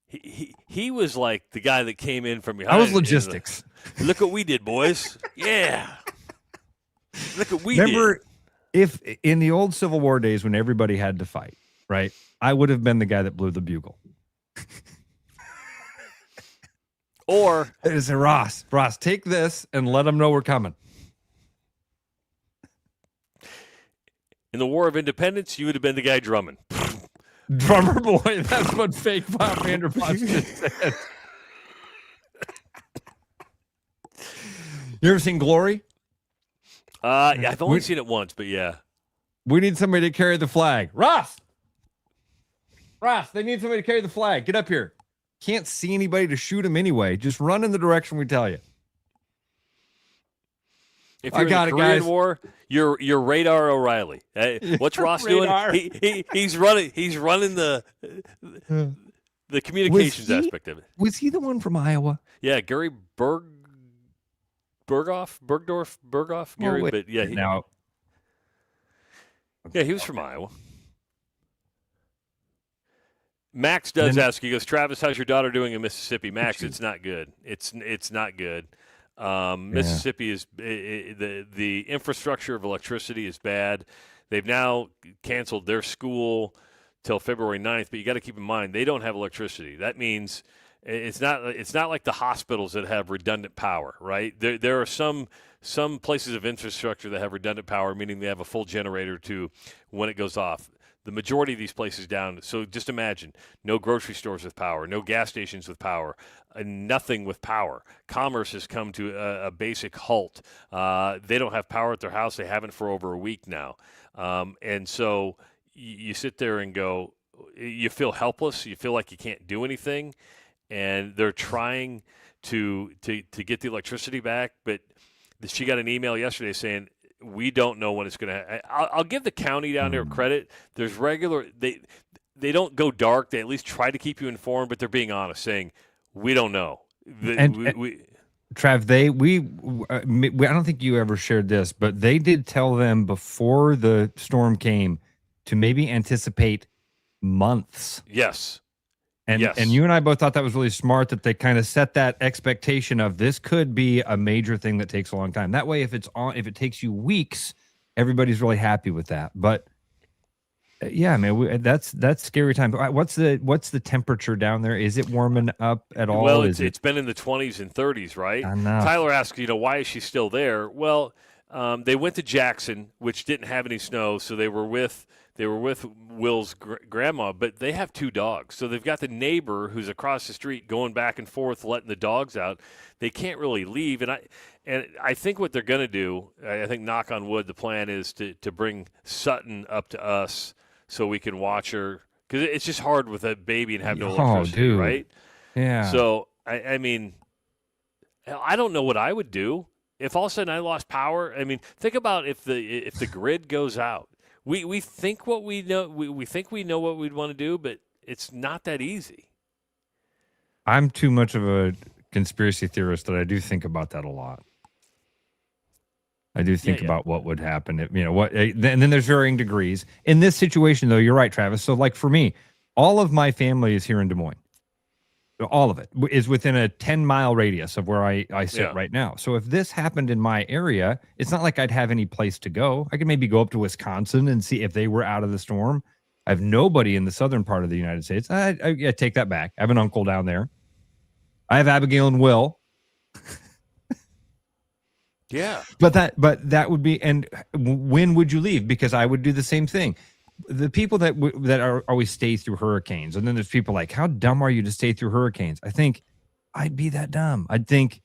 He was like the guy that came in from behind.
I was logistics.
Look what we did, boys. Yeah. Look what we
Remember, if in the old Civil War days when everybody had to fight, right? I would have been the guy that blew the bugle.
Or
it's a Ross, take this and let them know we're coming.
In the War of Independence, you would have been the guy drumming.
Drummer boy, that's what fake Bob Vanderpump just said. You ever seen Glory?
Yeah, I've only seen it once, but yeah.
We need somebody to carry the flag. Ross, they need somebody to carry the flag. Get up here. Can't see anybody to shoot him anyway. Just run in the direction we tell you.
If you're in the Korean War, you're Radar O'Reilly. What's Ross doing? He's running the communications aspect of it.
Was he the one from Iowa?
Yeah, Gary Berghoff. Gary, but yeah, he was from Iowa. Max does ask. He goes, Travis, how's your daughter doing in Mississippi? Max, it's not good. It's not good. Mississippi is the infrastructure of electricity is bad. They've now canceled their school till February 9th, but you got to keep in mind they don't have electricity. That means it's not like the hospitals that have redundant power, right? There are some places of infrastructure that have redundant power, meaning they have a full generator to when it goes off. The majority of these places down. So just imagine no grocery stores with power, no gas stations with power, nothing with power. Commerce has come to a basic halt. They don't have power at their house. They haven't for over a week now. And so you sit there and go, you feel helpless. You feel like you can't do anything. and they're trying to get the electricity back. But she got an email yesterday saying, we don't know when it's going to. I'll give the county down there credit. There's regular they don't go dark. They at least try to keep you informed, but they're being honest, saying we don't know.
Trav, I don't think you ever shared this, but they did tell them before the storm came to maybe anticipate months.
Yes.
And you and I both thought that was really smart that they kind of set that expectation of this could be a major thing that takes a long time. That way, if it takes you weeks, everybody's really happy with that. But yeah, man, that's scary time. What's the temperature down there? Is it warming up at all?
Well, it's been in the 20s and 30s, right? Tyler asked, why is she still there? Well, they went to Jackson, which didn't have any snow, so they were with Will's grandma, but they have 2 dogs. So they've got the neighbor who's across the street going back and forth, letting the dogs out. They can't really leave. And I think what they're going to do, I think, knock on wood, the plan is to bring Sutton up to us so we can watch her. Because it's just hard with a baby and have no electricity, right?
Yeah.
So, I mean, I don't know what I would do. If all of a sudden I lost power, I mean, think about if the grid goes out. We think what we know. We think we know what we'd want to do, but it's not that easy.
I'm too much of a conspiracy theorist that I do think about that a lot. I do think about what would happen if, and then there's varying degrees. In this situation, though, you're right, Travis. So, like for me, all of my family is here in Des Moines. All of it is within a 10-mile radius of where I sit right now. So if this happened in my area, it's not like I'd have any place to go. I could maybe go up to Wisconsin and see if they were out of the storm. I have nobody in the southern part of the United States. I take that back. I have an uncle down there. I have Abigail and Will.
Yeah.
But that would be, and when would you leave? Because I would do the same thing. The people that are always stay through hurricanes, and then there's people like, how dumb are you to stay through hurricanes? I think I'd be that dumb. I'd think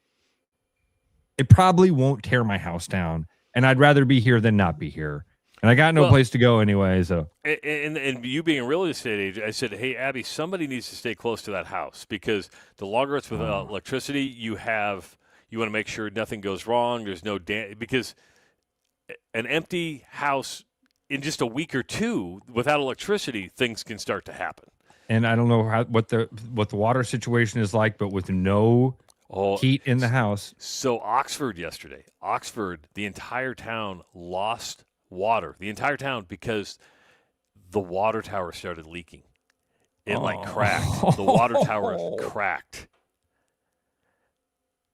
it probably won't tear my house down, and I'd rather be here than not be here. And I got no place to go anyway. So,
and you being a real estate agent, I said, hey, Abby, somebody needs to stay close to that house because the longer it's without electricity, you want to make sure nothing goes wrong. There's no because an empty house in just a week or two without electricity, things can start to happen.
And I don't know what the water situation is like, but with no heat in the house.
So Oxford, the entire town lost water. The entire town because the water tower started leaking. It cracked. The water tower cracked.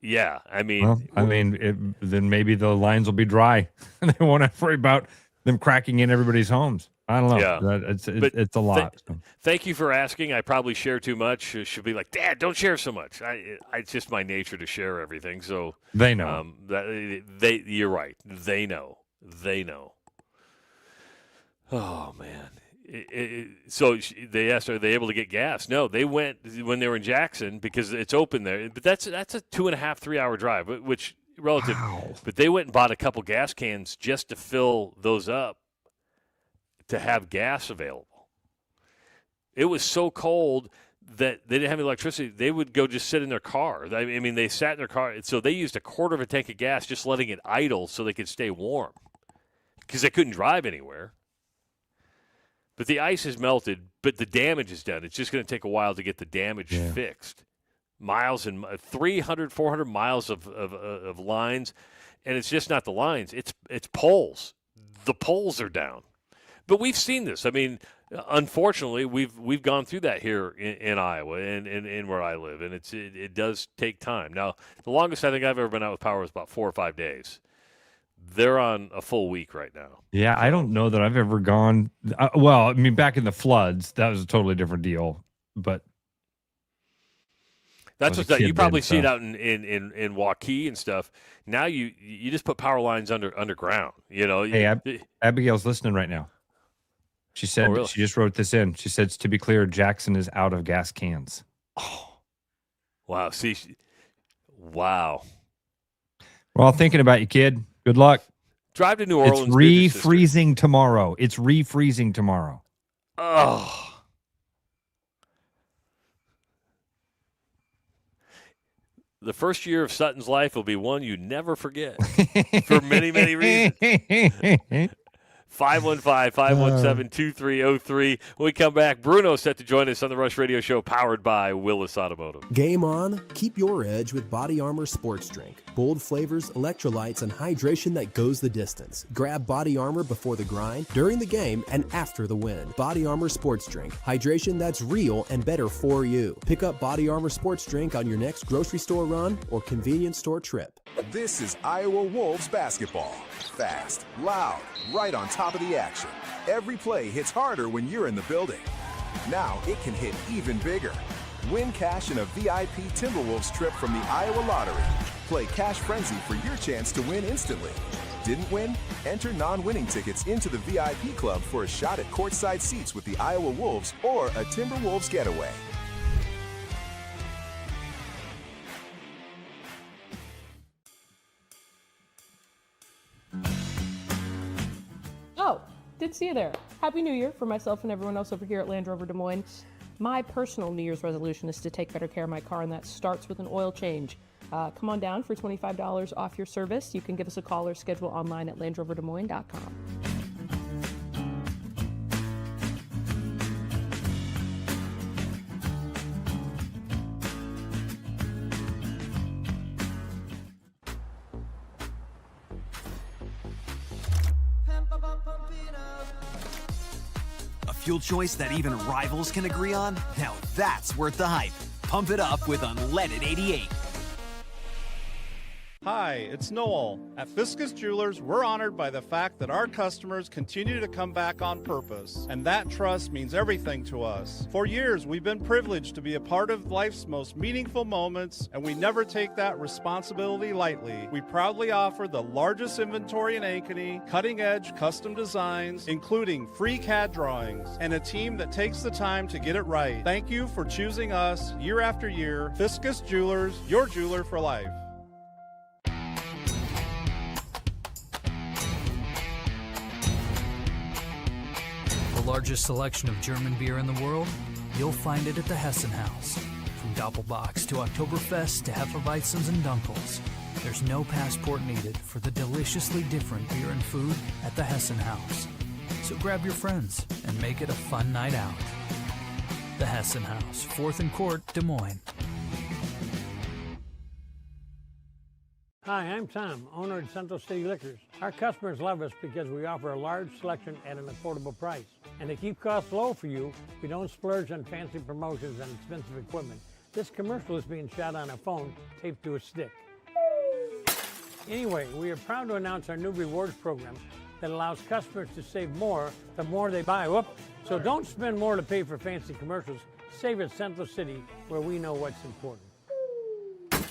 Yeah, I mean,
then maybe the lines will be dry, and they won't have to worry about them cracking in everybody's homes. I don't know.
Yeah.
It's a lot.
Thank you for asking. I probably share too much. It should be like, Dad, don't share so much. It's just my nature to share everything. So
they know.
You're right. They know. Oh man. So they asked, are they able to get gas? No, they went when they were in Jackson because it's open there. But that's a 2.5, 3 hour drive, which relative. Wow. But they went and bought a couple gas cans just to fill those up to have gas available. It was so cold that they didn't have any electricity. They would go just sit in their car. I mean, they sat in their car. So they used a quarter of a tank of gas just letting it idle so they could stay warm because they couldn't drive anywhere. But the ice has melted, but the damage is done. It's just going to take a while to get the damage fixed. Miles and 300, 400 miles of lines, and it's just not the lines. It's poles. The poles are down. But we've seen this. I mean, unfortunately, we've gone through that here in Iowa and where I live, and it does take time. Now, the longest I think I've ever been out with power was about 4 or 5 days. They're on a full week right now.
Yeah, I don't know that I've ever gone. Well, I mean, back in the floods, that was a totally different deal. But
that's what you probably see it out in Hawkeye and stuff. Now you just put power lines underground.
Hey, Abigail's listening right now. She said really? She just wrote this in. She said, to be clear, Jackson is out of gas cans.
Oh, wow! See, wow.
Well, thinking about you, kid. Good luck.
Drive to New Orleans.
It's refreezing tomorrow.
Oh. the first year of Sutton's life will be one you never forget for many, many reasons. 515-517-2303. When we come back, Bruno set to join us on the Rush Radio Show powered by Willis Automotive.
Game on. Keep your edge with Body Armor Sports Drink. Bold flavors, electrolytes, and hydration that goes the distance. Grab Body Armor before the grind, during the game, and after the win. Body Armor Sports Drink. Hydration that's real and better for you. Pick up Body Armor Sports Drink on your next grocery store run or convenience store trip.
This is Iowa Wolves basketball. Fast, loud, right on top of the action. Every play hits harder when you're in the building. Now it can hit even bigger. Win cash in a VIP Timberwolves trip from the Iowa Lottery. Play Cash Frenzy for your chance to win instantly. Didn't win? Enter non-winning tickets into the VIP club for a shot at courtside seats with the Iowa Wolves or a Timberwolves getaway.
Oh, did see you there. Happy New Year for myself and everyone else over here at Land Rover Des Moines. My personal New Year's resolution is to take better care of my car, and that starts with an oil change. Come on down for $25 off your service. You can give us a call or schedule online at LandRoverDesMoines.com.
Fuel choice that even rivals can agree on? Now that's worth the hype. Pump it up with unleaded 88.
Hi, it's Noel. At Fiscus Jewelers, we're honored by the fact that our customers continue to come back on purpose, and that trust means everything to us. For years, we've been privileged to be a part of life's most meaningful moments, and we never take that responsibility lightly. We proudly offer the largest inventory in Ankeny, cutting-edge custom designs, including free CAD drawings, and a team that takes the time to get it right. Thank you for choosing us year after year. Fiscus Jewelers, your jeweler for life.
The largest selection of German beer in the world? You'll find it at the Hessen House. From Doppelbocks to Oktoberfest to Hefeweizens and Dunkels, there's no passport needed for the deliciously different beer and food at the Hessen House. So grab your friends and make it a fun night out. The Hessen House, 4th and Court, Des Moines.
Hi, I'm Tom, owner of Central City Liquors. Our customers love us because we offer a large selection at an affordable price. And to keep costs low for you, we don't splurge on fancy promotions and expensive equipment. This commercial is being shot on a phone taped to a stick. Anyway, we are proud to announce our new rewards program that allows customers to save more the more they buy. Whoop! So don't spend more to pay for fancy commercials. Save at Central City, where we know what's important.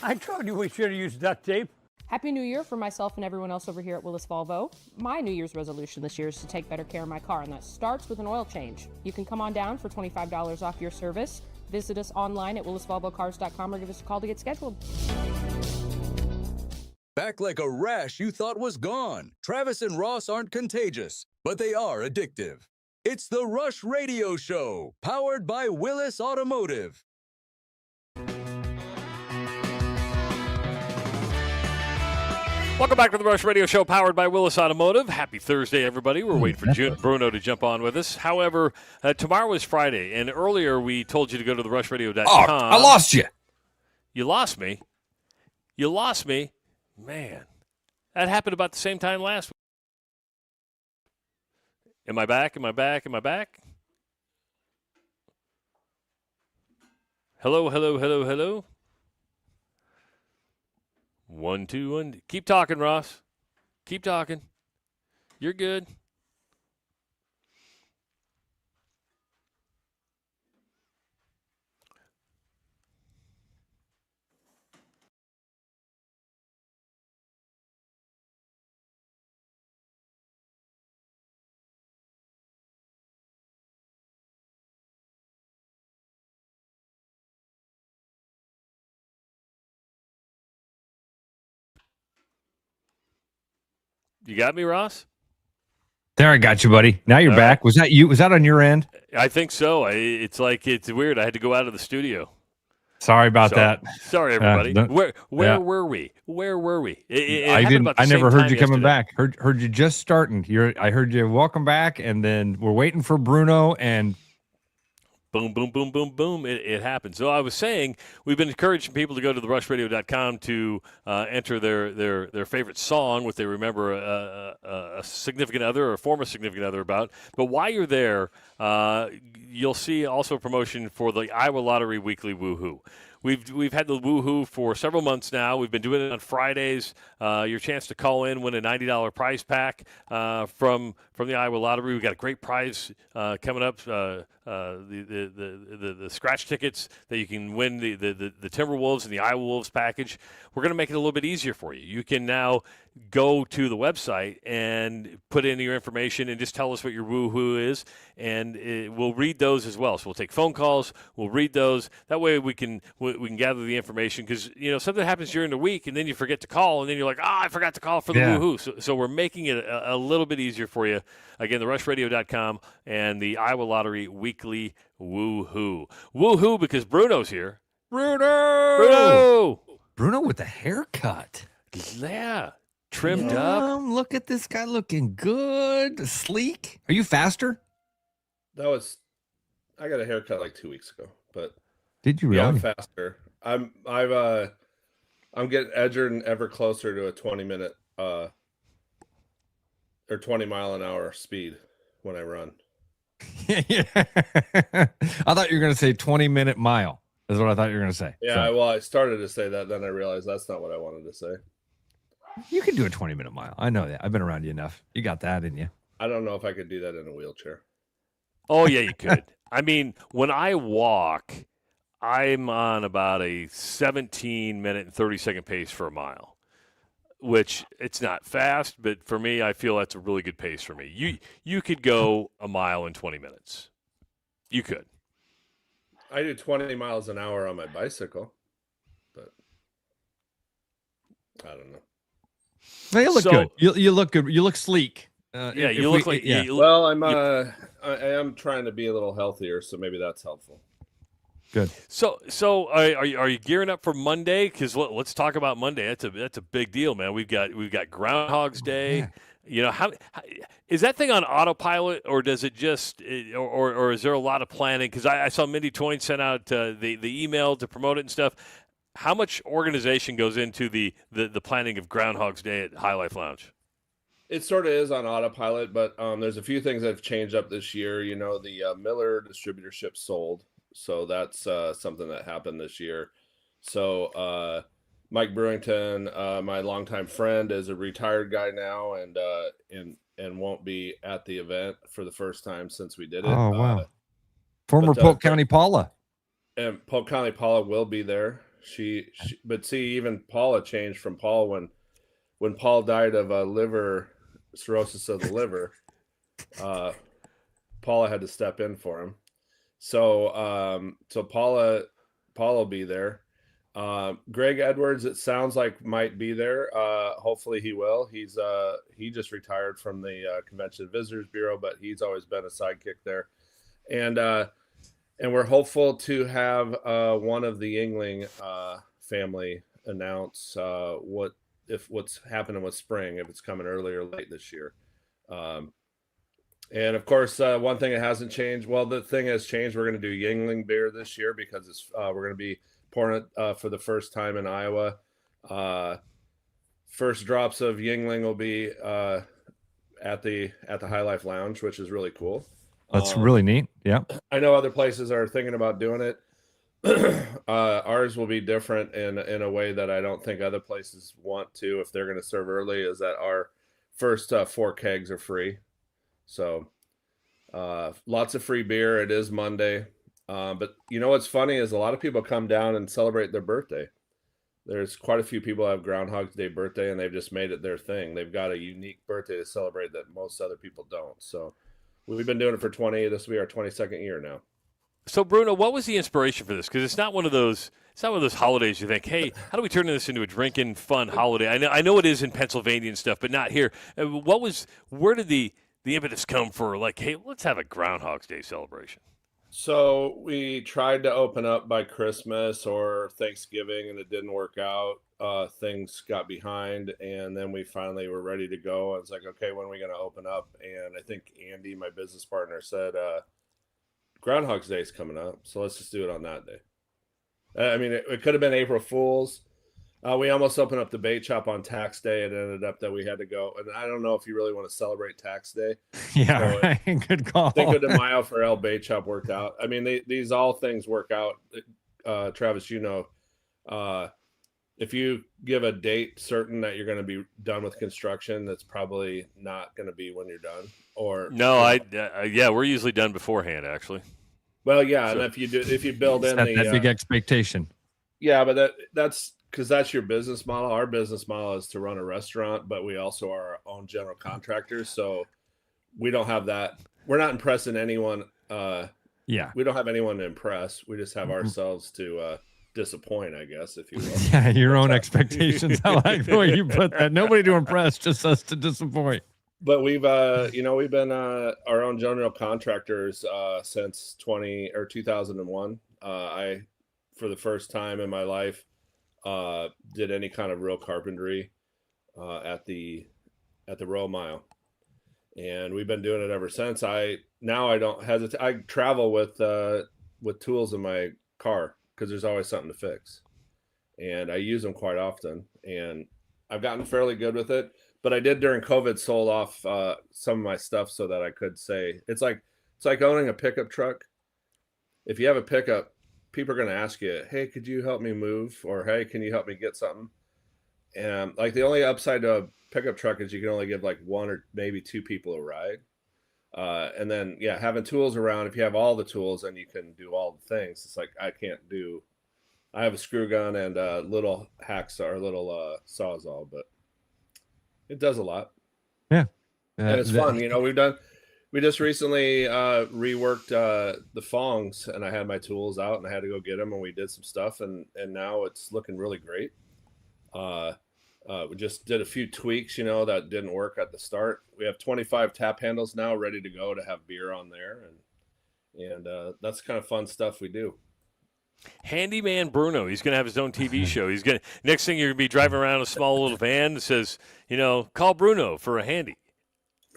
I told you we should have used duct tape.
Happy New Year for myself and everyone else over here at Willis Volvo. My New Year's resolution this year is to take better care of my car, and that starts with an oil change. You can come on down for $25 off your service. Visit us online at willisvolvocars.com or give us a call to get scheduled.
Back like a rash you thought was gone. Travis and Ross aren't contagious, but they are addictive. It's the Rush Radio Show, powered by Willis Automotive.
Welcome back to the Rush Radio Show, powered by Willis Automotive. Happy Thursday, everybody. We're waiting for Bruno to jump on with us. However, tomorrow is Friday, and earlier we told you to go to therushradio.com.
Oh, I lost you.
You lost me? You lost me? Man, that happened about the same time last week. Am I back? Am I back? Am I back? Hello, hello, hello, hello. 1, 2, 1. Keep talking, Ross. Keep talking. You're good. You got me, Ross?
There, I got you, buddy. Now you're back. Was that you? Was that on your end?
I think so. It's weird. I had to go out of the studio.
Sorry about that.
Sorry, everybody. Where
yeah.
were we? Where were we?
I never heard you coming back. Heard you just starting. I heard you welcome back, and then we're waiting for Bruno, and
boom, boom, boom, boom, boom. It happened. So I was saying we've been encouraging people to go to therushladio.com to enter their favorite song, what they remember a significant other or a former significant other about. But while you're there, you'll see also a promotion for the Iowa Lottery Weekly Woohoo. We've had the Woohoo for several months now. We've been doing it on Fridays. Your chance to call in, win a $90 prize pack from the Iowa Lottery. We've got a great prize coming up. The scratch tickets that you can win the Timberwolves and the Iowa Wolves package. We're going to make it a little bit easier for you. You can now go to the website and put in your information and just tell us what your woohoo is, and we'll read those as well. So we'll take phone calls, we'll read those. That way we can gather the information, because something happens during the week and then you forget to call, and then you're like, I forgot to call for the woohoo. So we're making it a little bit easier for you. Again, therushladio.com and the Iowa Lottery Weekly Woohoo. Woohoo, because Bruno's here. Bruno
with the haircut.
Yeah. Trimmed up.
Look at this guy looking good, sleek. Are you faster?
I got a haircut like 2 weeks ago, but
did you really?
Yeah, I'm faster. I'm getting edger and ever closer to a 20-minute or 20-mile-an-hour speed when I run.
I thought you were going to say 20-minute mile. Is what I thought you were going to say.
Yeah, well, I started to say that, then I realized that's not what I wanted to say.
You can do a 20-minute mile. I know that. I've been around you enough. You got that in you.
I don't know if I could do that in a wheelchair.
Oh, yeah, you could. I mean, when I walk, I'm on about a 17-minute and 30-second pace for a mile, which it's not fast, but for me, I feel that's a really good pace for me. You could go a mile in 20 minutes. You could.
I do 20 miles an hour on my bicycle, but I don't know.
Well, you look good. You look good. You look sleek.
You look like.
Yeah.
Well, I am trying to be a little healthier, so maybe that's helpful.
Good.
So are you gearing up for Monday? Because let's talk about Monday. That's a big deal, man. We've got Groundhog's Day. Yeah. How is that thing on autopilot, or does it just, or is there a lot of planning? Because I saw Mindy Toyne sent out the email to promote it and stuff. How much organization goes into the planning of Groundhog's Day at High Life Lounge?
It sort of is on autopilot, but there's a few things that have changed up this year. The Miller distributorship sold, so that's something that happened this year. So Mike Brewington, my longtime friend, is a retired guy now, and won't be at the event for the first time since we did it.
Oh wow! Former Polk County Paula.
And Polk County Paula will be there. But see, even Paula changed from Paul when Paul died of liver cirrhosis of the liver. Paula had to step in for him. So Paula will be there. Greg Edwards, it sounds like, might be there. Hopefully he will. He just retired from the Convention and Visitors Bureau, but he's always been a sidekick there. And we're hopeful to have one of the Yingling family announce what's happening with spring, if it's coming early or late this year. And of course, one thing that hasn't changed. Well, the thing has changed. We're going to do Yingling beer this year because we're going to be pouring it for the first time in Iowa. First drops of Yingling will be at the High Life Lounge, which is really cool.
That's really neat. Yeah.
I know other places are thinking about doing it. Ours will be different in a way that I don't think other places want to, if they're going to serve early, is that our first 4 kegs are free. So lots of free beer. It is Monday. But what's funny is a lot of people come down and celebrate their birthday. There's quite a few people who have Groundhog's Day birthday, and they've just made it their thing. They've got a unique birthday to celebrate that most other people don't. So we've been doing it for this will be our 22nd year now.
So Bruno, what was the inspiration for this? Because it's not one of those holidays you think, hey, how do we turn this into a drinking fun holiday? I know it is in Pennsylvania and stuff, but not here. Where did the impetus come for, like, hey, let's have a Groundhog's Day celebration?
So we tried to open up by Christmas or Thanksgiving, and it didn't work out. Things got behind, and then we finally were ready to go. I was like, okay, when are we going to open up? And I think Andy, my business partner, said Groundhog's Day is coming up, so let's just do it on that day. I mean, it could have been April Fool's. We almost opened up the bait shop on tax day. It ended up that we had to go. And I don't know if you really want to celebrate tax day.
Yeah, right. Good call.
Cinco de Mayo for El Bait Shop worked out. I mean, these all things work out. Travis, you know, if you give a date certain that you're going to be done with construction, that's probably not going to be when you're done. Or
no, yeah, we're usually done beforehand, actually.
Well, yeah,
So-
and if you build in
That
the
big expectation.
yeah, but that's because that's your business model. Our business model is to run a restaurant, but we also are our own general contractors. So we don't have that. We're not impressing anyone.
Yeah.
We don't have anyone to impress. We just have ourselves to disappoint, I guess, if you will.
Yeah, your own expectations. I like the way you put that. Nobody to impress, just us to disappoint.
But we've we've been our own general contractors since 2001. I, for the first time in my life, did any kind of real carpentry at the Row Mile, and we've been doing it ever since. I don't hesitate. I travel with tools in my car because there's always something to fix, and I use them quite often, and I've gotten fairly good with it. But I did during COVID sold off some of my stuff so that I could say it's like owning a pickup truck. If you have a pickup, people are going to ask you, hey, could you help me move? Or, hey, can you help me get something? And like the only upside to a pickup truck is you can only give like one or maybe two people a ride. And then, yeah, having tools around, if you have all the tools and you can do all the things, it's like I have a screw gun and little hacksaw or little sawzall, but it does a lot.
Yeah.
And it's fun. You know, we just recently reworked the Fongs, and I had my tools out and I had to go get them, and we did some stuff, and now it's looking really great. We just did a few tweaks, you know, that didn't work at the start. We have 25 tap handles now ready to go to have beer on there, and that's kind of fun stuff we do.
Handyman Bruno, he's going to have his own TV show. He's going to next thing you're going to be driving around a small little van that says, you know, call Bruno for a handy.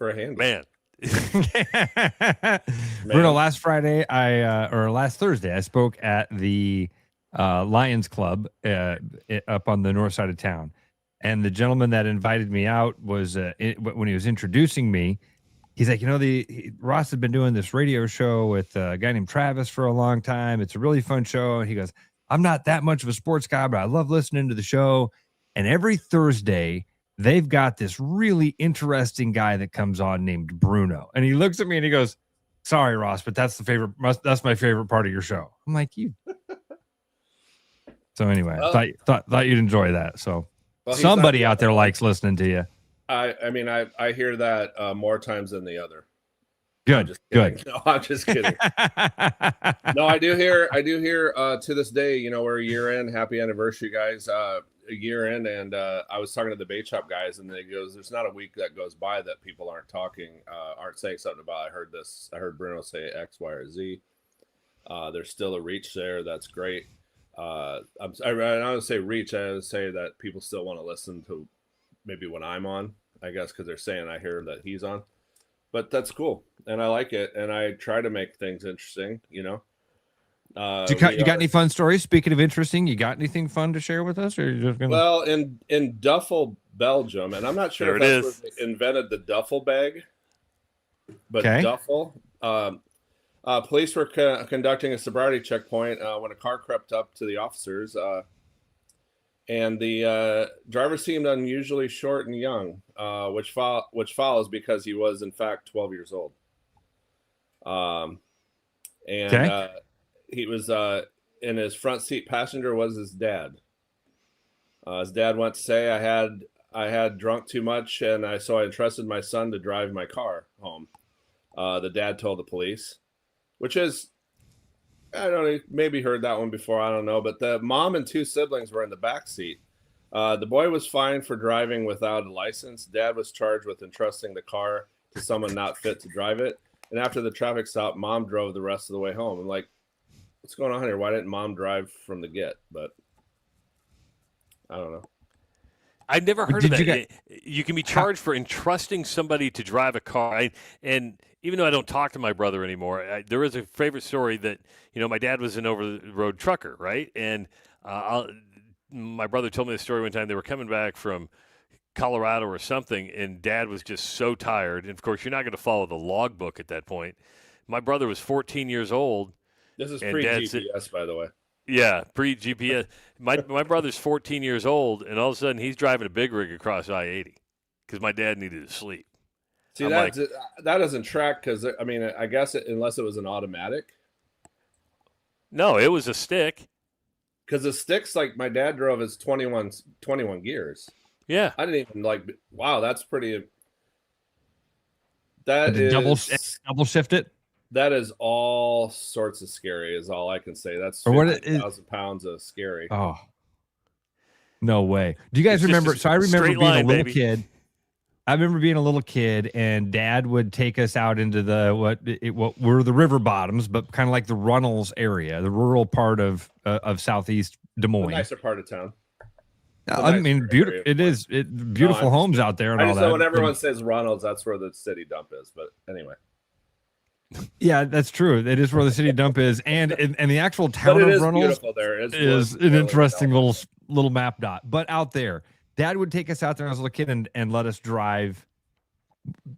Man.
Bruno, last Friday or last Thursday, I spoke at the Lions Club up on the north side of town. And the gentleman that invited me out was when he was introducing me, he's like, you know, Ross has been doing this radio show with a guy named Travis for a long time. It's a really fun show. And he goes, I'm not that much of a sports guy, but I love listening to the show. And every Thursday, they've got this really interesting guy that comes on named Bruno. And he looks at me and he goes, sorry, Ross, but that's my favorite part of your show. I'm like, you. So anyway, thought you'd enjoy that. So somebody out there likes listening to you.
I mean, I hear that more times than the other.
Good.
No, I'm just kidding. No, I do hear to this day, you know, we're a year in. Happy anniversary, guys. A year in, and I was talking to the bait shop guys, and they goes, there's not a week that goes by that people aren't saying something about, I heard Bruno say X, Y, or Z. There's still a reach there. That's great. I don't say reach. I would say that people still want to listen to maybe when I'm on, I guess, because they're saying I hear that he's on. But that's cool, and I like it, and I try to make things interesting, you know.
You got any fun stories? Speaking of interesting, you got anything fun to share with us, or you're just gonna...
Well, in Duffel, Belgium, and I'm not sure if that's where they invented the duffel bag, but Duffel. Police were conducting a sobriety checkpoint when a car crept up to the officers, and the driver seemed unusually short and young, which follows because he was in fact 12 years old. He was in his front seat passenger was his dad. His dad went to say, I had drunk too much, and so I entrusted my son to drive my car home. The dad told the police, which is, I don't know, maybe heard that one before, I don't know, but the mom and two siblings were in the back seat. The boy was fined for driving without a license. Dad was charged with entrusting the car to someone not fit to drive it. And after the traffic stop, Mom drove the rest of the way home. I'm like, what's going on here? Why didn't Mom drive from the get? But I don't know.
I've never heard of that. You can be charged for entrusting somebody to drive a car. And even though I don't talk to my brother anymore, there is a favorite story that, my dad was an over-the-road trucker, right? And my brother told me the story one time. They were coming back from Colorado or something, and Dad was just so tired. And, of course, you're not going to follow the logbook at that point. My brother was 14 years old.
This is pre-GPS, by the way.
Yeah, pre-GPS. My brother's 14 years old, and all of a sudden he's driving a big rig across I-80 because my dad needed to sleep.
See, that doesn't track because, I guess unless it was an automatic.
No, it was a stick.
Because the sticks, like my dad drove, is 21 gears.
Yeah.
I didn't even wow, that's pretty. That is
double shift it.
That is all sorts of scary, is all I can say. That's 50,000 pounds of scary.
Oh, no way. Do you guys remember? So I remember being a little kid. I remember being a little kid, and Dad would take us out into what were the river bottoms, but kind of like the Runnels area, the rural part of southeast Des Moines.
The nicer part of town.
I mean, beautiful. It is beautiful homes out there and all that.
So when everyone says Runnels, that's where the city dump is. But anyway.
Yeah, that's true. It is where the city dump is, and the actual town of Runnels is an interesting little map dot. But out there, Dad would take us out there when I was a little kid and let us drive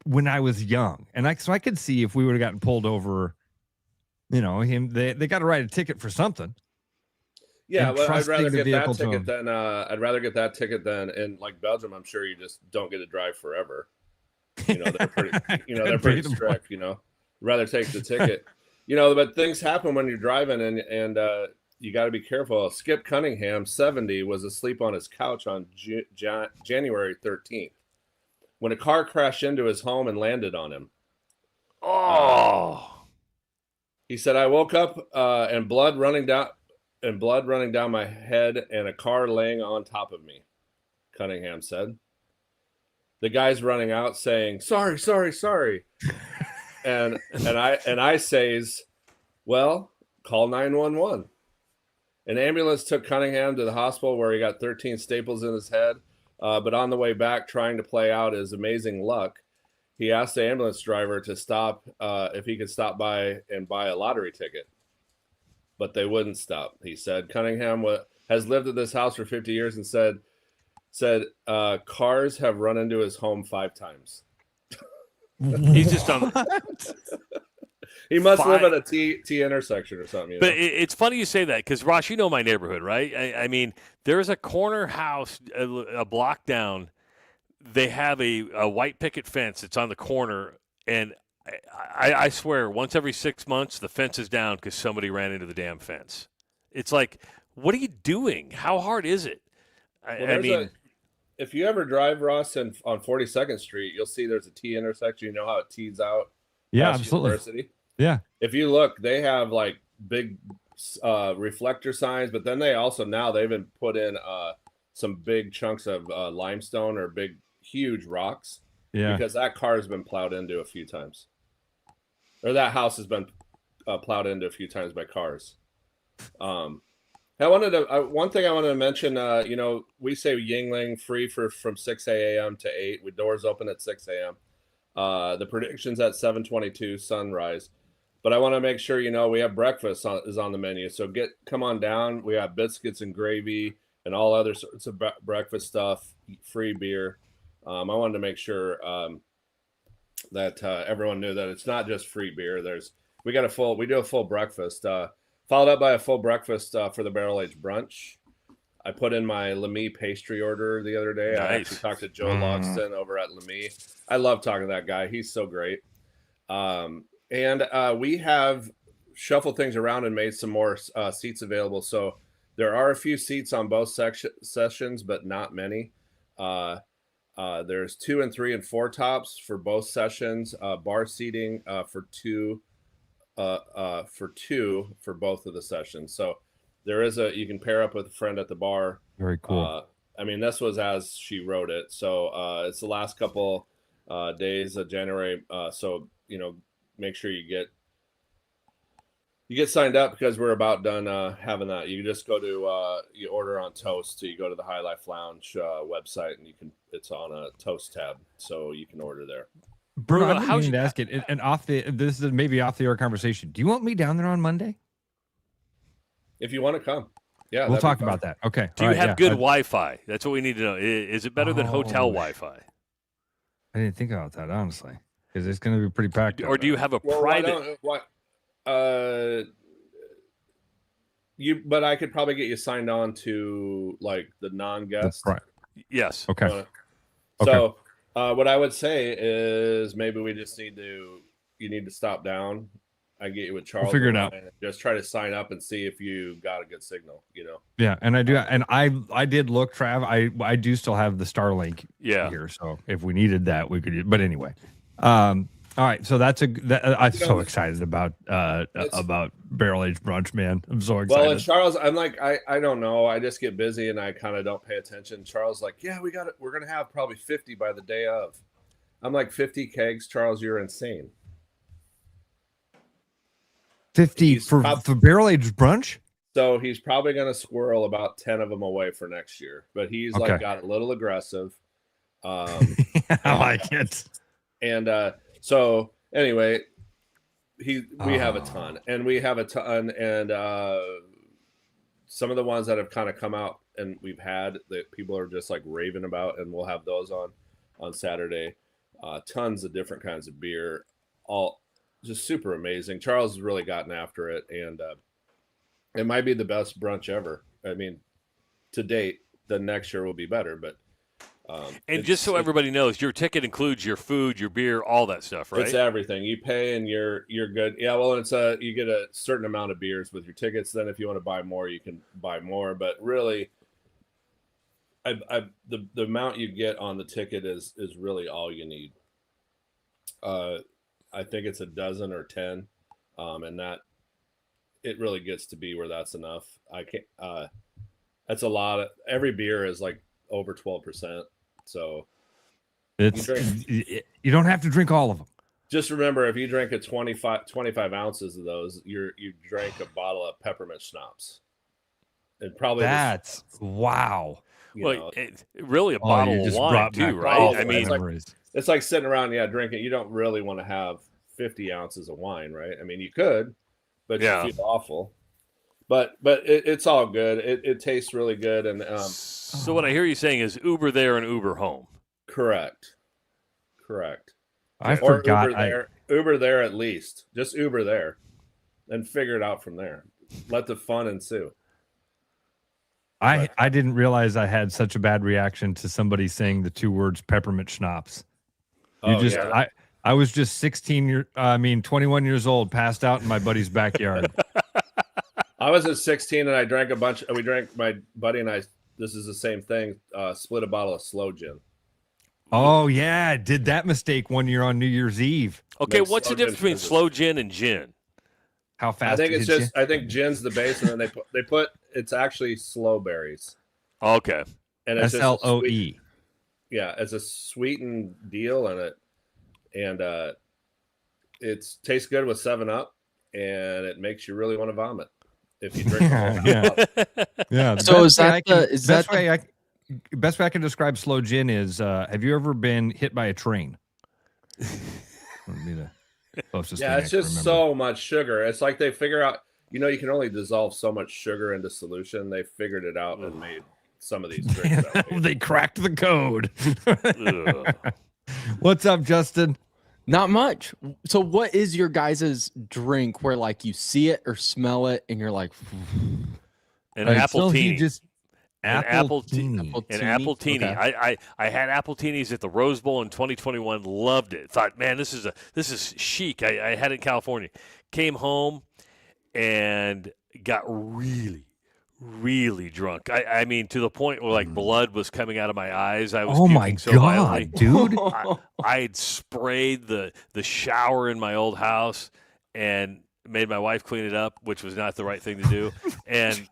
when I was young, and I could see if we would have gotten pulled over. They got to write a ticket for something.
Yeah, well, I'd rather get that ticket than in like Belgium. I'm sure you just don't get to drive forever. They're pretty. They're pretty strict. Rather take the ticket, but things happen when you're driving and you got to be careful. Skip Cunningham, 70, was asleep on his couch on January 13th when a car crashed into his home and landed on him.
Oh,
he said, I woke up and blood running down my head and a car laying on top of me, Cunningham said. The guy's running out saying, sorry. And I says, well, call 911. An ambulance took Cunningham to the hospital where he got 13 staples in his head. But on the way back, trying to play out his amazing luck, he asked the ambulance driver to stop if he could stop by and buy a lottery ticket. But they wouldn't stop. He said Cunningham has lived at this house for 50 years and said cars have run into his home 5 times.
He's just on.
He must live at a T intersection or something.
But it's funny you say that because, Ross, you know my neighborhood, right? I mean, there's a corner house a block down. They have a white picket fence. It's on the corner, and I swear, once every 6 months, the fence is down because somebody ran into the damn fence. It's like, what are you doing? How hard is it?
If you ever drive, Ross, on 42nd Street, you'll see there's a T intersection. You know how it tees out?
Yeah, absolutely.
University?
Yeah.
If you look, they have like big reflector signs, but then they've even put in some big chunks of limestone or huge rocks.
Yeah.
Because that car has been plowed into a few times. Or that house has been plowed into a few times by cars. One thing I wanted to mention, we say Yingling free from 6 a.m. to 8 with doors open at 6 a.m. The prediction's at 7:22 sunrise. But I want to make sure, we have breakfast is on the menu. So come on down. We have biscuits and gravy and all other sorts of breakfast stuff, free beer. I wanted to make sure that everyone knew that it's not just free beer. We do a full breakfast. Followed up by a full breakfast for the Barrel Age Brunch. I put in my Lemmy pastry order the other day. Nice. I actually talked to Joe Logston over at Lemmy. I love talking to that guy. He's so great. And we have shuffled things around and made some more seats available. So there are a few seats on both sessions, but not many. There's 2 and 3 and 4 tops for both sessions. Bar seating for two for both of the sessions. So there is you can pair up with a friend at the bar.
Very cool.
This was as she wrote it. So it's the last couple days of January. So, make sure you get signed up because we're about done having that. You can just go to you order on Toast. So you go to the High Life Lounge website, and it's on a Toast tab, so you can order there.
Bruno, I'm going to ask it, and this is maybe off the air conversation. Do you want me down there on Monday?
If you want to come, yeah,
we'll talk about that. Okay.
Do you have good Wi-Fi? That's what we need to know. Is it better than hotel Wi-Fi?
I didn't think about that, honestly, because it's going to be pretty packed.
Or do you have a private?
But I could probably get you signed on to like the non-guest.
Right.
Yes.
Okay.
So what I would say is maybe we just need to stop down. I get you with Charles.
We'll figure it out.
And just try to sign up and see if you got a good signal.
Yeah, and I do, and I did look, Trav. I do still have the Starlink here, so if we needed that, we could. But anyway, all right. So I'm so excited about barrel aged brunch, man. I'm so excited.
Well, and Charles, I'm like, I don't know. I just get busy and I kind of don't pay attention. Charles, like, yeah, we got it. We're gonna have probably 50 by the day of. I'm like, 50 kegs, Charles. You're insane.
50 for barrel aged brunch.
So he's probably going to squirrel about 10 of them away for next year, but he's like got a little aggressive.
I like it.
And so anyway, we have a ton, and some of the ones that have kind of come out and we've had that people are just like raving about, and we'll have those on Saturday. Tons of different kinds of beer, all just super amazing. Charles has really gotten after it, and it might be the best brunch ever. I mean, to date. The next year will be better, but
and just so everybody knows, your ticket includes your food, your beer, all that stuff, right?
It's everything. You pay and you're good. Yeah, well, it's you get a certain amount of beers with your tickets. Then if you want to buy more, you can buy more. But really, the amount you get on the ticket is really all you need. I think it's a dozen or 10, and that it really gets to be where that's enough. I can't. That's a lot of. Every beer is like over 12%. So
you don't have to drink all of them.
Just remember, if you drink a 25 ounces of those, you drank a bottle of peppermint schnapps. And probably
wow.
Well, really a bottle of wine too, right? I mean,
it's like sitting around, drinking. You don't really want to have 50 ounces of wine, right? I mean, you could, but you feel awful. But it's all good. It tastes really good. And
so what I hear you saying is Uber there and Uber home.
Correct.
I forgot.
Uber there at least. Just Uber there, and figure it out from there. Let the fun ensue.
I didn't realize I had such a bad reaction to somebody saying the two words peppermint schnapps. I was just 21 years old, passed out in my buddy's backyard.
I was at 16 and I drank my buddy and I, this is the same thing, split a bottle of slow gin.
Oh yeah, did that mistake one year on New Year's Eve.
Okay, what's the difference between slow gin and gin?
How fast?
I think gin's the base, and then they put it's actually slow berries.
Okay.
And it's
SLOE.
Yeah, it's a sweetened deal and it tastes good with 7-Up, and it makes you really want to vomit if you drink
yeah.
So
best way I can describe slow gin is have you ever been hit by a train? Would be the closest thing
it's just so much sugar. It's like they figure out, you can only dissolve so much sugar into solution. They figured it out and made some of these drinks.
They cracked the code. What's up, Justin?
Not much. So what is your guys' drink where like you see it or smell it and you're like
an apple teeny.
An apple teeny.
Okay. I had apple teenies at the Rose Bowl in 2021. Loved it. Thought, man, this is chic. I had it in California. Came home and got really, really drunk. I mean, to the point where like blood was coming out of my eyes. I was puking so violently.
Dude!
I had sprayed the shower in my old house and made my wife clean it up, which was not the right thing to do. And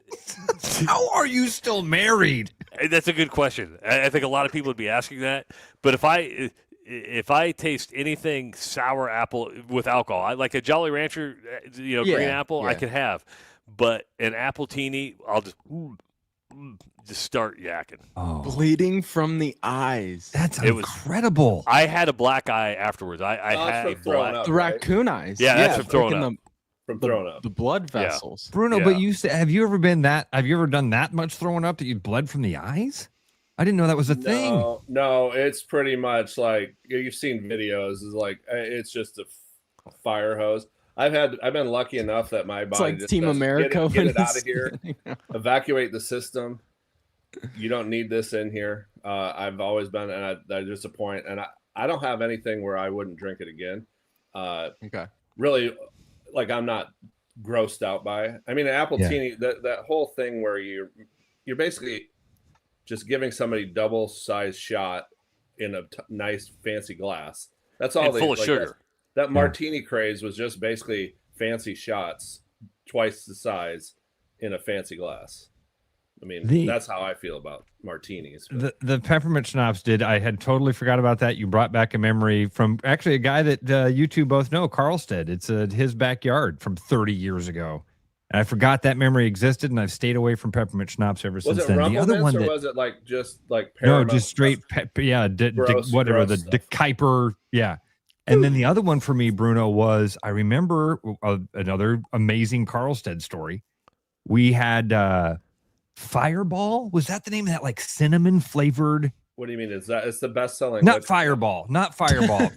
how are you still married?
That's a good question. I think a lot of people would be asking that. But if I if I taste anything sour apple with alcohol, I like a Jolly Rancher, green apple, I can have. But an appletini, I'll just start yakking.
Oh. Bleeding from the eyes.
That's incredible.
I had a black eye afterwards. I had a black.
The raccoon eyes.
Yeah, that's from throwing up.
From throwing up.
The blood vessels.
Bruno, but have you ever done that much throwing up that you bled from the eyes? I didn't know that was a thing.
No, it's pretty much like you've seen videos. Is like it's just a fire hose. I've been lucky enough that my body
like
just
Team America.
Get it out of here. Evacuate the system. You don't need this in here. I've always been, and I disappoint, and I don't have anything where I wouldn't drink it again.
Okay.
Really, like I'm not grossed out by it. I mean, an appletini, that whole thing where you're basically just giving somebody double size shot in a nice fancy glass. That's all.
And full of sugar.
That martini craze was just basically fancy shots, twice the size, in a fancy glass. I mean, that's how I feel about martinis.
The peppermint schnapps I had totally forgot about that. You brought back a memory from actually a guy that you two both know, Carlstead. It's his backyard from 30 years ago. And I forgot that memory existed, and I've stayed away from peppermint schnapps ever since then.
The other one, or was it like just like Paramount?
No, just straight, whatever, the Kuiper, And then the other one for me, Bruno, was I remember another amazing Carlstead story. We had Fireball. Was that the name of that like cinnamon flavored?
What do you mean? It's the best selling?
Not Fireball.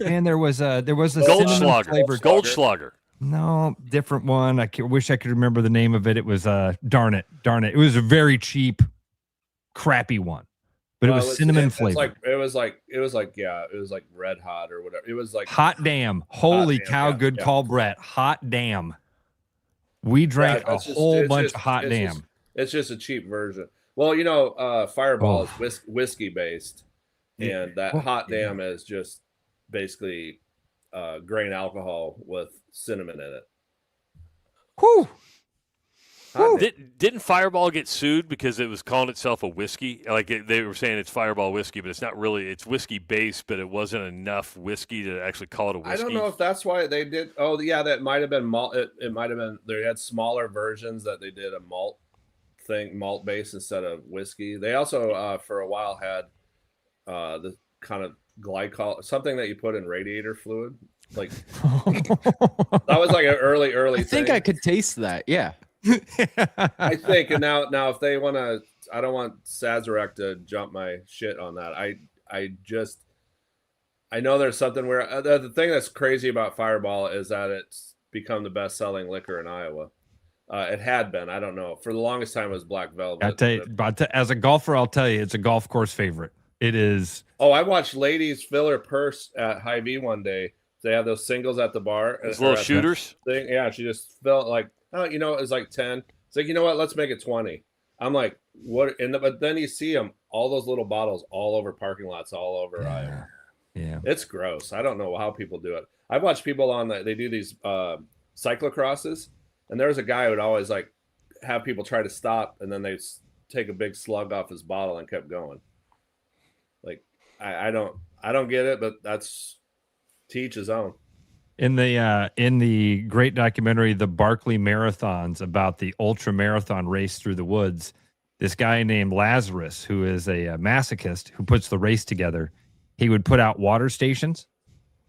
And there was a
Goldschlager.
No, different one. I wish I could remember the name of it. It was darn it. It was a very cheap, crappy one. But it was cinnamon flavored.
It was like Red Hot or whatever. It was like
Hot Damn. Holy cow! Good call, Brett. Hot Damn. We drank a whole bunch of Hot Damn.
It's just a cheap version. Well, Fireball is whiskey based, and that Hot Damn is just basically grain alcohol with cinnamon in it.
Whew.
Didn't Fireball get sued because it was calling itself a whiskey? Like they were saying it's Fireball whiskey, but it's not really. It's whiskey based, but it wasn't enough whiskey to actually call it a whiskey.
I don't know if that's why they did. Oh, yeah, that might have been malt. It might have been. They had smaller versions that they did a malt based instead of whiskey. They also for a while had the kind of glycol, something that you put in radiator fluid. Like that was like an early
I think
thing.
I could taste that. Yeah.
I think, and now if they want to, I don't want Sazerac to jump my shit on that. I know there's something where the thing that's crazy about Fireball is that it's become the best selling liquor in Iowa. It had been, I don't know, for the longest time it was Black Velvet.
I tell you, as a golfer, I'll tell you, it's a golf course favorite. It is.
Oh, I watched ladies fill her purse at Hy-Vee one day. They have those singles at the bar.
Those little shooters.
Thing. Yeah, she just felt like. Oh, it was like 10. It's like, you know what? Let's make it 20. I'm like, what? But then you see them, all those little bottles all over parking lots, all over Iowa.
Yeah.
It's gross. I don't know how people do it. I've watched people they do these cyclocrosses, and there's a guy who would always like have people try to stop, and then they take a big slug off his bottle and kept going. Like, I don't get it, but that's to each his own.
In the great documentary, The Barkley Marathons, about the ultra marathon race through the woods, this guy named Lazarus, who is a masochist who puts the race together, he would put out water stations,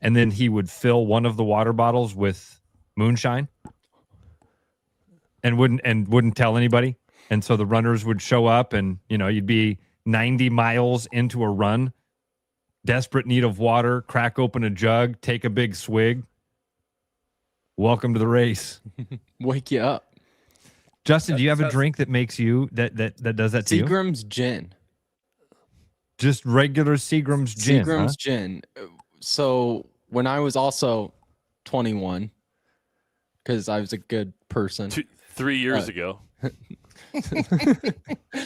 and then he would fill one of the water bottles with moonshine, and wouldn't tell anybody. And so the runners would show up, and you'd be 90 miles into a run, desperate need of water, crack open a jug, take a big swig. Welcome to the race.
Wake you up.
Justin, do you have a drink that makes you that does that to you?
Seagram's gin.
Just regular Seagram's gin.
Seagram's gin. So when I was also 21, because I was a good person.
3 years ago.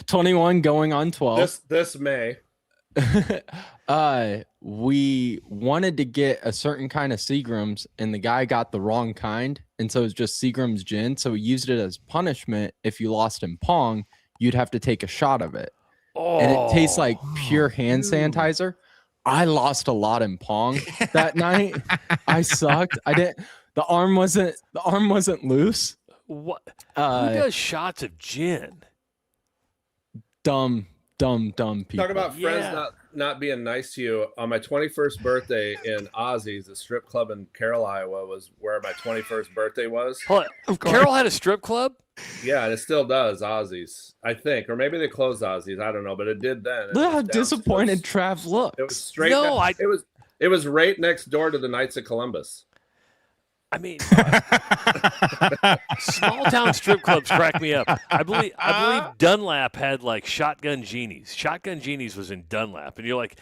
21 going on 12.
This May.
We wanted to get a certain kind of Seagram's, and the guy got the wrong kind, and so it was just Seagram's gin. So we used it as punishment. If you lost in Pong, you'd have to take a shot of it. And it tastes like pure hand sanitizer. I lost a lot in Pong that night. I sucked. The arm wasn't loose.
What? Who does shots of gin?
Dumb people.
Talk about friends not being nice to you. On my 21st birthday in Ozzy's, a strip club in Carroll, Iowa, was where my 21st birthday was.
Carroll had a strip club?
Yeah, and it still does, Ozzy's, I think. Or maybe they closed Ozzy's. I don't know, but it did then.
Look how disappointed Trav looks.
It was straight. It was right next door to the Knights of Columbus.
I mean, small town strip clubs crack me up. I believe Dunlap had like Shotgun Genies. Shotgun Genies was in Dunlap, and you're like,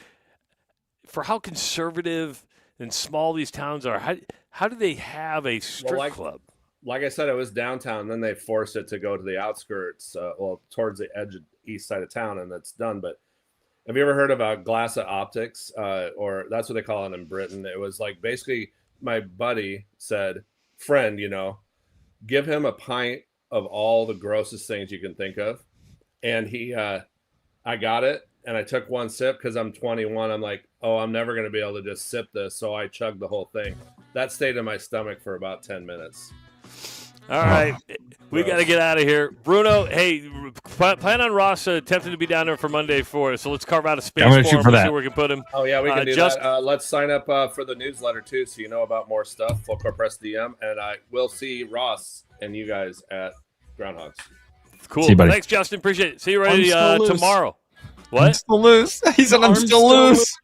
for how conservative and small these towns are, how do they have a strip club?
Like I said, it was downtown. And then they forced it to go to the outskirts, towards the edge of east side of town, and that's done. But have you ever heard of Glass of Optics, or that's what they call it in Britain? It was like basically. My buddy said, friend, give him a pint of all the grossest things you can think of. And I got it. And I took one sip because I'm 21. I'm like, oh, I'm never going to be able to just sip this. So I chugged the whole thing. That stayed in my stomach for about 10 minutes.
All right. We got to get out of here. Bruno, hey, plan on Ross attempting to be down there for Monday for us. So let's carve out a space for him. See where we can put him.
Oh, yeah, we can do that. Let's sign up for the newsletter, too, so you know about more stuff. Full Court Press DM. And we'll see Ross and you guys at Groundhogs.
Cool. Thanks, Justin. Appreciate it. See you ready tomorrow. What?
I'm still loose. He said I'm still loose.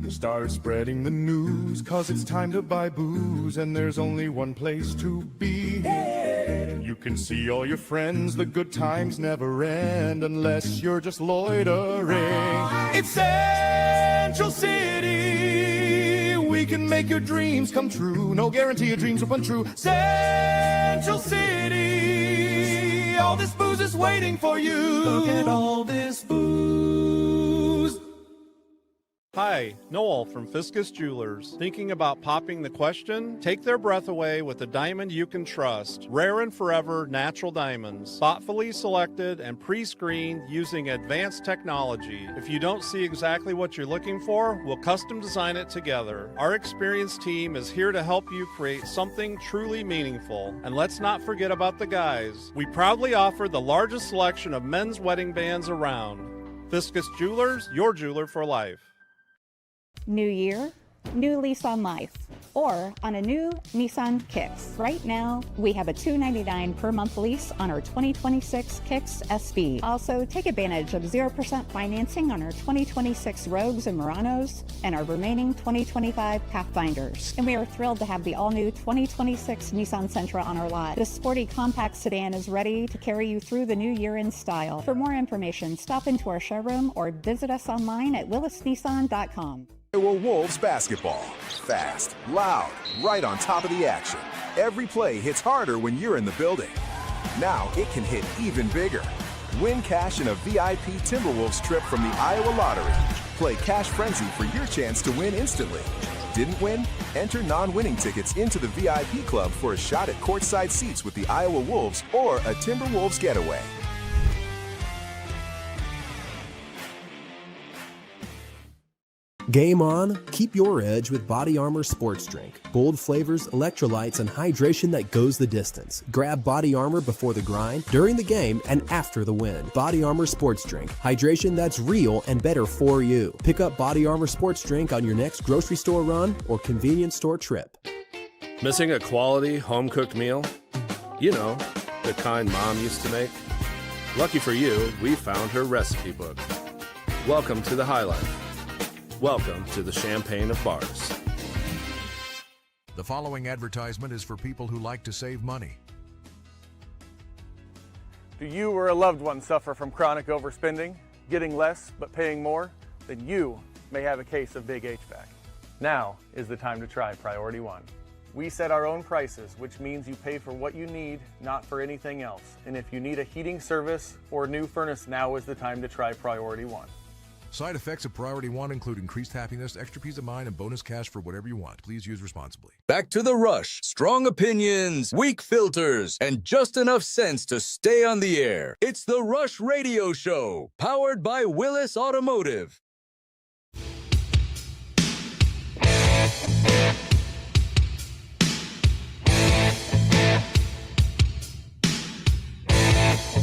Start spreading the news, cause it's time to buy booze, and there's only one place to be. You can see all your friends, the good times never end, unless you're just loitering. It's Central City, we can make your dreams come true. No guarantee your dreams will come true. Central City, all this booze is waiting for you. Look at all this booze.
Hi, Noel from Fiscus Jewelers. Thinking about popping the question? Take their breath away with a diamond you can trust. Rare and forever natural diamonds. Thoughtfully selected and pre-screened using advanced technology. If you don't see exactly what you're looking for, we'll custom design it together. Our experienced team is here to help you create something truly meaningful. And let's not forget about the guys. We proudly offer the largest selection of men's wedding bands around. Fiscus Jewelers, your jeweler for life.
New year, new lease on life, or on a new Nissan Kicks. Right now, we have a $299 per month lease on our 2026 Kicks SB. Also, take advantage of 0% financing on our 2026 Rogues and Muranos and our remaining 2025 Pathfinders. And we are thrilled to have the all-new 2026 Nissan Sentra on our lot. This sporty compact sedan is ready to carry you through the new year in style. For more information, stop into our showroom or visit us online at willisnissan.com.
Iowa Wolves basketball. Fast, loud, right on top of the action. Every play hits harder when you're in the building. Now it can hit even bigger. Win cash in a VIP Timberwolves trip from the Iowa Lottery. Play Cash Frenzy for your chance to win instantly. Didn't win? Enter non-winning tickets into the VIP club for a shot at courtside seats with the Iowa Wolves or a Timberwolves getaway.
Game on, keep your edge with Body Armor Sports Drink. Bold flavors, electrolytes, and hydration that goes the distance. Grab Body Armor before the grind, during the game, and after the win. Body Armor Sports Drink. Hydration that's real and better for you. Pick up Body Armor Sports Drink on your next grocery store run or convenience store trip.
Missing a quality home-cooked meal? You know, the kind Mom used to make? Lucky for you, we found her recipe book. Welcome to the High Life. Welcome to the champagne of bars.
The following advertisement is for people who like to save money.
Do you or a loved one suffer from chronic overspending, getting less but paying more? Then you may have a case of big HVAC. Now is the time to try Priority One. We set our own prices, which means you pay for what you need, not for anything else. And if you need a heating service or new furnace, now is the time to try Priority One.
Side effects of Priority One include increased happiness, extra peace of mind, and bonus cash for whatever you want. Please use responsibly.
Back to the rush. Strong opinions, weak filters, and just enough sense to stay on the air. It's the Rush Radio Show, powered by Willis Automotive.